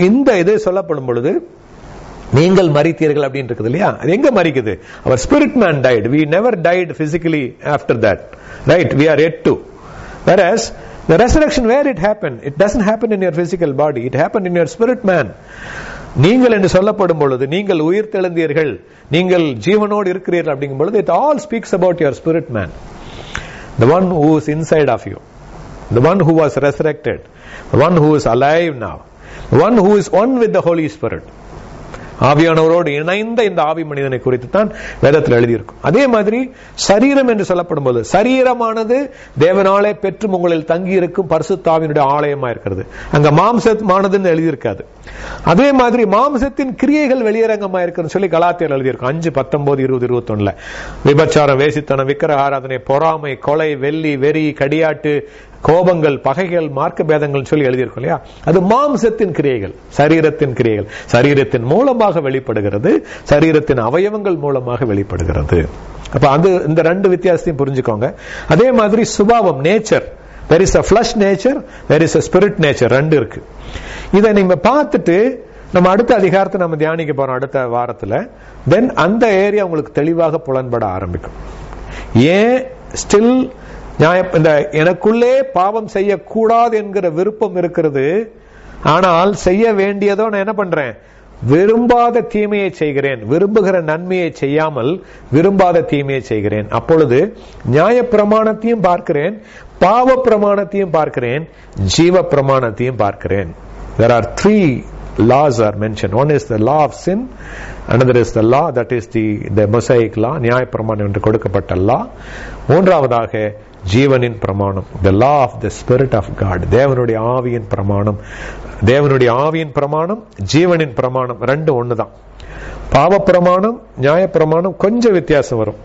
இந்த இதை சொல்லப்படும் பொழுது நீங்கள் மரித்தீர்கள் அப்படின்னு இருக்குது இல்லையா, அது எங்க மரிக்குது? our spirit man died, we never died physically after that, right? We are yet to. Whereas the resurrection, where it happened, it doesn't happen in your physical body, it happened in your spirit man. நீங்கள் என்று சொல்லப்படும் பொழுது, நீங்கள் உயிர் தெழுந்தீர்கள், நீங்கள் ஜீவனோடு இருக்கிறீர்கள் அப்படிங்கும் பொழுது, it all speaks about your spirit man, the one who is inside of you, the one who was resurrected, the one who is alive now, the one who is one with the Holy Spirit. ஆவியானவரோடு இணைந்த இந்த ஆவி மனிதனை குறித்து தான் வேதத்தில் எழுதியிருக்கும். அதே மாதிரி சரீரம் என்று சொல்லப்படும் போது, சரீரமானது தேவனாலே பெற்றும் உங்களில் தங்கி இருக்கும் பரிசுத்த ஆவியினுடைய ஆலயமா இருக்கிறது. அங்க மாம்சமானதுன்னு எழுதியிருக்காது. அதே மாதிரி மாம்சத்தின் கிரியைகள் வெளியரங்கமா இருக்குன்னு சொல்லி கலாத்தியர் எழுதியிருக்கும் 5, 19, 20, 21. விபச்சாரம், வேசித்தனம், விக்கிரக ஆராதனை, பொறாமை, கொலை, வெள்ளி, வெறி, கடியாட்டு, கோபங்கள், பகைகள், மார்க்க பேதங்கள் சொல்லி எழுதியிருக்கும் இல்லையா. அது மாம்சத்தின் கிரியைகள், சரீரத்தின் கிரியைகள். சரீரத்தின் மூலமாக வெளிப்படுகிறது, சரீரத்தின் அவயவங்கள் மூலமாக வெளிப்படுகிறது. அப்ப அது இந்த 2 வித்தியாசத்தையும் புரிஞ்சுக்கோங்க. அதே மாதிரி சுபாவம், nature, there is a flesh nature, there is a spirit nature, 2 இருக்கு. இதை நீங்க பார்த்துட்டு நம்ம அடுத்த அதிகாரத்தை நம்ம தியானிக்க போறோம் அடுத்த வாரத்துல. தென் அந்த ஏரியா உங்களுக்கு தெளிவாக புலன்பட ஆரம்பிக்கும். ஏன் ஸ்டில் இந்த எனக்குள்ளே பாவம் செய்யக்கூடாது என்கிற விருப்பம் இருக்கிறது, ஆனால் செய்ய வேண்டியதோ நான் என்ன பண்றேன்? விரும்பாத தீமையை செய்கிறேன். விரும்புகிற நன்மையை செய்யாமல் விரும்பாத தீமையை செய்கிறேன். அப்பொழுது நியாய பிரமாணத்தையும் பார்க்கிறேன், பாவ பிரமாணத்தையும் பார்க்கிறேன், ஜீவ பிரமாணத்தையும் பார்க்கிறேன். There are 3 laws are mentioned. One is the law of sin, another is the law that is the Mosaic law, நியாய பிரமாணம் என்று கொடுக்கப்பட்ட law. மூன்றாவதாக ஜீவனின் பிரமாணம், the law of the spirit of God, தேவனுடைய ஆவியின் பிரமாணம். தேவனுடைய ஆவியின் பிரமாணம், ஜீவனின் பிரமாணம் 2 ஒண்ணுதான். பாவ பிரமாணம், நியாய பிரமாணம் கொஞ்சம் வித்தியாசம் வரும்.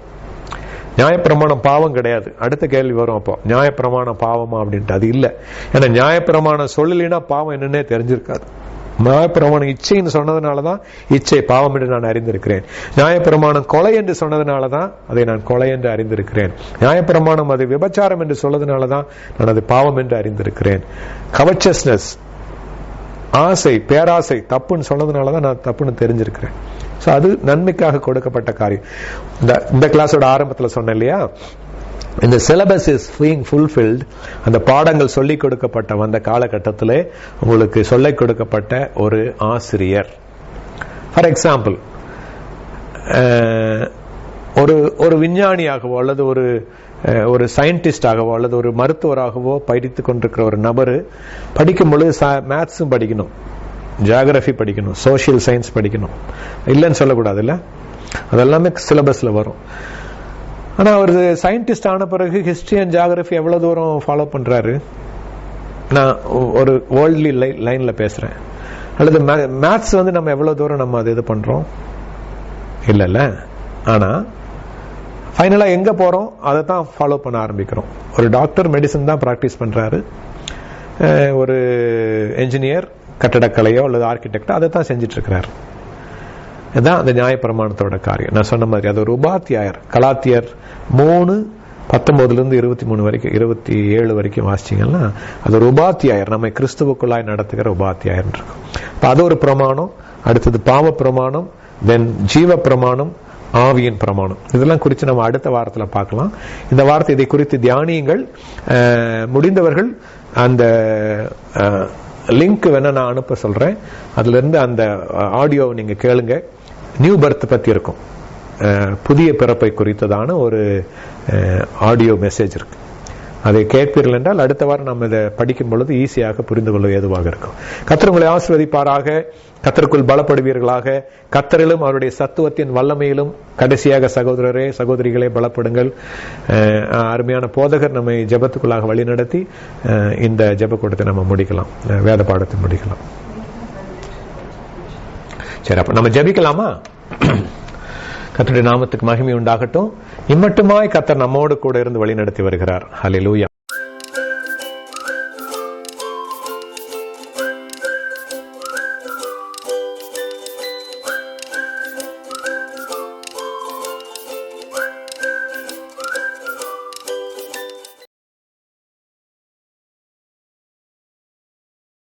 நியாயப்பிரமாணம் பாவம் கிடையாது. அடுத்த கேள்வி வரும், அப்போ நியாயப்பிரமாணம் பாவமா அப்படின்ட்டு. அது இல்ல. ஏன்னா நியாயப்பிரமாணம் சொல்லலைன்னா பாவம் என்னன்னே தெரிஞ்சிருக்காது. நியாயப்பிரமாணம் இச்சைன்னு சொன்னதுனாலதான் இச்சை பாவம் என்று நான் அறிந்திருக்கிறேன். நியாயப்பிரமாணம் கொலை என்று சொன்னதுனாலதான் அதை நான் கொலை என்று அறிந்திருக்கிறேன். நியாயப்பிரமாணம் அது விபச்சாரம் என்று சொல்லதுனாலதான் நான் அது பாவம் என்று அறிந்திருக்கிறேன். கவச்சஸ்னஸ், ஆசை, பேராசை தப்புன்னு சொன்னதுனாலதான் நான் தப்புன்னு தெரிஞ்சிருக்கிறேன். அது நன்மைக்காக கொடுக்கப்பட்ட காரியம். இந்த கிளாஸோட ஆரம்பத்தில் சொன்னேன் இல்லையா, இந்த சிலபஸ் இஸ் பீயிங் ஃபுல்ஃபில்ட். அந்த பாடங்கள் சொல்லிக் கொடுக்கப்பட்ட வந்த காலகட்டத்திலே உங்களுக்கு சொல்லிக் கொடுக்கப்பட்ட ஒரு ஆசிரியர். ஃபார் எக்ஸாம்பிள், ஒரு விஞ்ஞானியாகவோ அல்லது ஒரு சயின்டிஸ்டாகவோ அல்லது ஒரு மருத்துவராகவோ படித்துக் கொண்டிருக்கிற ஒரு நபர் படிக்கும் பொழுது மேத்ஸும் படிக்கணும், ஜியோகிராஃபி படிக்கணும், சோசியல் சயின்ஸ் படிக்கணும், இல்லைன்னு சொல்லக்கூடாது இல்ல, அதெல்லாமே சிலபஸ்ல வரும். ஆனா ஒரு சயின்டிஸ்ட் ஆன பிறகு ஹிஸ்டரி அண்ட் ஜியோகிராஃபி எவ்வளவு தூரம் ஃபாலோ பண்றாரு? நான் ஒரு வேர்ல்ட்லி லைன்ல பேசுறேன். அல்லது மேத்ஸ் நம்ம எவ்வளவு தூரம் நம்ம அது இது பண்றோம்? இல்ல. ஆனா ஃபைனலா எங்க போறோம்? அதை தான் ஃபாலோ பண்ண ஆரம்பிக்கிறோம். ஒரு டாக்டர் மெடிசன் தான் பிராக்டிஸ் பண்றாரு, ஒரு என்ஜினியர் கட்டடக்கலையோ அல்லது ஆர்கிடெக்டோ அதை தான் செஞ்சிட்டு இருக்கிறாரு. இதுதான் அந்த நியாயப்பிரமாணத்தோட காரியம். நான் சொன்ன மாதிரி அது ஒரு உபாத்தியாயர். கலாத்தியர் 3:19 வரைக்கும் 27 வரைக்கும் வாசிச்சீங்கன்னா அது ஒரு உபாத்தியாயர், நம்மை கிறிஸ்துவுக்குள்ளாய் நடத்துகிற உபாத்தியாயர் இருக்கும். அது ஒரு பிரமாணம். அடுத்தது பாவ பிரமாணம், தென் ஜீவ பிரமாணம், ஆவியின் பிரமாணம். இதெல்லாம் குறித்து நம்ம அடுத்த வாரத்தில் பார்க்கலாம். இந்த வாரத்தை இதை குறித்து தியானியுங்கள். முடிந்தவர்கள் அந்த லிங்க் வேணா நான் அனுப்ப சொல்றேன். அதுல இருந்து அந்த ஆடியோவை நீங்க கேளுங்க. நியூ பர்த் பத்தி இருக்கும், புதிய பிறப்பை குறித்ததான ஒரு ஆடியோ மெசேஜ் இருக்கு. அதை கேட்பீர்கள் என்றால் அடுத்த வாரம் நம்ம இதை படிக்கும் பொழுது ஈஸியாக புரிந்து கொள்ள ஏதுவாக இருக்கும். கர்த்தர் உங்களை ஆசீர்வதிப்பாராக. கர்த்தருக்குள் பலப்படுவீர்களாக. கர்த்தரிலும் அவருடைய சத்துவத்தின் வல்லமையிலும் கடைசியாக சகோதரரே சகோதரிகளே பலப்படுங்கள். அருமையான போதகர் நம்மை ஜெபத்துக்குள்ளாக வழி நடத்தி இந்த ஜெப கூட்டத்தை நம்ம முடிக்கலாம், வேத பாடத்தை முடிக்கலாம். சரி, அப்ப நம்ம ஜெபிக்கலாமா? கர்த்தருடைய நாமத்துக்கு மகிமை உண்டாகட்டும். இம்மட்டுமாய் கர்த்தர் நம்மோடு கூட இருந்து வழி நடத்தி வருகிறார். ஹல்லேலூயா.